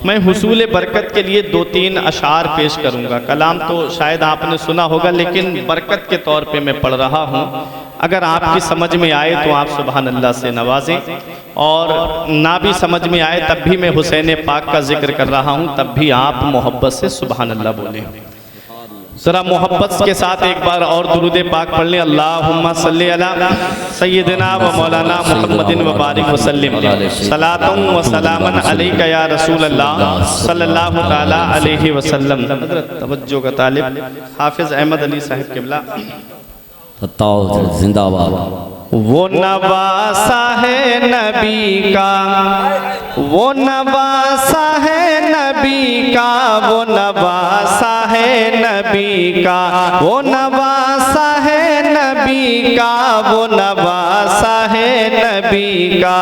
मैं हुसूल बरकत के लिए 2-3 अशार पेश करूंगा। कलाम तो शायद आपने सुना होगा, लेकिन बरकत के तौर पे मैं पढ़ रहा हूँ। अगर आपकी समझ में आए तो आप सुभान अल्लाह से नवाजें, और ना भी समझ में आए तब भी मैं हुसैन पाक का जिक्र कर रहा हूँ, तब भी आप मोहब्बत से सुभान अल्लाह बोलें। ज़रा मोहब्बत के साथ एक बार और दुरूद पाक पढ़ लें। अल्लाहुम्मा सल्ली अला सय्यदिना व मौलाना मुहम्मदिन व बारिक व सल्लिम सलातुन व सलामन अलैका या रसूल अल्लाह सल्लल्लाहु तआला अलैहि वसल्लम। हज़रत तवज्जो का तालिब हाफिज़ अहमद अली साहिब क़िबला जिंदाबाद। वो नवासा है नबी का, वो नवासा है नबी का, वो नवासा है नबी का, वो नवासा है नबी का, वो नवासा है नबी का।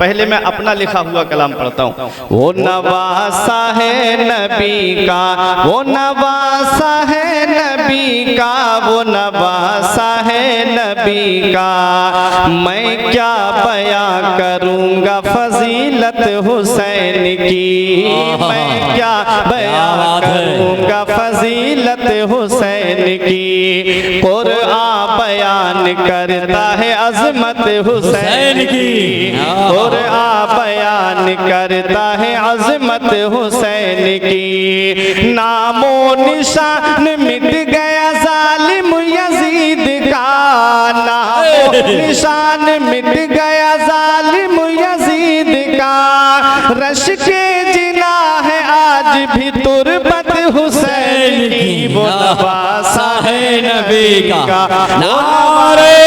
पहले मैं अपना लिखा हुआ कलाम पढ़ता हूँ। वो नवासा है नबी का, वो नवासा है नबी का, वो नवासा है नबी का। मैं क्या बयां करूँगा फजीलत हुसैन की, मैं क्या बयां करूँगा फजीलत हुसैन की। कुरान बयान करता है अज़मत हुसैन की, कुरान बयान करता है अज़मत हुसैन की। नामो निशान मिट गया जालिम यजीद का, नामो निशान मिट गया जालिम यजीद का। रश के जिना है आज भी तुरबत हुसैन की, वो नवासा है नबी का। नारे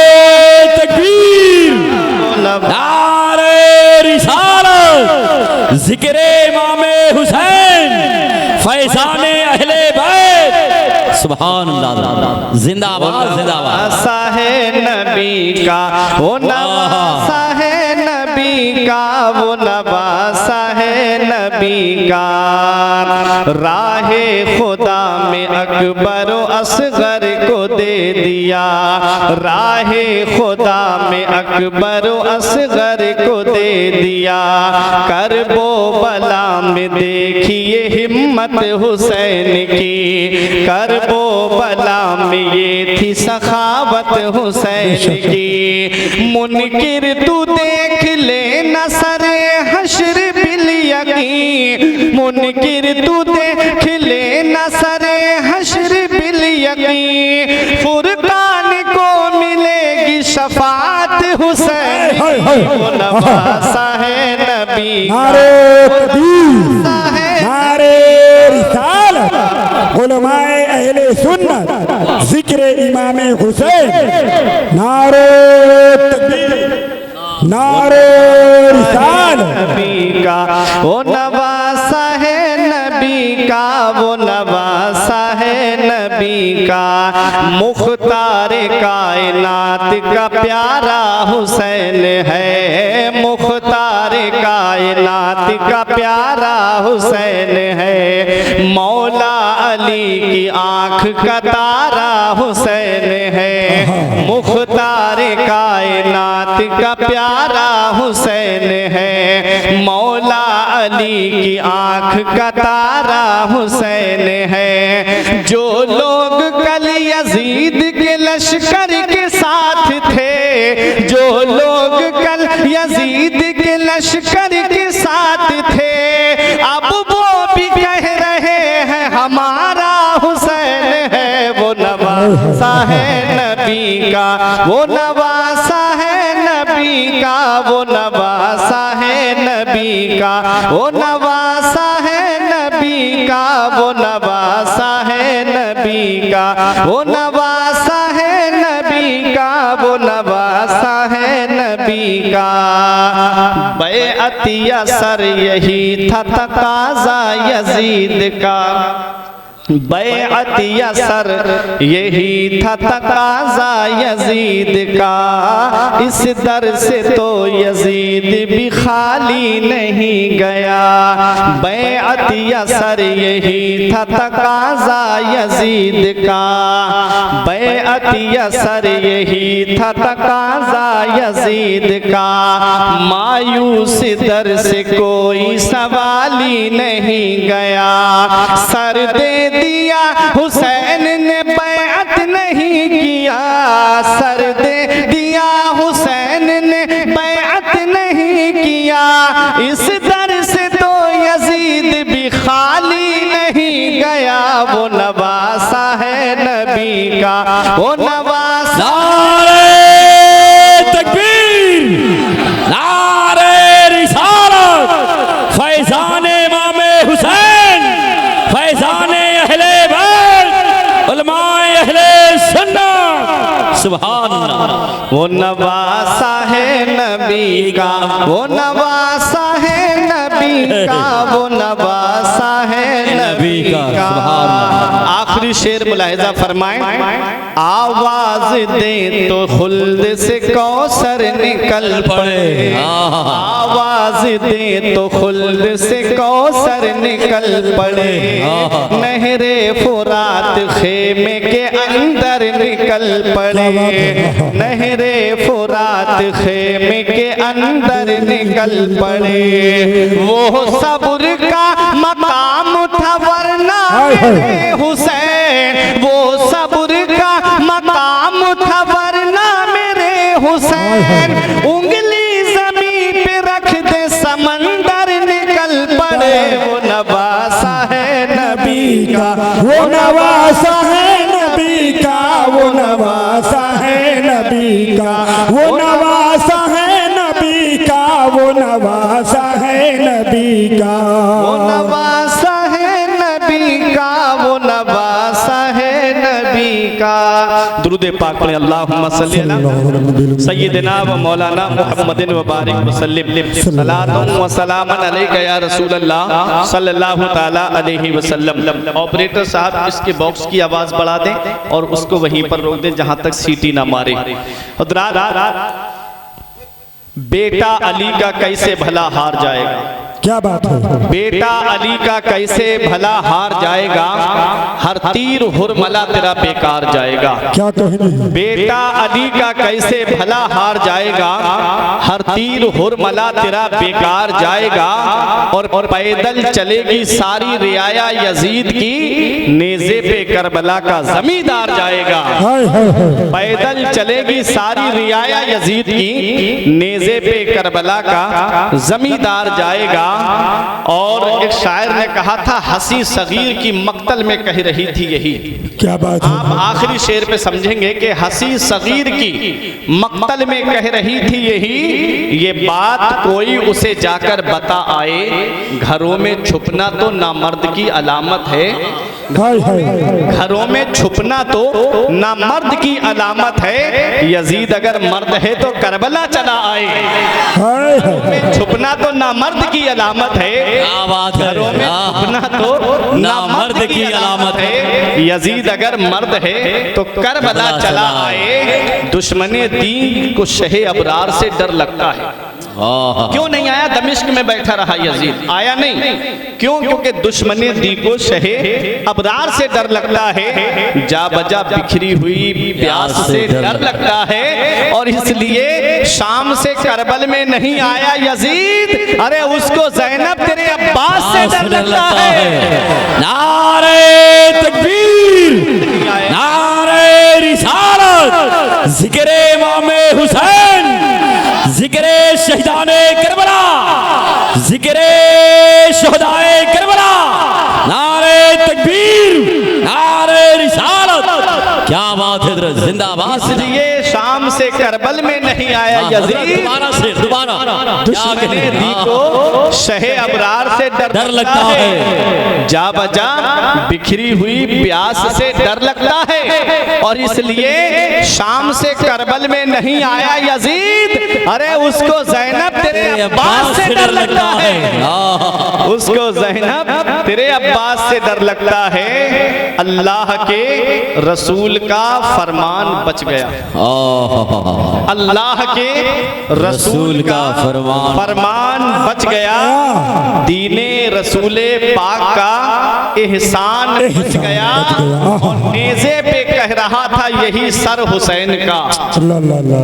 तकबीर, नारे रिसालत, जिक्रे इमामे हुसैन, फैज़ाने अहले बैत, सुभान अल्लाह, जिंदाबाद जिंदाबाद। नवासा है नबी का, वो नवासा है नबी का, वो नवासा है नबी का। राहे खुदा में अकबर असगर को दे दिया, राहे खुदा में अकबर असगर को दे दिया। करबो बला में देखिए हिम्मत हुसैन की, करबो बला में ये थी सखावत हुसैन की। मुनकिर तू देख ले नसरे हश्र बिल यकीन, मुनकिर तू देख ले नसरे हश्र बिल यकीन। फुरकान को मिलेगी शफात हुसैन, वो नवासा है नबी का। नारे तकबीर, नारे रिसालत, उलमाए अहले सुन्नत, जिक्र इमामे हुसैन। नारे तकबीर, नारे रिसालत। नबी का वो नवासा है नबी का, वो नवासा है नबी का। मुख्तार कायनात का प्यारा हुसैन है, मुख्तार कायनात का प्यारा हुसैन है। मौला अली की आँख का तारा हुसैन है, मुख्तार कायनात का प्यारा हुसैन है। मौला अली की आँख का तारा हुसैन है। जो लोग कल यजीद के लश्कर के साथ थे, जो लोग कल यजीद के लश्कर के साथ थे, अब वो भी कह रहे हैं हमारा हुसैन है। वो नवासा है नबी का, वो नवासा है नबी का, वो नवासा है नबी का, वो नवासा है नबी का, वो नवासा है नबी का, वो नवासा है नबी का, वो नवासा है नबी का। बैअतिया सर यही था तकाज़ा यजीद का, बैअत यसर यही था तकाजा यजीद का, इस दर से तो यजीद भी खाली नहीं गया। बैअत यसर यही था तकाजा यजीद का, बैअत यसर यही था तकाजा यजीद का, मायूस दर से कोई सवाल ही नहीं गया। सर दे दिया हुसैन ने बैअत नहीं किया, सर दे दिया हुसैन ने बैअत नहीं किया, इस दर से तो यजीद भी खाली नहीं गया। वो नवासा है नबी का, वो नवासा। नारे तकबीर, नारे रिसालत, फैज़ाने इमामे हुसैन, फैज़ाने अहले बैत, उलमाए अहले सुन्नत, सुभान अल्लाह। वो नवासा है नबी का, वो नवासा है नबी का, वो नवासा है नबी का। सुभान अल्लाह। आखिरी शेर मुलाहिजा फरमाएं, आवाज दे तो खुल्द से कौसर निकल पड़े, आवाज दे तो खुल्द से कौसर निकल पड़े, नहरे फुरात खेमे के अंदर निकल पड़े, नहरे फुरात खेमे के अंदर निकल पड़े। वो सब्र का मकाम था वरना हुसैन, वो सब्र का मकाम था वरना मेरे हुसैन, उंगली जमीन पे रख दे समंदर निकल पड़े। वो नवासा है नबी का, वो नवासा है नबी का, वो नवासा है नबी का, वो नवासा है नबी का, वो नवासा है नबी का, वो नवासा है नबी का, वो नवासा है नबी का। दुरूद पाक पढ़े, अल्लाहुम्मा सल्ली अला सय्यिदिना व मौलाना मुहम्मदिन व बारिक वसल्लिम, सलातुन व सलामन अलैका या रसूल अल्लाह सल्लल्लाहु तआला अलैहि वसल्लम। ऑपरेटर साहब इसके बॉक्स की आवाज बढ़ा दें और उसको वहीं पर रोक दें जहां तक सीटी ना मारे। बेटा अली का कैसे भला हार जाएगा, क्या बात है। बेटा अली का कैसे भला हार जाएगा, हर तीर हुरमला तेरा बेकार जाएगा। क्या कहनी, बेटा अली का कैसे भला हार जाएगा, हर तीर हुरमला तेरा बेकार जाएगा। और पैदल चलेगी सारी रियाया यजीद की, नेज़े पे करबला का जमींदार जाएगा। हाय हाय हाय, पैदल चलेगी सारी रियाया यजीद की, नेज़े पे करबला का जमींदार जाएगा। और एक शायर ने कहा था, हंसी सगीर की मक्तल में कह रही थी यही। क्या बात है। आप आखिरी शेर पे समझेंगे कि हंसी सगीर की मक्तल में कह रही थी यही, ये बात कोई उसे जाकर बता आए, घरों में छुपना तो नामर्द की अलामत है। हाय हाय हाय, घरों में छुपना तो नामर्द की अलामत है, यजीद अगर मर्द है तो करबला चला आए। हाय हाय, छुपना तो नामर्द की अलामत है, क्या बात है। घरों में छुपना तो नामर्द की अलामत है, यजीद अगर मर्द है तो करबला चला आए। दुश्मने दीन को शहे अबरार से डर लगता है। क्यों नहीं आया, दमिश्क में बैठा रहा यजीद, आया नहीं। क्यों? क्योंकि दुश्मने दी को शहे अबरार से डर लगता है, जा बजा बिखरी हुई प्यास से डर लगता है। और इसलिए शाम से करबल में नहीं आया यजीद, अरे उसको ज़ैनब तेरे अब्बास से डर लगता है। नारे तकबीर, नारे रिसालत, जिक्रे इमामे हुसैन, जिक्रे शहीदाने करबला, जिक्रे शुहदाए करबला, नारे तकबीर, नारे रिसालत। क्या बात है, जिंदाबाद। इसलिए शाम से करबल में नहीं आया यजीद, दोबारा से दोबारा, दुश्मने दी को शहे अबरार से डर लगता है, जा बजा बिखरी हुई प्यास से डर लगता है। और इसलिए शाम से करबल में नहीं आया यजीद, अरे उसको ज़ैनब तेरे अब्बास से डर लगता है, उसको ज़ैनब तेरे अब्बास से डर लगता है। अल्लाह के रसूल का फरमान बच गया, अल्लाह के रसूल का फरमान बच गया, दीने रसूले पाक का एहसान बच गया। और नेज़े पे कह रहा था यही सर हुसैन का,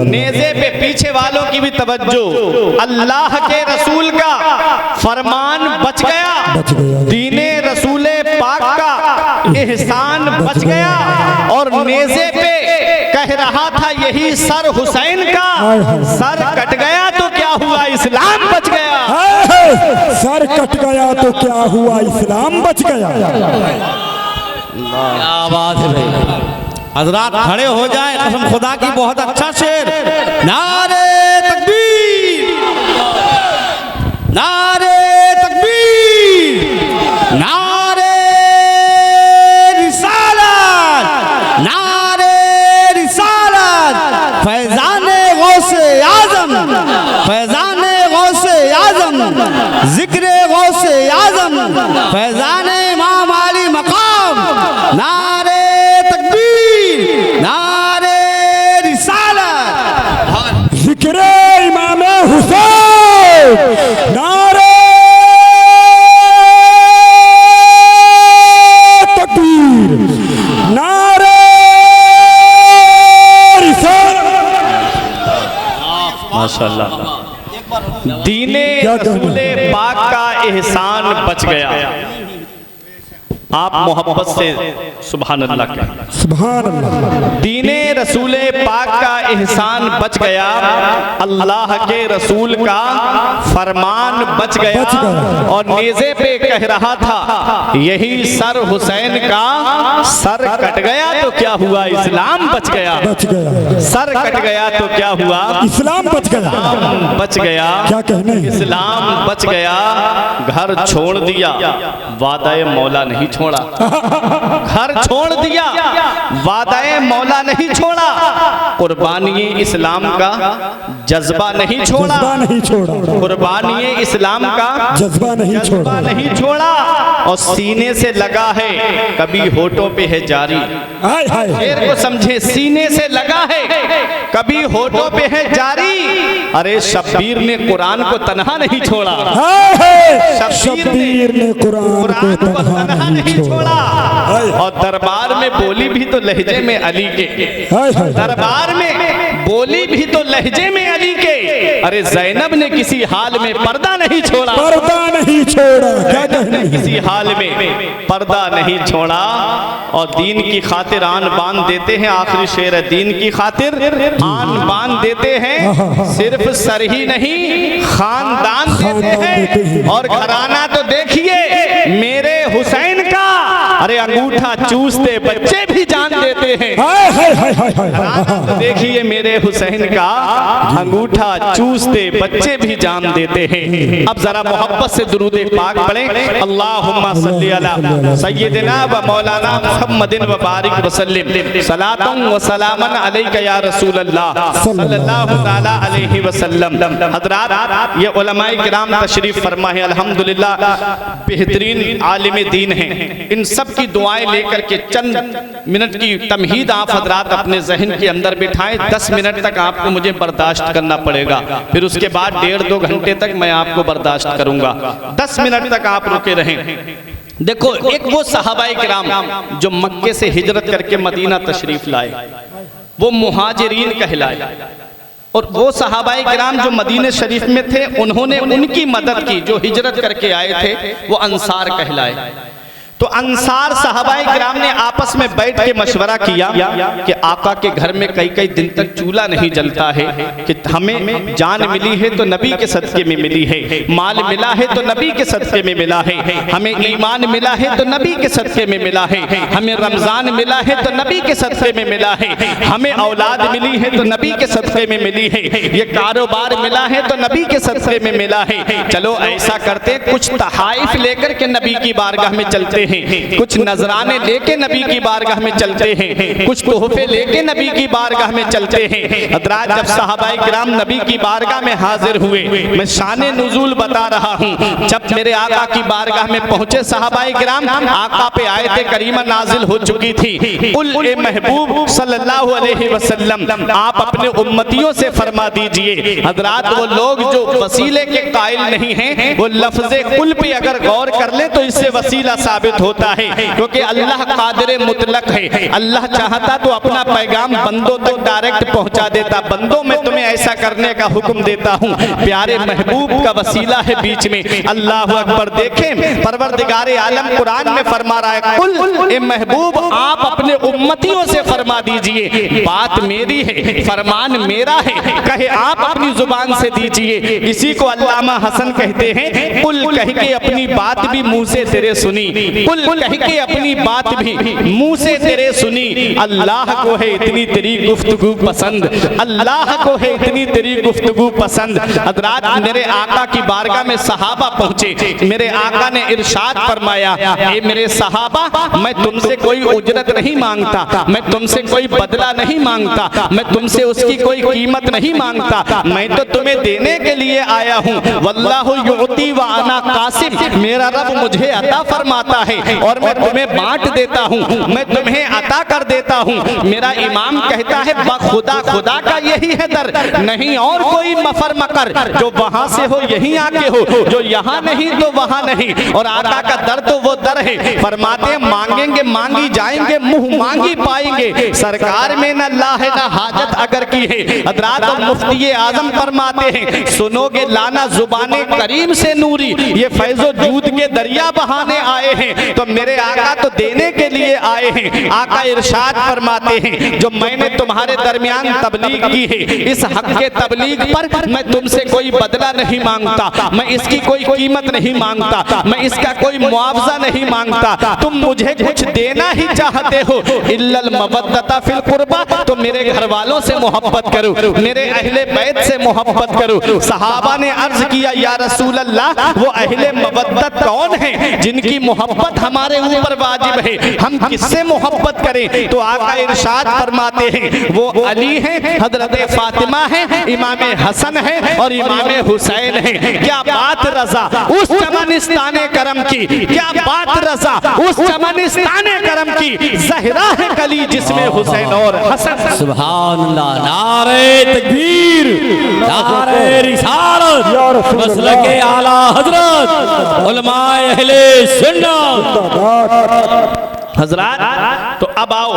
नेज़े पे पीछे वालों की भी तवज्जो, अल्लाह के रसूल का फरमान बच गया, दीने रसूले पाक का एहसान बच गया, और नेज़े पे कह रहा था यही सर हुसैन का, सर कट गया तो क्या हुआ, इस्लाम बच गया। सर कट गया तो क्या हुआ, इस्लाम बच गया। क्या बात है भाई। हजरात खड़े हो जाए, कसम खुदा की बहुत अच्छा शेर। नारे तकबीर, नारे तकबीर, नारे रिसालत, नारे रिसालत, फैजाने गौसे आजम, फैजाने गौसे आजम, जिक्रे गौसे आजम, फैजाने इमाम अली मकाम, नारे तकबीर, नारे रिसालत, जिक्रे इमाम हुसैन, नारे तकबीर, नारे रिसालत। माशाअल्लाह, दीने रसूले पाक का एहसान बच गया। आप मोहब्बत से सुभान अल्लाह कहें। सुभान अल्लाह। दीने रसूले पाक का एहसान बच गया, अल्लाह के रसूल का फरमान बच गया, और नेज़े पे कह रहा था यही सर हुसैन का, सर कट गया तो क्या हुआ, इस्लाम बच गया, बच गया। सर कट गया तो क्या हुआ, इस्लाम बच गया। बच गया। क्या कहने, इस्लाम बच गया। घर छोड़ दिया, वादाए मौला नहीं छोड़ा, घर छोड़ दिया, वादाए मौला नहीं छोड़ा, कुर्बानी इस्लाम का जज्बा नहीं छोड़ा, जज्बा नहीं छोड़ा, कुर्बानी इस्लाम का जज्बा नहीं छोड़ा, नहीं छोड़ा, और सीने से लगा है, कभी होठों पे है जारी। हाय हाय, शेर को समझे, सीने से लगा है, कभी होठों पे है जारी। अरे शब्बीर ने कुरान को तन्हा नहीं छोड़ा, हाय हाय, शब्बीर ने कुरान को तन्हा नहीं छोड़ा। और दरबार में बोली भी तो लहजे में अली के, हाय हाय, दरबार में बोली भी तो लहजे में अली के। अरे ज़ैनब ने किसी हाल में पर्दा नहीं छोड़ा, पर्दा नहीं छोड़ा। क्या कहने, किसी हाल में पर्दा नहीं छोड़ा, और दीन की खातिर आन बान देते हैं। आखिरी शेर है, दीन की खातिर आन बान देते हैं, सिर्फ सर ही नहीं खानदान देते हैं। और घराना तो देखिए मेरे हुसैन का, अरे अंगूठा चूसते बच्चे भी जान देते हैं। हाय हाय हाय हाय हाय, देखिए मेरे हुसैन का अंगूठा चूसते बच्चे भी जान देते हैं। अब जरा मोहब्बत से दुरूद पाक पढ़ें। अल्लाहुम्मा सल्ली अला सय्यिदिना व मौलाना मुहम्मदिन व बारिक व सल्लिम सलातन व सलामन अलैका या रसूल अल्लाह सल्लल्लाहु तआला अलैहि वसल्लम। हजरात, ये उलमाए किराम तशरीफ फरमा है, अल्हम्दुलिल्लाह बेहतरीन आलिम दीन हैं। इन सब की दुआएं लेकर के चंद मिनट की तमहीद आप हजरात अपने जहन के अंदर बिठाएं। 10 मिनट तक आपको मुझे बर्दाश्त करना पड़ेगा, फिर उसके बाद 1.5-2 घंटे तक मैं आपको बर्दाश्त करूंगा। 10 मिनट तक आप रुके रहें। देखो, एक वो सहाबाए किराम जो मक्के से हिजरत करके मदीना तशरीफ लाए, वो मुहाजिरीन कहलाए, और वो सहाबाए किराम जो मदीने शरीफ में थे उन्होंने उनकी मदद की, जो हिजरत करके आए थे वो अंसार कहलाए। तो अंसार सहाबाए किराम ने आपस में बैठ के मशवरा किया कि आका के घर में कई कई दिन तक चूल्हा नहीं जलता है, कि हमें जान मिली है तो नबी के सदके में मिली है, माल मिला है तो नबी के सदके में मिला है, हमें ईमान मिला है तो नबी के सदके में मिला है, हमें रमजान मिला है तो नबी के सदके में मिला है, हमें औलाद मिली है तो नबी के सदके में मिली है, ये कारोबार मिला है तो नबी के सदके में मिला है। चलो ऐसा करते, कुछ तहाइफ लेकर के नबी की बारगाह में चलते हैं, हैं, कुछ नजराने लेके नबी की बारगाह में चलते हैं, कुछ तोहफे लेके नबी की बारगाह में चलते हैं। हज़रात जब सहाबाए किराम नबी की बारगाह में हाजिर हुए, मैं शान नुज़ूल बता रहा हूँ। जब मेरे आका की बारगाह में पहुंचे सहाबाए किराम, आका पे आयत करीमा नाजिल हो चुकी थी। कुल ए महबूब सल्लल्लाहु अलैहि वसल्लम, आप अपने उम्मतियों से फरमा दीजिए। हज़रात वो लोग जो वसीले के कायल नहीं हैं, वो लफ्ज़े कुल पे अगर गौर कर ले तो इससे वसीला साबित होता है, क्योंकि अल्लाह कादिर मुतलक है। अल्लाह चाहता तो अपना पैगाम बंदों तक डायरेक्ट पहुंचा देता। बंदों में तुम्हें ऐसा करने का हुक्म देता हूं, प्यारे महबूब का वसीला है बीच में। अल्लाह अकबर। देखें परवरदिगारे आलम कुरान में फरमा रहा है, कुल ए महबूब आप अपने उम्मतियों से फरमा दीजिए, बात मेरी है, फरमान मेरा है, कहे आप अपनी जुबान से दीजिए। इसी को अल्लामा हसन कहते हैं, कुल कह के अपनी बात भी मुंह से तेरे सुनी, कुल कह के अपनी बात भी मुंह से तेरे सुनी। अल्लाह को है इतनी तेरी गुफ्तगू पसंद, अल्लाह को है इतनी तेरी गुफ्तगू पसंद। हज़रात मेरे आका की बारगाह में सहाबा पहुंचे, मेरे आका ने इरशाद फरमाया, ए मेरे सहाबा, मैं तुमसे कोई उजरत नहीं मांगता, मैं तुमसे कोई बदला नहीं मांगता, मैं तुमसे उसकी कोई कीमत नहीं मांगता, मैं तो तुम्हें देने के लिए आया हूँ। वल्लाहु युअती व अना कासिम, मेरा रब मुझे अता फरमाता है और मैं तुम्हें बांट देता हूँ, मैं तुम्हें अता कर देता हूँ। मेरा इमाम कहता है, बखुदा खुदा का यही है दर, नहीं और कोई मफर मकर, जो वहां से हो यहीं आके हो, जो यहाँ नहीं तो वहां नहीं। और आका का दर तो वो दर है, फरमाते मांगेंगे मांगी जाएंगे, मुंह मांगी पाएंगे। सरकार में न लाहे न हाजत अगर की है। हज़रात मुफ्ती आजम फरमाते हैं, सुनोगे लाना जुबाने करीम से नूरी, ये फैज़ो जूद के दरिया बहाने आए हैं, तो मेरे आका तो देने के लिए आए हैं। आका इरशाद फरमाते हैं, जो मैंने तुम्हारे दरमियान तबलीग की है, इस हक के तबलीग पर मैं तुमसे कोई बदला नहीं मांगता, मैं इसकी कोई कीमत नहीं मांगता, मैं इसका कोई मुआवजा नहीं मांगता। तुम मुझे कुछ देना ही चाहते हो, इल्लल मवद्दता फिल कुर्बा, तो मेरे घर वालों से मोहब्बत करो, मेरे अहले बैत से मोहब्बत करो। सहाबा ने अर्ज किया, या रसूल अल्लाह, वो अहले मवद्दत कौन है जिनकी मोहब्बत हमारे ऊपर वाजिब है, हम किससे मोहब्बत करें? तो आका इरशाद फरमाते हैं, वो अली है, हजरत फातिमा है, इमाम हसन है और इमाम हुसैन है। क्या बात रजा उस चमनिस्ताने करम की, क्या बात रजा उस चमनिस्ताने करम की, ज़हरा है कली जिसमें हुसैन और हसन। सुभान अल्लाह। नारे तकबीर, नारे रिसालत, मसलके आला हजरत, उलमाए अहले सुन्नत। हजरात तो अब आओ,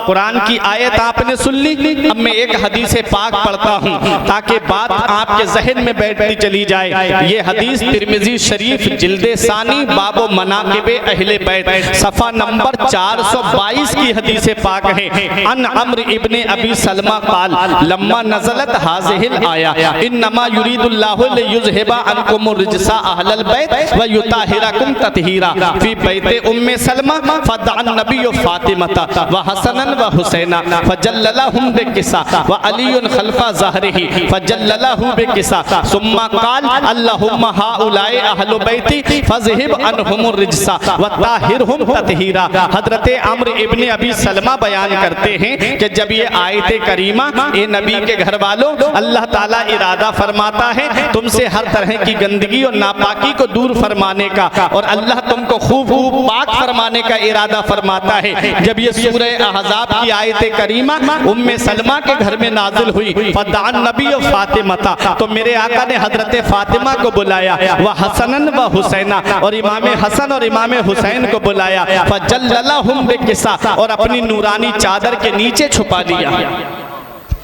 कुरान की आयत आपने सुन ली, अब मैं एक हदीस पाक पढ़ता हूँ ताकि बात आपके जहन में बैठती चली जाए। ये हदीस तिरमिजी शरीफ जिल्दे सानी बाबो मनाकिबे अहले बैत सफ़ा नंबर 422 की हदीस पाक है। अन अम्र इब्ने अबी सलमा काल लम्मा नज़लत हाज़िहिल आया, इन्नमा युरीदुल्लाहु लियुज़हिबा अन्कुम रिजसा अहलल बैत व युताहिरकुम तत्हीरा फी बैत उम्मे सलमा फदअन नबी फातिमता व हसनन व हुसैना फजल्ललहुम बिकिसा व अलीयुन खल्फा ज़हरिही फजल्ललहु बिकिसा सुम्मा काल अल्लाहुम्मा हाउलाए अहलु बैती फज़हिब अनहुम रिजसा व ताहिरहुम तत्हीरा। हजरत अम्र इब्ने अबी सलमा बयान करते हैं कि जब ये आयत करीमा, ये नबी के घर वालों, अल्लाह ताला इरादा फरमाता है तुमसे हर तरह की गंदगी और नापाकी को दूर फरमाने का, और अल्लाह तुमको खूब पाक फरमाने का इरादा फरमाता है। जब ये सूरह अहज़ाब की आयत करीमा उम्मे सलमा के घर में नाजिल हुई, फदान नबी और फातिमता, तो मेरे आका ने हजरत फातिमा को बुलाया, वह हसनन व हुसैना, और इमाम हसन और इमाम हुसैन को बुलाया, फजल्ललहुम बिकिसा, और अपनी नूरानी चादर के नीचे छुपा लिया।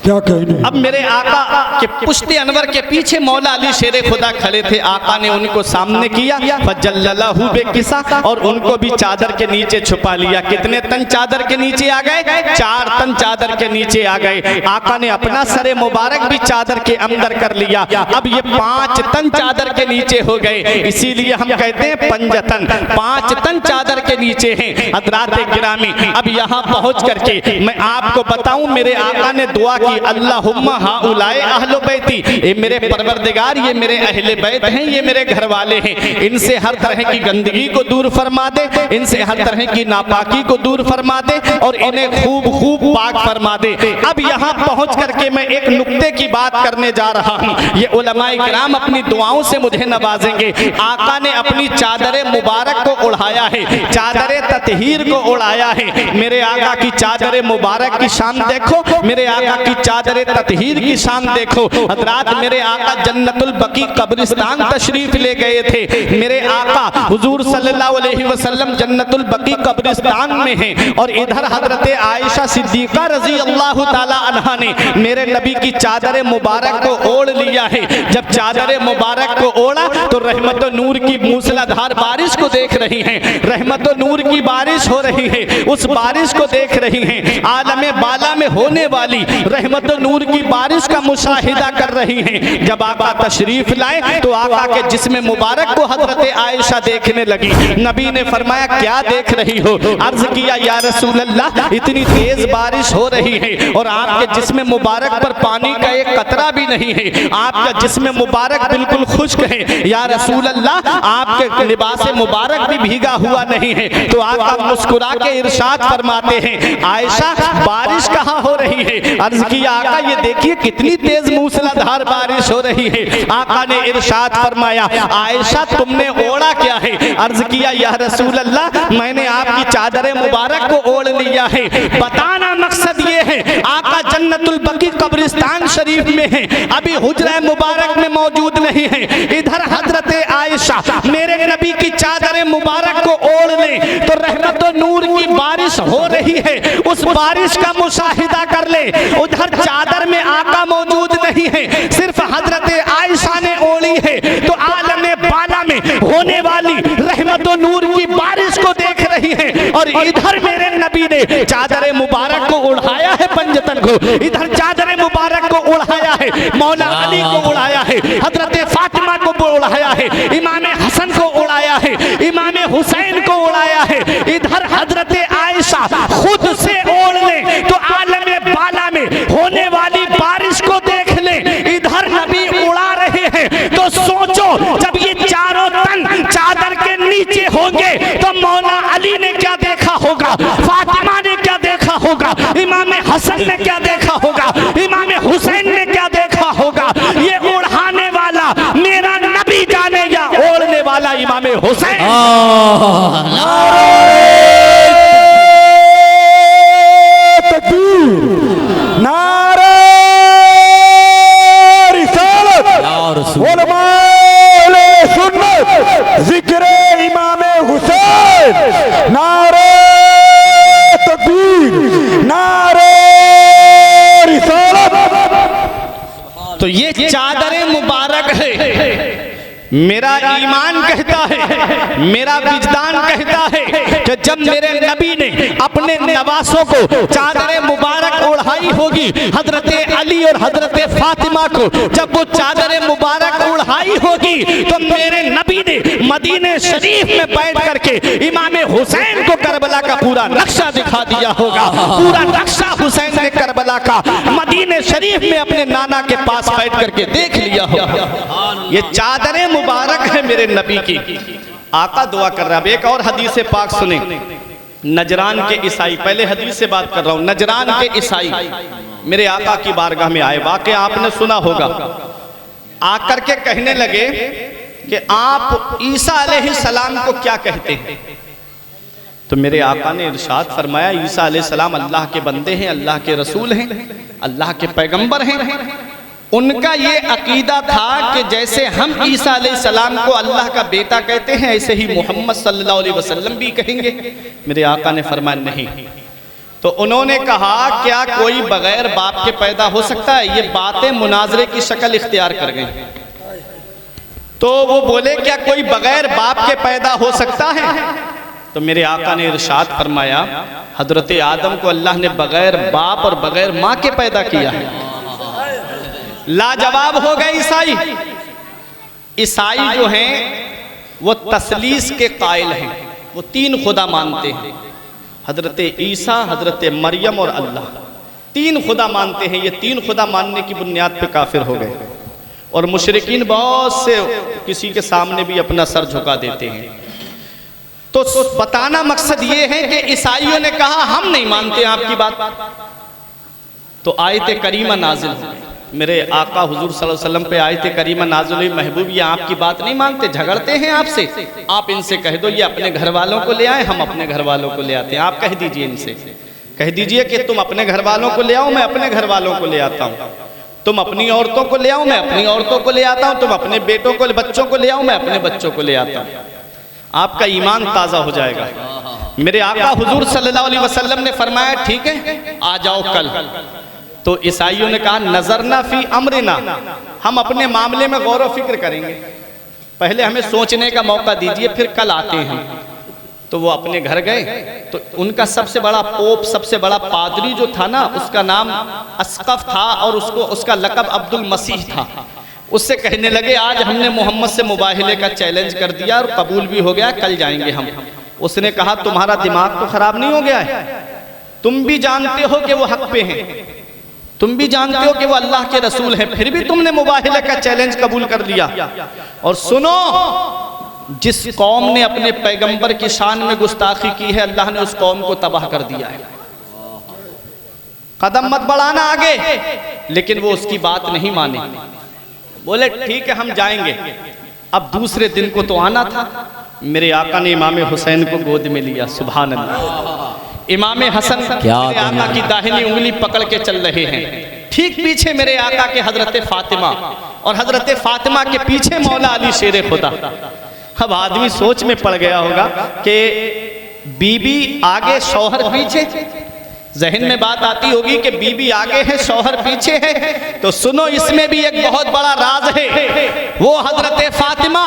क्या कहने। अब मेरे आका के पुश्ते अनवर के पीछे मौला अली शेरे खुदा खड़े थे, आका ने उनको सामने किया, फजल्ललहु बिकिसा, और उनको भी चादर के नीचे छुपा लिया। कितने तन चादर के नीचे आ गए? 4 तन चादर के नीचे आ गए। आका ने अपना सरे मुबारक भी चादर के अंदर कर लिया। अब ये 5 तन चादर के नीचे हो गए, इसीलिए हम कहते हैं पंजतन। 5 तन चादर के के नीचे हैं। हजरात गिरामी, अब यहाँ पहुँच करके मैं आपको बताऊं, मेरे आका ने दुआ की, अल्लाहुम्मा हाउलाए अहलो बैती, ये मेरे परवरदिगार, ये मेरे अहले बैत हैं, ये मेरे घर वाले हैं, इनसे हर तरह की गंदगी को दूर फरमा दे, इनसे हर तरह की नापाकी को दूर फरमा दे और इन्हें खूब खूब पाक फरमा दे। अब यहाँ पहुँच करके मैं एक नुक्ते की बात करने जा रहा हूँ। ये उलमाए किराम अपनी दुआओं से मुझे नवाजेंगे। आका ने अपनी चादर मुबारक को उड़ाया है, चादर ततहीर को उड़ाया है। मेरे आका की चादर मुबारक की शान देखो, मेरे आका की चादर ततहीर की शान देखो। हजरात, मेरे आका जन्नतुल बकी कब्रिस्तान तशरीफ ले गए थे। मेरे आका हुजूर सल्लल्लाहु अलैहि वसल्लम जन्नतुल बकी कब्रिस्तान में हैं और इधर हजरत आयशा सिद्दीका रजी अल्लाह ताला अन्हा ने मेरे नबी की चादर मुबारक को ओढ़ लिया है। जब चादर मुबारक को ओढ़ा तो रहमत नूर की मूसलाधार बारिश को देख रही हैं, रहमत नूर की बारिश हो रही है, उस बारिश को देख रही हैं। आलमे बाला में होने वाली रहमत नूर की बारिश का मुशाहिदा कर रही हैं। जब आका तशरीफ लाए तो आका के जिस्म मुबारक को हजरत आयशा देखने लगी। नबी ने फरमाया, क्या देख रही हो? अर्ज किया, या रसूल अल्लाह, इतनी तेज बारिश हो रही है और आपके जिस्म मुबारक पर पानी का एक कतरा भी नहीं है, आपका जिस्म मुबारक बिल्कुल खुश्क है। या रसूल अल्लाह, आपके लिबास मुबारक भी भीगा हुआ नहीं है। तो आका मुस्कुरा के इरशाद फरमाते हैं, आयशा बारिश कहाँ हो रही है? अर्ज किया, आका ये देखिए कितनी तेज मूसलाधार बारिश हो रही है। आका ने इरशाद फरमाया, आयशा तुमने ओढ़ा क्या है? अर्ज किया, या रसूल अल्लाह, मैंने आपकी चादर मुबारक को ओढ़ लिया है। बताना मकसद ये है, आका जन्नतुल बकी कब्रिस्तान शरीफ में है, अभी हुजरा मुबारक में मौजूद नहीं है। इधर हजरत आयशा मेरे नबी की चादर मुबारक को ओढ़ ले तो रहमत और नूर की बारिश हो रही है, उस बारिश का मुशाहिदा कर ले। उधर चादर में आका मौजूद नहीं है, सिर्फ हजरत आयशा ने ओढ़ी है, तो आलमे बाला में होने वाली रहमत और नूर की बारिश को देख रही है। और इधर मेरे नबी ने चादर मुबारक को उड़ाया है पंजतन को, इधर चादर मुबारक को उड़ाया है, मौला अली को उड़ाया है, हजरत फातिमा को उड़ाया है, इमाम हसन को उड़ाया है, इमाम हुसैन को उड़ाया है। इधर हजरत आयशा खुद से ओढ़ ले तो आलमे बाला में होने वाली बारिश को देख ले। इधर नबी उड़ा रहे हैं तो सोचो, जब ये चारों तन चादर के नीचे होंगे तो मौला अली ने क्या देखा होगा, फातिमा ने क्या देखा होगा, इमाम हसन ने क्या देखा होगा, इमाम हुसैन ने क्या देखा होगा। ये उड़ाने वाला मेरा नबी जाने या ओढ़ने वाला इमाम हुसैन। तकबीर, नारे रिसालत, उलमाए सुन्नत, जिक्र इमाम हुसैन, नारे तकबीर, नारे रिसालत। तो ये चादर मुबारक है, मेरा ईमान कहता है, मेरा विजदान कहता है कि जब मेरे नबी ने अपने नवासों को चादर मुबारक ओढ़ाई होगी, हजरत अली और हजरत फातिमा को जब वो चादर मुबारक ओढ़ाई होगी, तो मेरे नबी ने मदीने शरीफ में बैठ करके इमाम हुसैन को करबला का पूरा नक्शा दिखा दिया होगा। पूरा नक्शा हुसैन ने करबला का मदीने शरीफ में अपने नाना के पास बैठ करके देख लिया होगा। ये चादर मुबारक है मेरे नबी की। आका दुआ कर रहा है। एक और हदीस पाक सुने, नजरान के ईसाई, पहले हदीस से बात कर रहा हूं, नजरान के ईसाई मेरे आका की बारगाह में आए, वाकया आपने सुना होगा। आकर के कहने लगे कि आप ईसा अलैहिस्सलाम को क्या कहते हैं? तो मेरे आका ने इरशाद फरमाया, ईसा अलैहिस्सलाम अल्लाह के बंदे हैं, अल्लाह के रसूल हैं, अल्लाह के पैगंबर हैं। उनका ये अकीदा था कि जैसे हम ईसा अलैहिस्सलाम को अल्लाह का बेटा कहते हैं, ऐसे ही मोहम्मद सल्लल्लाहु अलैहि वसल्लम भी कहेंगे। मेरे आका ने फरमाया नहीं। तो उन्होंने कहा, क्या कोई बगैर बाप के पैदा हो सकता है? ये बातें मुनाजरे की शक्ल इख्तियार कर गई। तो वो बोले, क्या कोई बगैर बाप के पैदा हो सकता है? तो मेरे आका ने इरशाद फरमाया, हजरत आदम को अल्लाह ने बगैर बाप और बगैर माँ के पैदा किया है। लाजवाब हो गए ईसाई। ईसाई जो हैं वो तसलीस के कायल हैं। वो 3 खुदा मानते हैं, हजरत ईसा, हजरत मरियम और अल्लाह, 3 खुदा मानते हैं। ये 3 खुदा मानने की बुनियाद पे काफिर हो गए और मुशरिकीन बहुत से किसी के सामने भी अपना सर झुका देते हैं। तो बताना मकसद ये है कि ईसाइयों ने कहा हम नहीं मानते आपकी बात, तो आयत करीमा नाजिल हो गई। मेरे आका हुजूर सल्लल्लाहु अलैहि वसल्लम पे आयत करीमा नाजिल हुई, महबूब ये आपकी बात नहीं मानते, झगड़ते हैं आपसे, आप इनसे कह दो ये अपने घर वालों को ले आए, हम अपने घर वालों को ले आते हैं। आप कह दीजिए इनसे, कह दीजिए कि तुम अपने घर वालों को ले आओ, मैं अपने घर वालों को ले आता हूँ, तुम अपनी औरतों को ले आओ, मैं अपनी औरतों को ले आता हूँ, तुम अपने बेटों को, बच्चों को ले आओ, मैं अपने बच्चों को ले आता हूँ। आपका ईमान ताज़ा हो जाएगा। मेरे आका हुजूर सल्लल्लाहु अलैहि वसल्लम ने फरमाया ठीक है आ जाओ कल। तो ईसाइयों ने कहा नजरना फी अमरिना, हम अपने मामले में गौर व फिक्र करेंगे, पहले हमें सोचने का मौका दीजिए, फिर कल आते हैं। तो वो अपने घर गए, तो उनका सबसे बड़ा पोप, सबसे बड़ा पादरी जो था ना, उसका नाम अस्कफ था और उसका लक़ब अब्दुल मसीह था। उससे कहने लगे आज हमने मोहम्मद से मुबाहिले का चैलेंज कर दिया और कबूल भी हो गया, कल जाएंगे हम। उसने कहा तुम्हारा दिमाग तो खराब नहीं हो गया है, तुम भी जानते हो कि वो हक पे हैं, तुम भी जानते हो कि वो अल्लाह के रसूल हैं, फिर भी तुमने मुबाहिले का चैलेंज कबूल कर लिया। और सुनो, जिस कौम ने अपने पैगंबर की शान में गुस्ताखी की है, अल्लाह ने उस कौम को तबाह कर दिया है। कदम मत बढ़ाना आगे, लेकिन वो उसकी बात नहीं माने। बोले ठीक है हम जाएंगे। अब दूसरे दिन को तो आना था, मेरे आका ने इमाम हुसैन को गोद में लिया। सुभान अल्लाह। इमाम हसन मेरे आका की दाहिनी उंगली पकड़ के चल रहे हैं, ठीक पीछे मेरे आका के हजरत फातिमा, और हजरत फातिमा के पीछे मौला अली शेर खुदा। अब आदमी सोच में पड़ गया होगा कि बीबी आगे शौहर पीछे, जहन में बात आती होगी कि बीबी आगे है शौहर पीछे है। तो सुनो, इसमें भी एक बहुत बड़ा राज है। वो हजरत फातिमा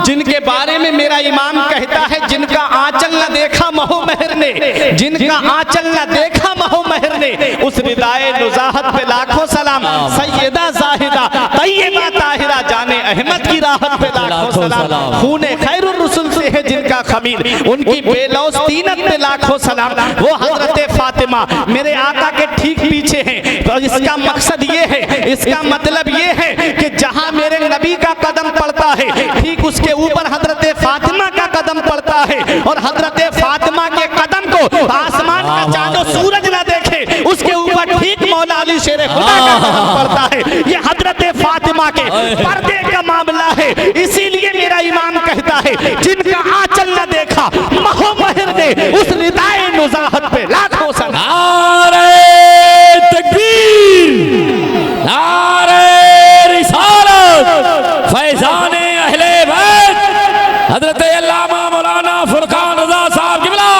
जिनके बारे में मेरा इमाम कहता है जिनका आंचल न देखा महो महर ने, जिनका आंचल न देखा महो महर ने, उस रिदाए नुज़ाहत पे लाखों सलाम। सैयदा जाहिदा तैयबा ताहिरा जाने अहमद की राहत पे लाखों सलाम। खूने खैरुर रसूल से है जिनका खमीर, उनकी बेलौस तीनत पे लाखों सलाम। वो हजरत फातिमा मेरे आका के ठीक पीछे हैं। तो इसका मकसद ये है, इसका मतलब ये है कि जहां मेरे नबी का कदम पड़ता है, ठीक उसके ऊपर हजरत फातिमा का कदम पड़ता है। और हजरत फातिमा के कदम को आसमान का चांद और सूरज ना देखे, उसके ऊपर ठीक मौला अली शेर खुदा का कदम पड़ता है। ये हजरत फातिमा के पर्दे का मामला है। इसीलिए मेरा इमाम कहता है जिनका आंचल न देखा महो महर ने, उस रिदाए नुज़ाहत पे लाखों सलाम। नारे तकबीर, नारे रिसालत, फैज़ाने अहले बैत हज़रत अल्लामा मौलाना फुरकान रज़ा साहब क़िबला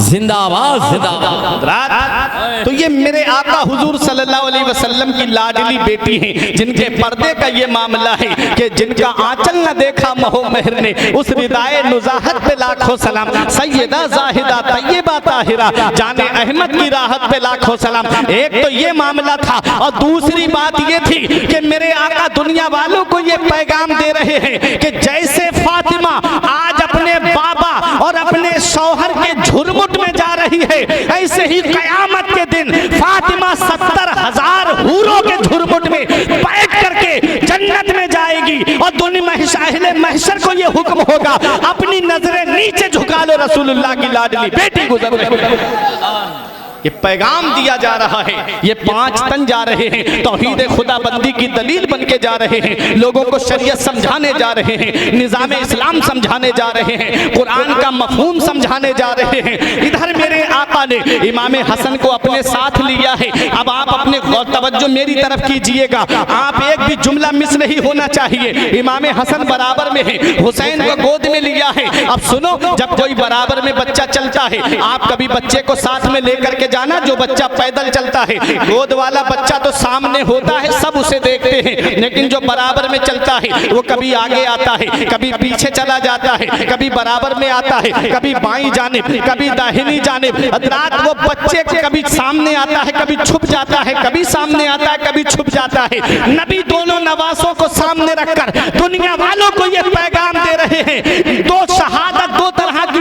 जिंदाबाद जिंदाबाद। तो ये मेरे आका हुजूर सल्लल्लाहु अलैहि वसल्लम की लाडली बेटी हैं, जिनके पर्दे का ये मामला है कि जिनका आंचल न देखा महो महर ने, उस रिदाए नुज़ाहत पे लाखों सलाम। सैयदा जाहिदा तैयबा ताहिरा जाने अहमद की राहत पे लाखों सलाम। एक तो ये मामला था, और दूसरी बात ये थी कि मेरे आका दुनिया वालों को ये पैगाम दे रहे हैं कि जैसे फातिमा आज अपने बाबा और अपने शौहर के झुरमुट में जा रही है, ऐसे ही कयामत के दिन फातिमा 70,000 हूरों के झुरमुट में बैठ करके जन्नत में जाएगी। और दुनिया अहले महशर को ये हुक्म होगा अपनी नजरें नीचे झुका लो, रसूलुल्लाह की लाडली बेटी गुजर रही। ये पैगाम दिया जा रहा है, ये 5 तन जा रहे हैं, तौहीद खुदाबंदी की दलील बन के जा रहे हैं, लोगों को शरीयत समझाने जा रहे हैं, निज़ाम इस्लाम समझाने जा रहे हैं, कुरान का मफहूम समझाने जा रहे हैं। इधर मेरे आका ने इमाम हसन को अपने साथ लिया है। अब आप अपने तवज्जो मेरी तरफ कीजिएगा, आप एक भी जुमला मिस नहीं होना चाहिए। इमाम हसन बराबर में है, हुसैन को गोद में लिया है। अब सुनो, जब कोई बराबर में बच्चा चलता है, आप कभी बच्चे को साथ में लेकर के जाना, जो बच्चा पैदल चलता है, गोद वाला बच्चा तो सामने होता है, सब उसे देखते हैं, लेकिन जो बराबर में चलता है वो कभी आगे आता है, कभी पीछे चला जाता है, कभी बराबर में आता है, कभी बाईं जानिब, कभी दाहिनी जानिब। रात वो बच्चे के कभी सामने आता है, कभी छुप जाता है, कभी सामने आता है, कभी छुप जाता है। नबी दोनों नवासों को सामने रखकर दुनिया वालों को ये पैगाम दे रहे हैं, दो शहादत दो तरह की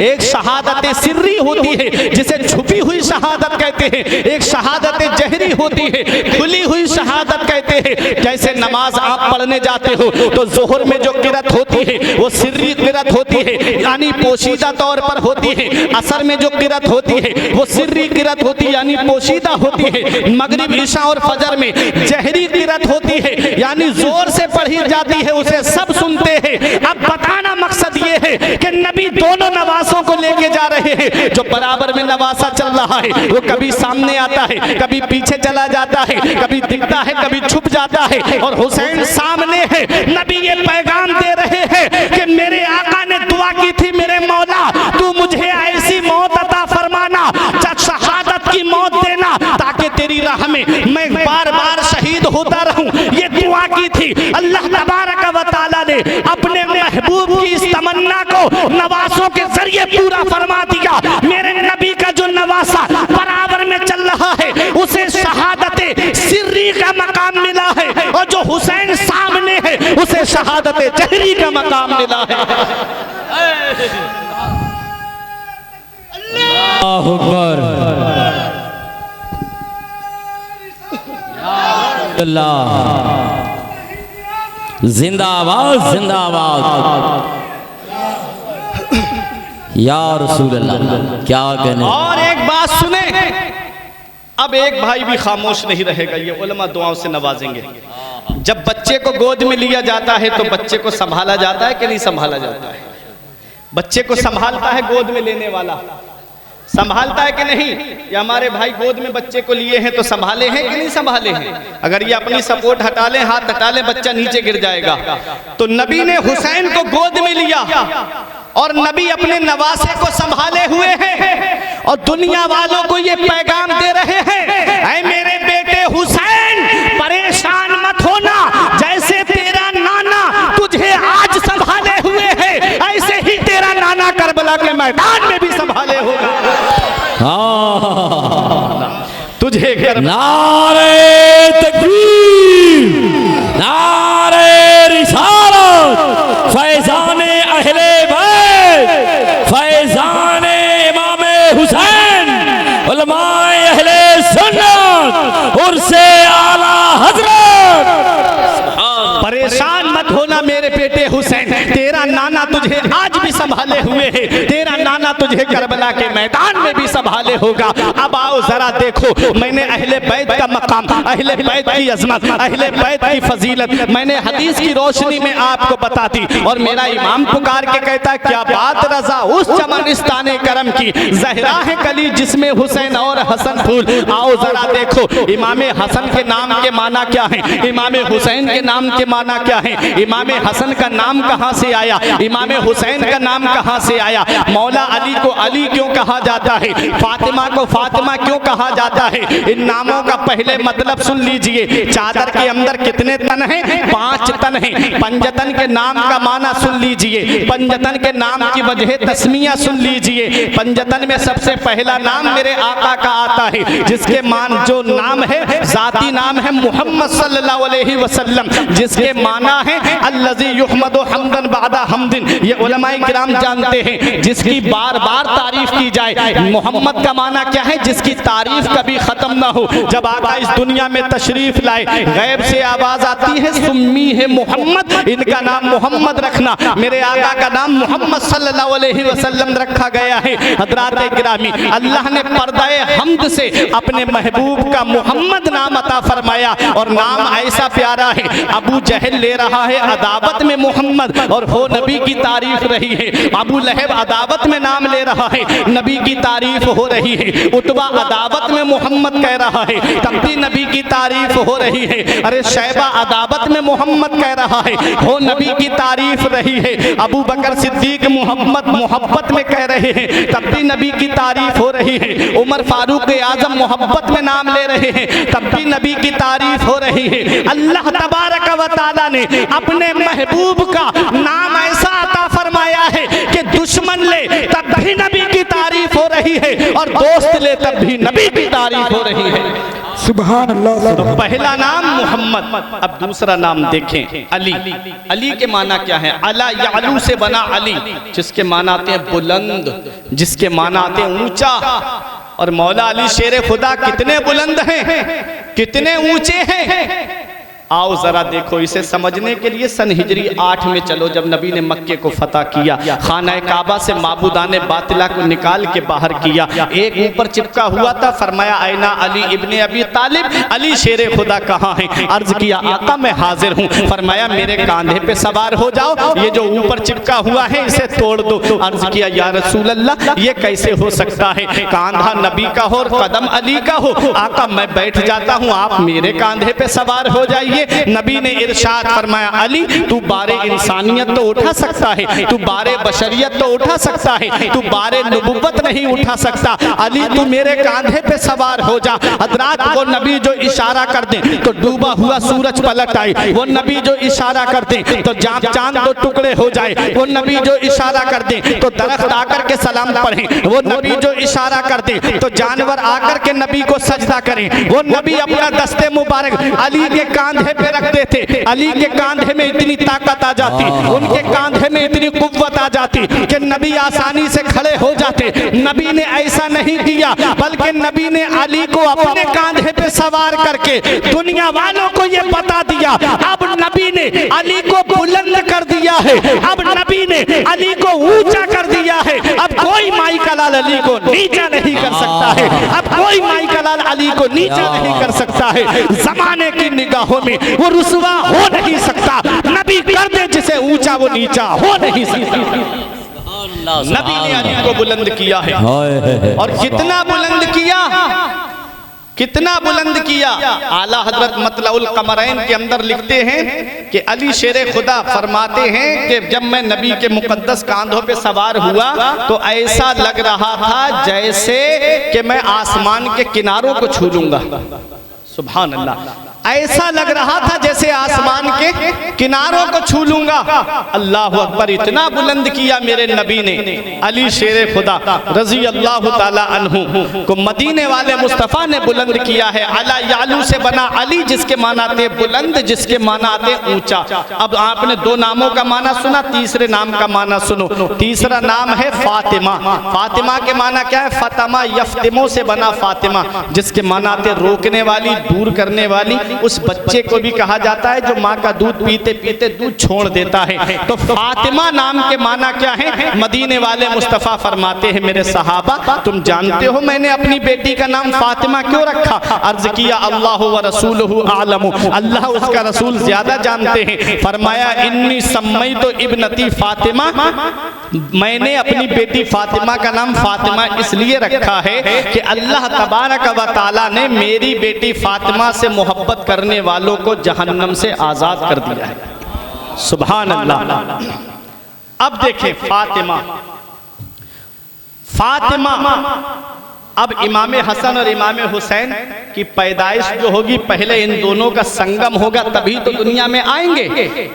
एक शहादत सिर्री होती है जिसे छुपी हुई शहादत कहते हैं, एक शहादत जहरी होती है, खुली हुई शहादत कहते हैं। जैसे नमाज आप पढ़ने जाते हो तो जोहर में जो किरत होती है वो सिर्री किरत होती है, यानी पोशीदा तौर पर होती है। असर में जो किरत होती है वो सिर्री किरत होती है, यानी पोशीदा होती है। मगरिब, ईशा और फजर में जहरी किरत होती है, यानी जोर से पढ़ी जाती है, उसे सब सुनते हैं। अब बताना मकसद ये है कि नबी दोनों नवासों को लेके जा रहे हैं। जो बराबर में नवासा चल रहा है वो कभी सामने आता है, कभी पीछे चला जाता है, कभी दिखता है, कभी छुप जाता है, और हुसैन सामने है। नबी ये पैगाम दे रहे हैं कि मेरे आका ने दुआ की थी, मेरे मौला तू मुझे ऐसी मौत अता फरमाना, शहादत की मौत देना, ताकि तेरी राह में मैं बार बार शहीद होता रहूं। ये दुआ की थी। अल्लाह तबारक व तआला ने अपने महबूब की इस तमन्ना को नवासों के जरिए पूरा फरमा दिया। मेरे नबी का जो नवासा बराबर में चल रहा है उसे शहादत सिर्री का मकाम मिला है, और जो हुसैन सामने है उसे शहादत जहरी का मकाम मिला है। अल्लाह अकबर। जिंदाबाद जिंदाबाद या रसूल अल्लाह। क्या कहने। और एक बात सुने, अब एक भाई भी खामोश नहीं रहेगा, ये उलमा दुआओं से नवाजेंगे। जब बच्चे को गोद में लिया जाता है तो बच्चे को संभाला जाता है कि नहीं संभाला जाता है? बच्चे को संभालता है गोद में लेने वाला, संभालता है कि नहीं? ये हमारे भाई गोद में बच्चे को लिए हैं तो संभाले हैं कि नहीं संभाले हैं? अगर ये अपनी सपोर्ट हटा लें, हाथ हटा लें, बच्चा नीचे गिर जाएगा। तो नबी ने हुसैन को गोद में लिया और नबी अपने नवासे को संभाले हुए हैं, और दुनिया वालों को ये पैगाम दे रहे हैं, ऐ मेरे बेटे हुसैन परेशान मत होना, जैसे तेरा नाना तुझे आज संभाले हुए है ऐसे ही तेरा नाना करबला के मैदान में भी संभाले होगा। तुझे नारे तकबीर, नारे रिसालत, फैजाने अहले बैत, फैजाने इमामे हुसैन, उलमाए अहले सुन्नत, उर्से आला हजरत। परेशान मत होना मेरे बेटे हुसैन, तेरा नाना तुझे आज भी संभाले हुए है, तेरा नाना तुझे करबला के मैदान में भी संभाले होगा। अब आओ जरा देखो, मैंने अहले बैत का मकाम, अहले बैत की अजमत, अहले बैत की फजीलत मैंने हदीस की रोशनी में आपको बता दी। और मेरा इमाम पुकार के कहता, क्या बात रजा उस चमनिस्ताने करम की, जहरा है कली जिसमें हुसैन और हसन फूल। आओ जरा देखो, इमाम हसन के नाम के माना क्या है, इमाम हुसैन के नाम के माना क्या है, इमाम हसन का नाम कहां से आया, इमाम हुसैन का नाम कहां से आया, मौला अली को अली क्यों कहा जाता है, फातिमा को फातिमा क्यों कहा जाता है। इन नामों का पहले मतलब सुन लीजिए। चादर के अंदर कितने तन हैं? 5 तन हैं। पंजतन के नाम का माना सुन लीजिए, पंजतन के नाम की वजह तस्मिया सुन लीजिए। पंजतन में सबसे पहला नाम मेरे आका का आता है, जिसके मान जो नाम है जाती नाम है मोहम्मद सल्लल्लाहु अलैहि वसल्लम, जिसके माना है अल्लज़ी युहमदु हम्दन बादा हम्दिन। ये उलमाए किराम जानते हैं, जिसकी बार बार तारीफ की जाए। मोहम्मद का माना क्या है? जिसकी तारीफ कभी खत्म ना हो। जब आका इस दुनिया में तशरीफ लाए, गैब से आवाज आती है सुम्मी है मोहम्मद, इनका नाम मोहम्मद रखना। मेरे आका का नाम मोहम्मद सल्लल्लाहु अलैहि वसल्लम रखा गया है। हजरात गिरामी, अल्लाह ने पर्दाए हम्द से अपने महबूब का मोहम्मद नाम अता फरमाया, और नाम ऐसा प्यारा है। अबू जहल ले रहा है अदावत में मोहम्मद, और वो नबी की तारीफ रही है। अबू लहब अदावत में नाम ले रहा है, नबी की तारीफ हो रही है। उतबा अदावत में मोहम्मद कह रहा है, तब भी नबी की तारीफ हो रही है। अरे शैबा अदावत में मोहम्मद कह रहा है, वो नबी की तारीफ रही है। अबू बकर सिद्दीक मोहम्मद मोहब्बत में कह रहे हैं, तब भी नबी की तारीफ हो रही है। उमर फारूक आजम मोहब्बत में नाम ले रहे हैं, तब भी नबी की तारीफ हो रही है। अल्लाह तबारक व तआला ने अपने महबूब का नाम ऐसा अता फरमाया है कि दुश्मन ले तब भी नबी की तारीफ हो रही रही है और दोस्त ले तब भी नबी की तारीफ हो रही है। सुभान अल्लाह। तो पहला नाम मोहम्मद, अब दूसरा नाम देखें अली। अली के माना क्या है? अला यालू से बना अली, जिसके माना आते हैं बुलंद, जिसके माना आते हैं ऊंचा। और मौला अली शेर खुदा कितने बुलंद हैं, कितने ऊंचे हैं। आओ जरा देखो, इसे समझने के लिए सन हिजरी 8 में चलो, जब नबी ने मक्के को फतह किया, खाना काबा से माबूदाने बातिला को निकाल के बाहर किया। एक ऊपर चिपका हुआ था, फरमाया आइना अली इब्ने अबी तालिब, अली शेर खुदा कहाँ है? अर्ज किया आका मैं हाजिर हूँ। फरमाया मेरे कांधे पे सवार हो जाओ, ये जो ऊपर चिपका हुआ है इसे तोड़ दो। अर्ज किया या रसूल अल्लाह ये कैसे हो सकता है? कांधा नबी का हो और कदम अली का हो। आका मैं बैठ जाता हूँ, आप मेरे कांधे पे सवार हो जाइए। नबी ने इरशाद फरमाया अली तू बारे इंसानियत तो उठा सकता है, तू बारे बशरियत तो उठा सकता है, तू बारे नबुव्वत नहीं उठा सकता। अली तू मेरे कांधे पे सवार हो जा। हजरात वो नबी जो इशारा कर दे तो डूबा हुआ सूरज पलट आए, वो नबी जो इशारा कर दे तो चांद दो टुकड़े हो जाए, वो नबी जो इशारा कर दे तो दरख्त आकर के सलाम पढ़े, वो नबी जो इशारा कर दे तो जानवर आकर के नबी को सजदा करें। वो नबी अपना दस्ते मुबारक अली के कांधे पे रख देते, अली के कांधे में इतनी ताकत आ जाती, उनके कांधे में इतनी कुव्वत आ जाती कि नबी आसानी से खड़े हो जाते। नबी ने ऐसा नहीं किया, बल्कि नबी ने अली को अपने कांधे पे सवार करके दुनिया वालों को ये बता दिया अब नबी ने अली को बुलंद कर दिया है, अब नबी ने अली को ऊंचा कर दिया है। अब कोई माई का लाल अली को नीचा नहीं कर सकता है, अब कोई माई का लाल अली को नीचा नहीं कर सकता है। जमाने की निगाहों में वो रुसवा हो नहीं सकता, नबी कर दे जिसे ऊंचा वो नीचा हो नहीं सकता। नबी ने अली को बुलंद किया है, और कितना बुलंद किया, कितना बुलंद किया। आला हजरत मतलउल कमरैन के अंदर लिखते हैं कि अली शेर खुदा फरमाते हैं कि जब मैं नबी के मुकद्दस कांधों पे सवार हुआ तो ऐसा लग रहा था जैसे कि मैं आसमान के किनारों को छू लूंगा। सुभान अल्लाह, ऐसा लग रहा था जैसे आसमान के किनारों को छू लूंगा। अल्लाह अकबर, इतना बुलंद किया मेरे नबी ने अली शेर खुदा रजी अल्लाह ताला अन्हु को मदीने वाले मुस्तफ़ा ने बुलंद किया है। अला यालू से बना अली, जिसके माना थे बुलंद, जिसके माना थे ऊंचा। अब आपने दो नामों का माना सुना, तीसरे नाम का माना सुनो। तीसरा नाम है फातिमा। फातिमा के माना क्या है? फतमा यफ्तिमो से बना फातिमा, जिसके माना थे रोकने वाली, दूर करने वाली। उस बच्चे को भी कहा जाता है जो माँ का दूध पीते पीते दूध छोड़ देता है। तो फातिमा नाम के माना क्या है? मदीने वाले मुस्तफ़ा फरमाते हैं मेरे सहाबा तुम जानते हो मैंने अपनी बेटी का नाम फातिमा क्यों रखा? अर्ज किया अल्लाह व रसूलुहु आलमु, अल्लाह उसका रसूल ज्यादा जानते हैं। फरमाया इन्नी सम्मई तो इब्नती फातिमा, मैंने अपनी बेटी फातिमा का नाम फातिमा इसलिए रखा है कि अल्लाह तबारक व तआला ने मेरी बेटी फातिमा से मोहब्बत करने वालों को जहन्नम से आजाद कर दिया है। सुभान अल्लाह। अब देखें फातिमा, फातिमा अब इमाम हसन और इमाम हुसैन की पैदाइश जो होगी पहले इन दोनों का संगम होगा तभी तो दुनिया में आएंगे।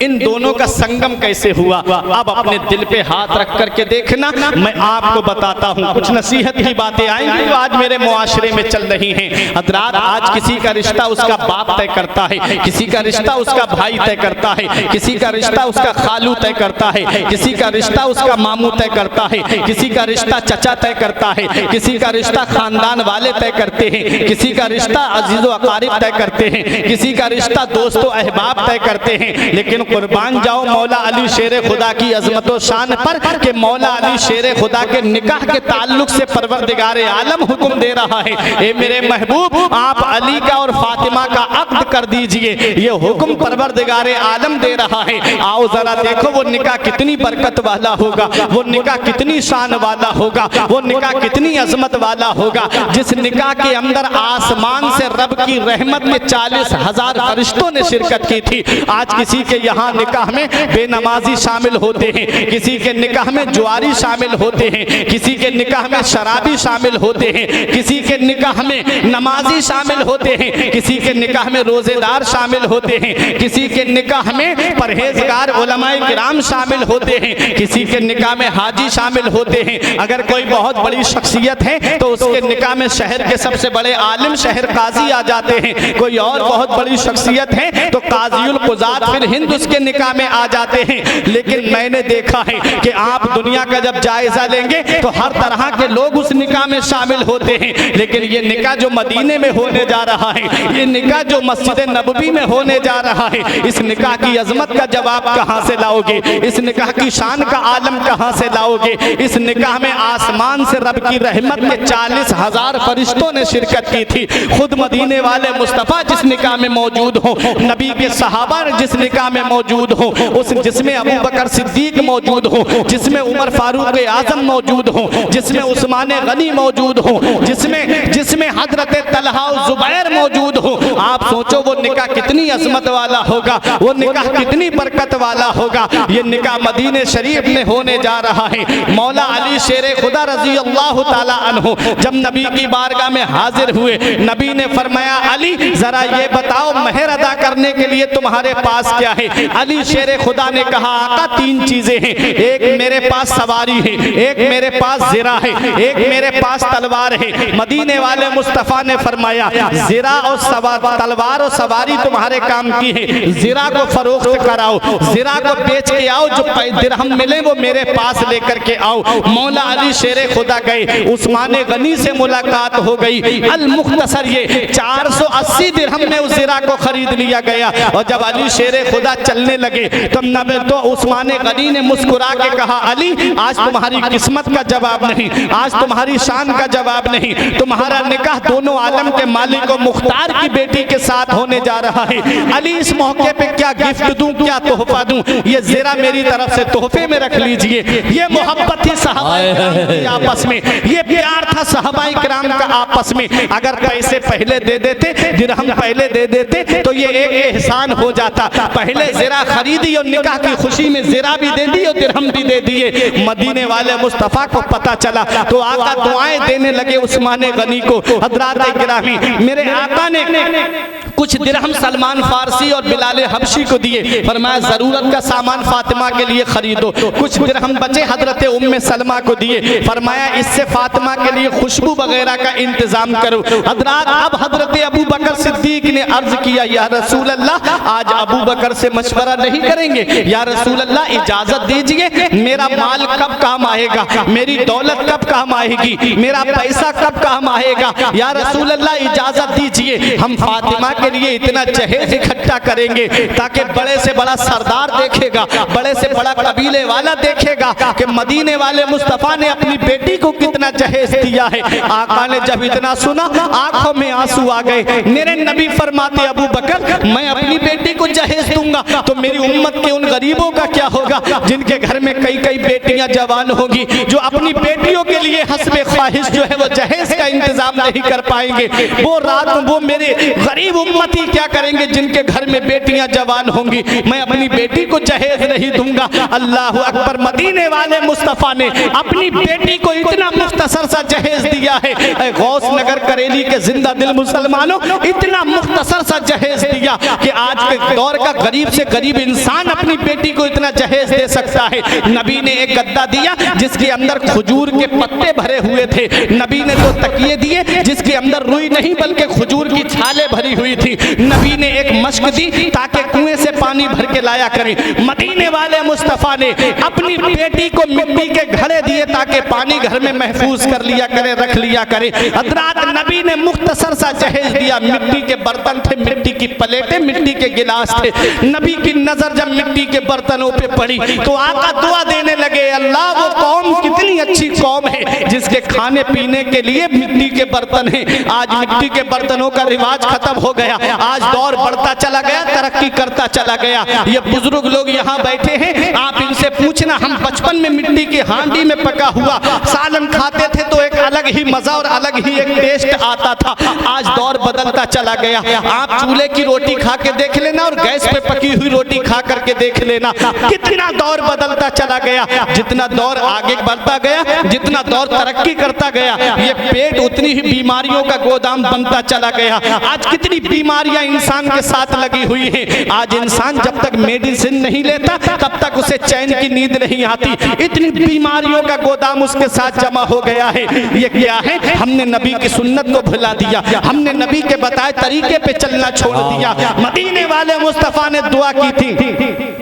इन दोनों का संगम कैसे हुआ? अब अपने दिल पे हाथ रख करके देखना, मैं आपको बताता हूँ। कुछ नसीहत की बातें आएंगी जो आज मेरे मुआशरे में चल रही हैं। हजरात, आज किसी का रिश्ता उसका बाप तय करता है, किसी का रिश्ता उसका भाई तय करता है, किसी का रिश्ता उसका खालू तय करता है, किसी का रिश्ता उसका मामू तय करता है, किसी का रिश्ता चचा तय करता है, किसी का रिश्ता खानदान वाले तय करते हैं, किसी का रिश्ता अजीजो अकारिब तय करते हैं, किसी का रिश्ता दोस्तों अहबाब तय करते हैं। लेकिन कुर्बान जाओ मौला अली शेर खुदा की अजमत व शान पर कि मौला अली शेर खुदा के निकाह के ताल्लुक से परवरदिगार आलम हुक्म दे रहा है, ए मेरे महबूब आप अली का और फातिमा का अक्द कर दीजिए। ये हुक्म परवरदिगार आलम दे रहा है। आओ जरा देखो वो निकाह कितनी बरकत वाला होगा, वो निकाह कितनी शान वाला होगा, वो निकाह कितनी अजमत वाला होगा, जिस निकाह के अंदर आसमान से रब की रहमत के 40,000 फरिश्तों ने शिरकत की थी। आज किसी के यहाँ निकाह में बेनमाजी शामिल होते हैं, किसी के निकाह में जुआरी शामिल होते हैं, किसी के निकाह में शराबी शामिल होते हैं, किसी के निकाह में नमाजी शामिल होते हैं, किसी के निकाह में रोजेदार शामिल होते हैं, किसी के निकाह में परहेजगार उलमाए किराम शामिल होते हैं, किसी के निकाह में हाजी शामिल होते हैं। अगर कोई बहुत बड़ी शख्सियत है तो उसके निकाह में शहर के सबसे बड़े आलिम शहर काजी आ जाते हैं। कोई और बहुत बड़ी शख्सियत है तो काजीउल कुज़ात फिर हिंद उसके निकाह में आ जाते हैं। लेकिन मैंने देखा है कि आप दुनिया का जब जायजा लेंगे तो हर तरह के लोग उस निकाह में शामिल होते हैं, लेकिन ये निकाह जो मदीने में होने जा रहा है, ये निकाह जो मस्जिद नबवी में होने जा रहा है, इस निकाह की अजमत का जवाब कहाँ से लाओगे? इस निकाह की शान का आलम कहाँ से लाओगे? इस निकाह में आसमान से रब की रहमत के 40,000 फरिश्तों ने शिरकत की थी। खुद मदीने वाले मुस्तफ़ा जिस निकाह में मौजूद हो, नबी के सहाबा जिस निकाह में मौजूद हो, उस जिसमें अबू बकर सिद्दीक मौजूद हो, जिसमें उमर फारूक आजम मौजूद हो, जिसमें उस्मान गनी मौजूद हो, जिसमें हजरत तलहा और जुबैर मौजूद हो। आप सोचो वो निकाह कितनी अजमत वाला होगा, वो निकाह कितनी बरकत वाला होगा। ये निकाह मदीने शरीफ में होने जा रहा है। मौला अली शेर खुदा रजी अल्लाह ताला अन्हु जब नबी की बारगाह में हाजिर हुए, नबी ने फरमाया अली जरा ये बताओ महर अदा करने के लिए तुम्हारे पास क्या है? अली शेर खुदा ने कहा आका 3 चीजें हैं, एक मेरे पास सवारी है, एक मेरे पास ज़िरा है, एक मेरे पास तलवार है। मदीने वाले मुस्तफ़ा ने फरमाया ज़िरा और तलवार और सवारी तुम्हारे काम की है, ज़िरा को फरोख्त कराओ, ज़िरा को बेच के आओ, जो दिरहम मिले वो मेरे पास लेकर के आओ। मौला अली शेर खुदा गए, उस्मान गनी से मुलाकात हो गई। अल मुख्तसर ये 480 दिरहम में उस ज़िरा को खरीद लिया गया। और जब अली शेर खुदा चलने लगे तो उस्मान गनी ने मुस्कुरा के कहा अली आज तुम्हारी किस्मत का जवाब नहीं, आज तुम्हारी शान का जवाब नहीं, तुम्हारा निकाह दोनों आलम के मालिक और मुख्तार की बेटी के साथ होने जा रहा है। अली इस मौके पे क्या गिफ्ट दूं, क्या तोहफा दूं? ये ज़िरा मेरी तरफ से तोहफे में रख लीजिए। ये मोहब्बत थी सहाबाए किराम की आपस में, ये प्यार था सहाबाए किराम का आपस में। अगर पैसे पहले दे देते, दिरहम पहले दे देते तो ये एक एहसान हो जाता। पहले ज़िरा खरीदी और निकाह की खुशी में ज़िरा भी दे दी और दिरहम भी दे दिए। मदीने वाले मुस्तफ़ा को पता चला तो आका दुआएं देने लगे उस्मान गनी को। हज़रात गिरामी, मेरे आका ने कुछ दिरहम सलमान फारसी और बिलाल हबशी को दिए, फरमाया जरूरत का सामान फातिमा के लिए खरीदो। कुछ दिरहम बचे हजरत उम्मे सलमा को दिए, फरमाया इससे फातिमा के लिए खुशबू वगैरह का इंतजाम करो। हजरात अब हजरत अबू बकर सिद्दीक ने अर्ज किया या रसूल अल्लाह आज अबू बकर से मशवरा नहीं करेंगे, या रसूल अल्लाह इजाजत दीजिए, मेरा माल कब काम आएगा, मेरी दौलत कब काम आएगी, मेरा पैसा कब काम आएगा, या रसूल अल्लाह इजाजत दीजिए, हम फातिमा के लिए इतना जहेज इकट्ठा करेंगे ताकि बड़े से बड़ा सरदार देखेगा, बड़े से बड़ा कबीले वाला देखेगा कि मदीने वाले मुस्तफ़ा ने अपनी बेटी को कितना जहेज दिया है। आका ने जब इतना सुना आंखों में आंसू आ गए। मेरे नबी फरमाते अबू बकर मैं अपनी बेटी को जहेज दूंगा तो मेरी उम्मत के उन गरीबों का क्या होगा जिनके घर में कई कई बेटियां जवान होगी, जो अपनी बेटियों के लिए हस्बे ख्वाहिश जो है वो जहेज का इंतजाम नहीं कर पाएंगे। वो रात वो मेरे गरीब उम्मती क्या करेंगे जिनके घर में बेटियां जवान होंगी, मैं अपनी बेटी को जहेज नहीं दूंगा। अल्लाह अकबर, मदीने वाले मुस्तफ़ा ने अपनी बेटी को इतना मुख्तसर सा जहेज दिया है। गौस नगर करेली के जिंदा दिल मुसलमानों, इतना मुख्तसर सा जहेज दिया कि आज के दौर का गरीब से गरीब इंसान अपनी बेटी को इतना जहेज दे सकता है। नबी ने एक गद्दा दिया जिसके अंदर खजूर के पत्ते भरे हुए थे। नबी ने तो तकिए दिए जिसके अंदर रुई नहीं बल्कि खजूर की छाले भरी हुई थी। नबी ने एक मश्क दी ताकि कुएं से पानी भर के लाया करें। मदीने वाले मुस्तफ़ा ने अपनी बेटी को मिट्टी के घड़े दिए ताकि पानी घर में महफूज कर लिया करे, रख लिया करे। हज़रात नबी ने मुख्तसर सा जहेज दिया। मिट्टी के बर्तन थे, मिट्टी की प्लेटें, मिट्टी के गिलास थे। नबी की नजर जब मिट्टी के बर्तनों पे पड़ी तो आका दुआ देने लगे, अल्लाह वो कौम कितनी अच्छी कौम है जिसके खाने पीने के लिए मिट्टी के बर्तन हैं। आज मिट्टी के बर्तनों का रिवाज खत्म हो गया, आज दौर बढ़ता चला गया, तरक्की करता चला गया। ये बुजुर्ग लोग यहाँ बैठे हैं, आप इनसे पूछना, हम बचपन में मिट्टी की हांडी में पका हुआ सालन खाते थे तो एक अलग ही मजा और अलग ही एक टेस्ट आता था। आज दौर बदलता चला गया। आप चूल्हे की रोटी खा के देख लेना और गैस पे पकी हुई रोटी खा करके देख लेना, कितना दौर बदलता चला गया। जितना दौर आगे बढ़ता गया, जितना दौर तरक्की करता गया, ये पेट उतनी ही बीमारियों का गोदाम बनता चला गया। आज कितनी बीमारियां इंसान के साथ लगी हुई हैं। आज इंसान जब तक मेडिसिन नहीं लेता तब तक उसे चैन की नींद नहीं आती। इतनी बीमारियों का गोदाम उसके साथ जमा हो गया है। ये क्या है? हमने नबी की सुन्नत को भुला दिया, हमने नबी के बताए तरीके पे चलना छोड़ दिया। मदीने वाले मुस्तफा ने दुआ की थी,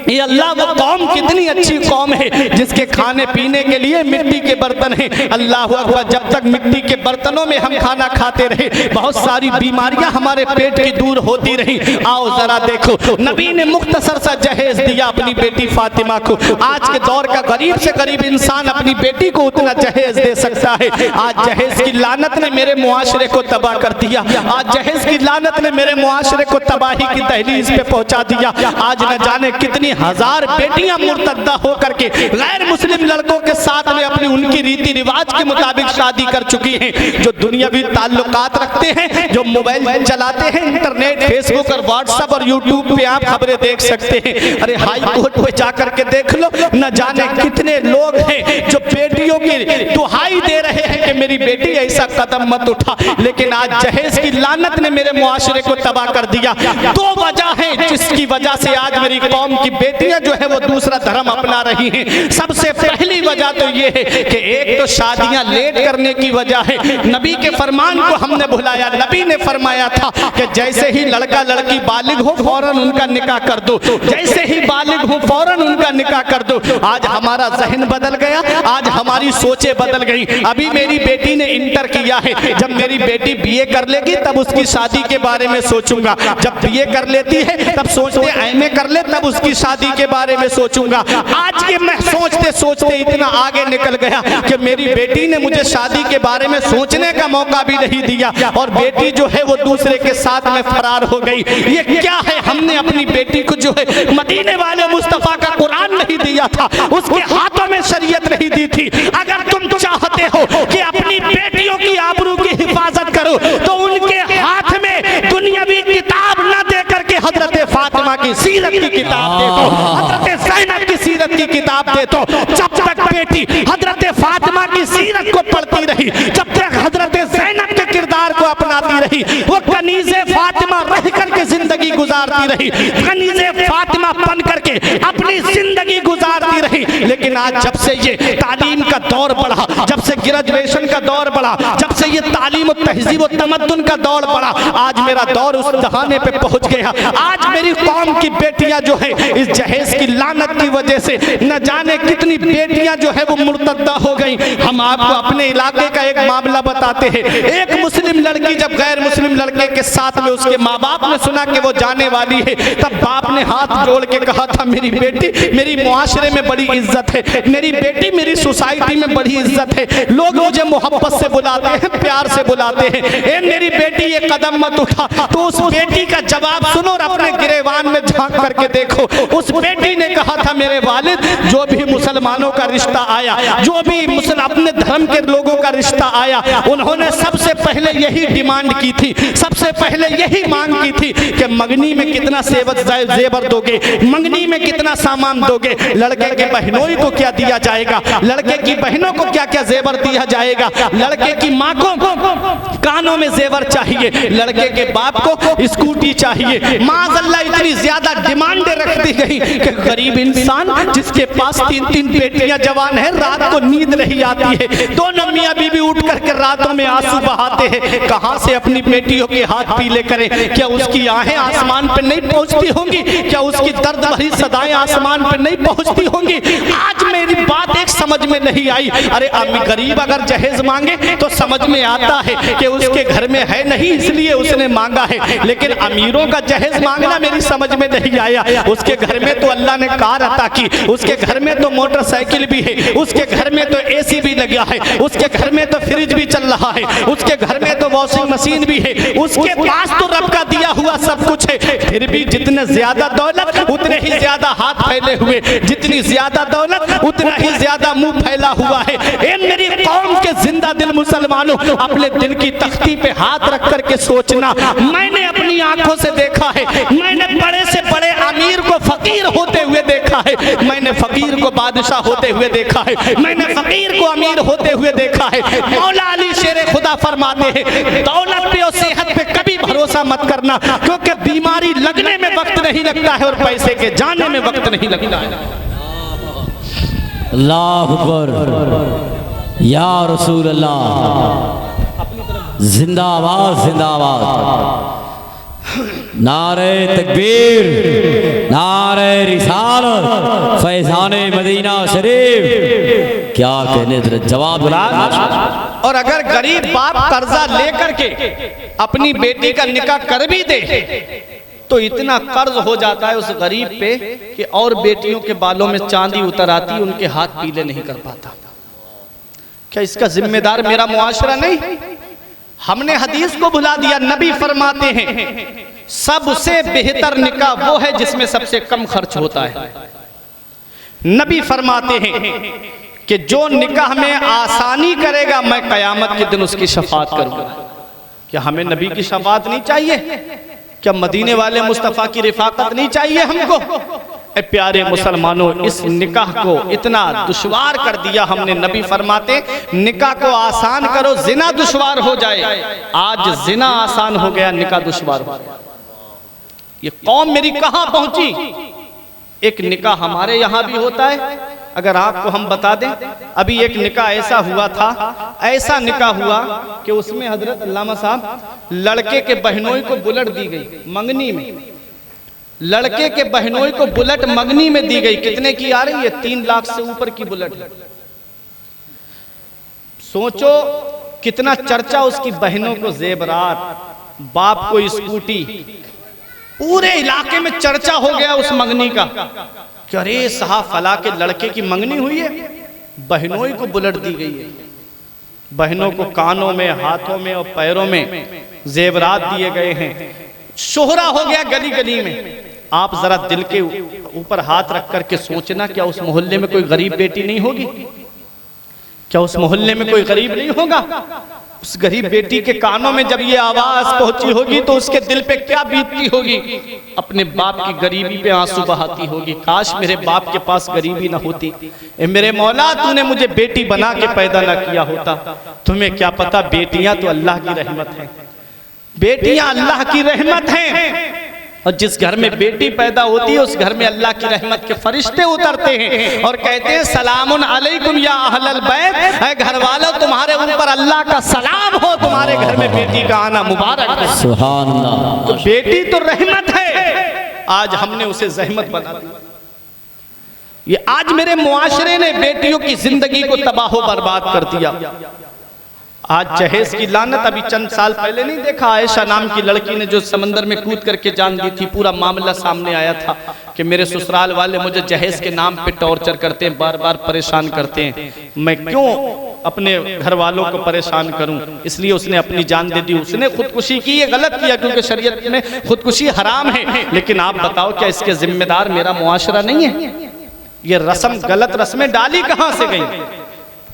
ये अल्लाह वो कौम कितनी अच्छी कौम है जिसके खाने पीने के लिए मिट्टी के बर्तन हैं। अल्लाह अकबर, जब तक मिट्टी के बर्तनों में हम खाना खाते रहे बहुत सारी बीमारियां हमारे पेट की दूर होती रही। आओ जरा देखो, नबी ने मुख्तसर सा जहेज दिया अपनी बेटी फातिमा को। आज के दौर का गरीब से गरीब इंसान अपनी बेटी को उतना जहेज दे सकता है। आज जहेज की लानत ने मेरे मुआशरे को तबाह कर दिया, आज जहेज की लानत ने मेरे मुआशरे को तबाही की दहलीज पे पहुंचा दिया। आज न जाने कितनी हजार बेटियां मुर्तद्दा होकर के गैर मुस्लिम लड़कों के साथ में अपनी उनकी रीति रिवाज के मुताबिक शादी कर चुकी हैं। जो दुनियावी ताल्लुकात रखते हैं, जो मोबाइल चलाते हैं, इंटरनेट, फेसबुक और व्हाट्सएप और यूट्यूब पे आप खबरें देख सकते हैं। अरे हाई कोर्ट में जाकर के देख लो, न जाने कितने लोग हैं जो बेटियों की दुहाई दे रहे हैं कि मेरी बेटी ऐसा कदम मत उठा। लेकिन आज जहेज की लानत ने मेरे मुआशरे को तबाह कर दिया। दो वजह है जिसकी वजह से आज मेरी कौम की बेटियां जो है वो दूसरा धर्म अपना रही हैं। सबसे पहली वजह तो ये है कि एक तो शादियां लेट करने की वजह है। नबी के फरमान को हमने भुलाया। नबी ने फरमाया था कि जैसे ही लड़का लड़की बालिग हो फौरन उनका निकाह कर दो, जैसे ही बालिग हो फौरन उनका निकाह कर दो। आज हमारा जहन बदल गया, आज हमारी सोचें बदल गई। अभी मेरी बेटी ने इंटर किया है, जब मेरी बेटी बीए कर लेगी तब उसकी शादी के बारे में सोचूंगा। जब बीए कर लेती है तब सोचते एमए कर ले तब उसकी शादी के बारे में सोचूंगा। आज ये मैं सोचते सोचते इतना आगे निकल गया कि मेरी बेटी ने मुझे शादी के बारे में सोचने का मौका भी नहीं दिया और बेटी जो है वो दूसरे के साथ में फरार हो गई। ये क्या है? हमने अपनी बेटी को जो है मदीने वाले मुस्तफा का कुरान नहीं दिया था, उसके हाथों में शरीयत नहीं दी थी। अगर तुम चाहते हो कि अपनी बेटियों की आबरू की हिफाजत करो तो उनके हाथ में दुनियावी किताब न दे करके हजरत फातिमा की सीरत की किताब दे दो, हजरत ज़ैनब की सीरत की किताब दे दो। जब तक बेटी हजरत फातिमा की सीरत को पढ़ती रही, जब तक हजरत ज़ैनब के किरदार को अपनाती रही, वो कनीज़े फातिमा रह करके जिंदगी गुजारती रही, कनीज़े फातिमा बन करके अपनी जिंदगी गुजारती रही। लेकिन आज जब से ये तालीम का दौर बढ़ा, जब से ग्रेजुएशन का दौर बढ़ा, जब से ये तालीम और तहजीब और तमद्दुन का दौर बढ़ा, आज मेरा दौर उस दहाने पे पहुंच गया। आज मेरी कौम की बेटियां जो है इस जहेज की लानत की वजह से न जाने कितनी बेटियां जो है वो मुर्तद्दा हो गई। हम आपको अपने इलाके का एक मामला बताते हैं। एक मुस्लिम लड़की जब गैर मुस्लिम लड़के के साथ में उसके माँ बाप ने सुना कि वो जाने वाली है, तब बाप ने हाथ जोड़ के कहा था, मेरी बेटी मेरी मुआशरे में बड़ी इज्जत है, मेरी बेटी मेरी सोसाइटी में बड़ी इज्जत है, लोग मुझे मोहब्बत से बुलाते हैं, प्यार से बुलाते हैं। ए मेरी बेटी ये कदम मत उठा। तो उस बेटी का जवाब सुनो और अपने गिरेवान में झांक करके देखो। उस बेटी ने कहा था, मेरे वालिद जो भी मुसलमानों का रिश्ता आया, जो भी अपने धर्म के लोगों का रिश्ता आया, उन्होंने सबसे पहले यही डिमांड की थी, सबसे पहले यही मांग की थी कि मंगनी में कितना जेवर दोगे, मंगनी में कितना सामान दोगे, लड़के के बहनों को क्या दिया जाएगा, लड़के की बहनों को क्या क्या जेवर दिया जाएगा, लड़के की माँ को कानों में जेवर चाहिए, लड़के के बाप को स्कूटी चाहिए। माज़अल्लाह इतनी ज्यादा डिमांडें रख दी गई कि गरीब इंसान जिसके पास 3-3 बेटियां जवान है, रात को नींद नहीं आती है, दोनों मियाँ बीवी उठ करके रातों में आंसू बहाते हैं। कहां से अपनी बेटियों के हाथ पीले करें? क्या उसकी आहें आसमान पे नहीं पहुंचती होंगी? क्या उसकी दर्द भरी सदाएं आसमान पे नहीं पहुंचती होंगी? आज मेरी बात एक समझ में नहीं आई। अरे गरीब अगर जहेज मांगे तो समझ में आता है कि उसके घर में है नहीं इसलिए उसने मांगा है, लेकिन अमीरों का जहेज मांगना मेरी समझ में नहीं आया। उसके घर में तो अल्लाह ने कार अता की, उसके घर में तो मोटरसाइकिल भी है, उसके घर में तो एसी भी लगा है, उसके घर में तो फ्रिज भी चल रहा है, उसके घर में तो वॉशिंग मशीन भी है, उसके पास तो रब का दिया हुआ सब कुछ है, फिर भी जितने ज्यादा दौलत उतने ही ज्यादा हाथ फैले हुए, जितनी ज्यादा दौलत उतना ही ज्यादा मुंह फैला हुआ है। ए मेरी कौम के जिंदा दिल मुसलमानों, अपने दिल की तख्ती पे हाथ रख करके सोचना, मैंने अपनी आंखों से देखा है, मैंने बड़े से बड़े अमीर को फकीर होते हुए देखा है, मैंने फकीर को बादशाह होते हुए देखा है, मैंने फकीर को अमीर होते हुए देखा है। मौला अली शेर खुदा फरमाते हैं, दौलत पे और सेहत पे कभी भरोसा मत करना, क्योंकि बीमारी लगने में वक्त नहीं लगता है और पैसे के जाने में वक्त नहीं लगता है। अल्लाह अकबर, या रसूल अल्लाह, जिंदाबाद जिंदाबाद, नारे तकबीर, नारे रिसालत, फैज़ाने मदीना शरीफ, क्या कहने, जवाब और अगर गरीब बाप कर्जा लेकर के अपनी बेटी का निकाह कर भी दे तो इतना कर्ज हो जाता है उस गरीब पे कि और बेटियों के बालों में चांदी उतर आती, उनके हाथ पीले नहीं कर पाता। क्या इसका जिम्मेदार मेरा मुआशरा नहीं? हमने हदीस को भुला दिया। नबी फरमाते हैं सबसे बेहतर निकाह वो है जिसमें सबसे कम खर्च होता है। नबी फरमाते हैं कि जो निकाह में आसानी करेगा मैं कयामत के दिन उसकी शफाअत करूंगा। क्या हमें नबी की शफाअत नहीं चाहिए? क्या मदीने वाले मुस्तफ़ा की रिफाकत नहीं चाहिए हमको? ए प्यारे मुसलमानों, इस निकाह को इतना दुश्वार कर दिया हमने। नबी फरमाते निकाह को आसान करो, जिना दुश्वार हो जाए। आज जिना आसान हो गया, निकाह दुश्वार हो गया। ये कौम मेरी कहां पहुंची? एक निकाह हमारे यहां भी होता है। अगर आपको हम बता दें, अभी एक निकाह ऐसा हुआ था, ऐसा निकाह हुआ कि उसमें हजरत अल्लामा साहब लड़के के बहनोई को बुलेट दी गई मंगनी में। लड़के के बहनोई को बुलेट मंगनी में दी गई। कितने की आ रही है? 3 लाख से ऊपर की बुलेट। सोचो कितना चर्चा उसकी बहनों को जेवरात, बाप को स्कूटी, पूरे इलाके में चर्चा हो गया उस मंगनी का कि अरे साहब फला के लड़के की मंगनी हुई है, बहनों को बुलेट दी गई है। बहनों को कानों में, हाथों में और पैरों में जेवरात दिए गए हैं। शोहरा हो गया गली गली में। आप जरा दिल के ऊपर हाथ रख करके सोचना, क्या उस मोहल्ले में कोई गरीब बेटी नहीं होगी? क्या उस मोहल्ले में कोई गरीब नहीं होगा? उस गरीब बेटी के कानों में जब ये आवाज पहुंची होगी तो उसके दिल पे क्या बीतती होगी? अपने बाप की गरीबी पे आंसू बहाती होगी, काश मेरे बाप के पास गरीबी ना होती। ए मेरे मौला, तूने मुझे बेटी बना के पैदा ना किया होता। तुम्हें क्या पता, बेटियां तो अल्लाह की रहमत है। बेटियां अल्लाह की रहमत हैं, और जिस घर में बेटी पैदा होती है उस घर में अल्लाह की रहमत के फरिश्ते उतरते हैं और कहते हैं सलामुन अलैकुम या अहलल बैत, ऐ घर वालों तुम्हारे ऊपर अल्लाह का सलाम हो, तुम्हारे घर में बेटी का आना मुबारक है। सुभान अल्लाह। तो बेटी तो रहमत है, आज हमने उसे जहमत बना दी। ये आज मेरे मुआशरे ने बेटियों की जिंदगी को तबाह बर्बाद कर दिया। आज जहेज की लानत, अभी चंद साल पहले नहीं देखा, आयशा नाम की लड़की ने जो समंदर में कूद करके जान दी थी। पूरा मामला सामने आया था कि मेरे ससुराल वाले मुझे जहेज के नाम पे टॉर्चर करते हैं, बार बार परेशान करते हैं, मैं क्यों अपने घर वालों को परेशान करूं? इसलिए उसने अपनी जान दे दी। उसने खुदकुशी की, ये गलत किया क्योंकि शरीयत में खुदकुशी हराम है। लेकिन आप बताओ, क्या इसके जिम्मेदार मेरा मुआशरा नहीं है? ये रस्म, गलत रस्में डाली कहां से गई?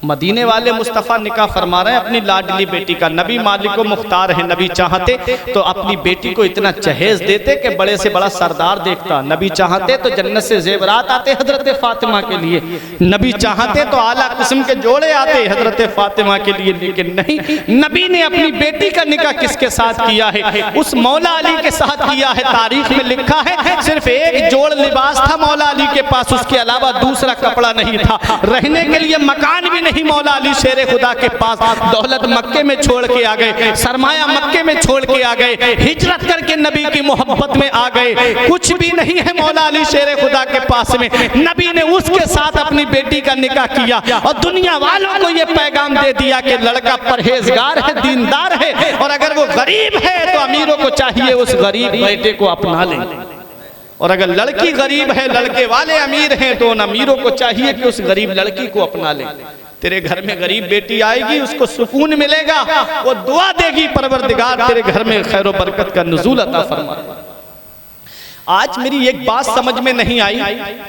मदीने वाले मुस्तफ़ा निकाह फरमा रहे हैं अपनी लाडली बेटी का। नबी मालिको मुख्तार है, नबी चाहते तो अपनी बेटी को इतना जहेज देते कि बड़े से बड़ा सरदार देखता। नबी चाहते तो जन्नत से जेवरात आते हजरत फातिमा के लिए। नबी चाहते तो आला किस्म के जोड़े आते हजरत फातिमा के लिए। लेकिन नहीं, नबी ने अपनी बेटी का निकाह किसके साथ किया है? उस मौला अली के साथ किया है। तारीख में लिखा है सिर्फ एक जोड़ लिबास था मौला अली के पास, उसके अलावा दूसरा कपड़ा नहीं था। रहने के लिए मकान भी नहीं मौला अली शेरे खुदा के पास। दौलत मक्के में छोड़ के आ गए, सरमाया मक्के में छोड़ के आ गए, हिजरत करके नबी की मोहब्बत में आ गए। कुछ भी नहीं है मौला अली शेरे खुदा के पास में। नबी ने उसके साथ अपनी बेटी का निकाह किया और दुनिया वालों को यह पैगाम दे दिया कि लड़का परहेजगार है, दीनदार है, और अगर वो गरीब है तो अमीरों को चाहिए उस गरीब बेटे को अपना लें। और अगर लड़की गरीब है, लड़के वाले अमीर हैं, तो उन अमीरों को चाहिए कि उस गरीब लड़की को अपना लें। तेरे घर में गरीब बेटी आएगी, उसको सुकून मिलेगा, वो दुआ देगी परवरदिगार तेरे घर में खैर व बरकत का नुज़ूल अता फरमा। आज मेरी एक बात समझ में नहीं आई,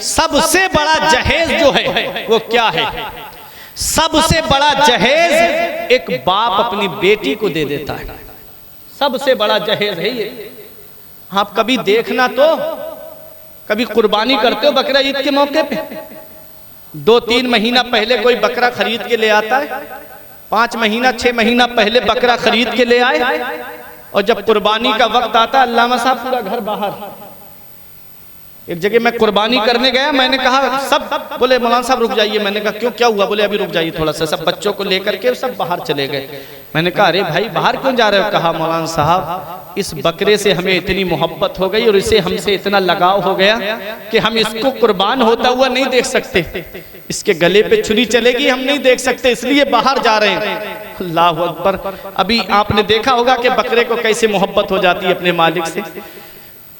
सबसे बड़ा जहेज जो है वो क्या है? सबसे बड़ा जहेज एक बाप अपनी बेटी को दे देता है, सबसे बड़ा जहेज है ये। आप कभी देखना तो, कभी कुर्बानी करते हो बकरा ईद के मौके पे? 2-3 महीना पहले कोई बकरा खरीद के ले आता है, 5 महीना 6 महीना पहले बकरा खरीद के ले आए, और जब कुर्बानी का वक्त आता है अल्लामा साहब पूरा घर बाहर। एक जगह मैं कुर्बानी करने गया, मैंने कहा सब, बोले मौलाना साहब रुक जाइए। मैंने कहा क्यों, क्या हुआ? बोले अभी रुक जाइए थोड़ा सा। सब बच्चों को लेकर के सब बाहर चले गए। मैंने कहा अरे भाई बाहर क्यों जा रहे हो? कहा मौलाना साहब इस बकरे से हमें इतनी मोहब्बत हो गई और इसे हमसे इतना लगाव हो गया कि हम इसको कुर्बान होता हुआ नहीं देख सकते, इसके गले पे छुरी चलेगी हम नहीं देख सकते, इसलिए बाहर जा रहे हैं। अल्लाह अकबर। अभी आपने देखा होगा कि बकरे को कैसे मोहब्बत हो जाती है अपने मालिक से।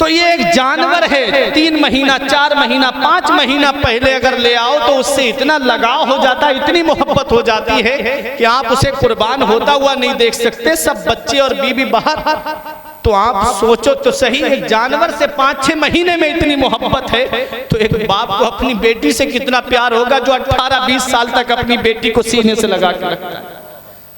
तो ये एक जानवर है, 3 महीना 4 महीना 5 महीना पहले अगर ले आओ तो उससे इतना लगाव हो जाता है, इतनी मोहब्बत हो जाती है कि आप उसे कुर्बान होता हुआ नहीं देख सकते, सब बच्चे और बीवी बाहर। तो आप सोचो तो सही, एक जानवर से 5-6 महीने में इतनी मोहब्बत है, तो एक बाप को अपनी बेटी से कितना प्यार होगा जो 18-20 साल तक अपनी बेटी को सीने से लगा के रखता है,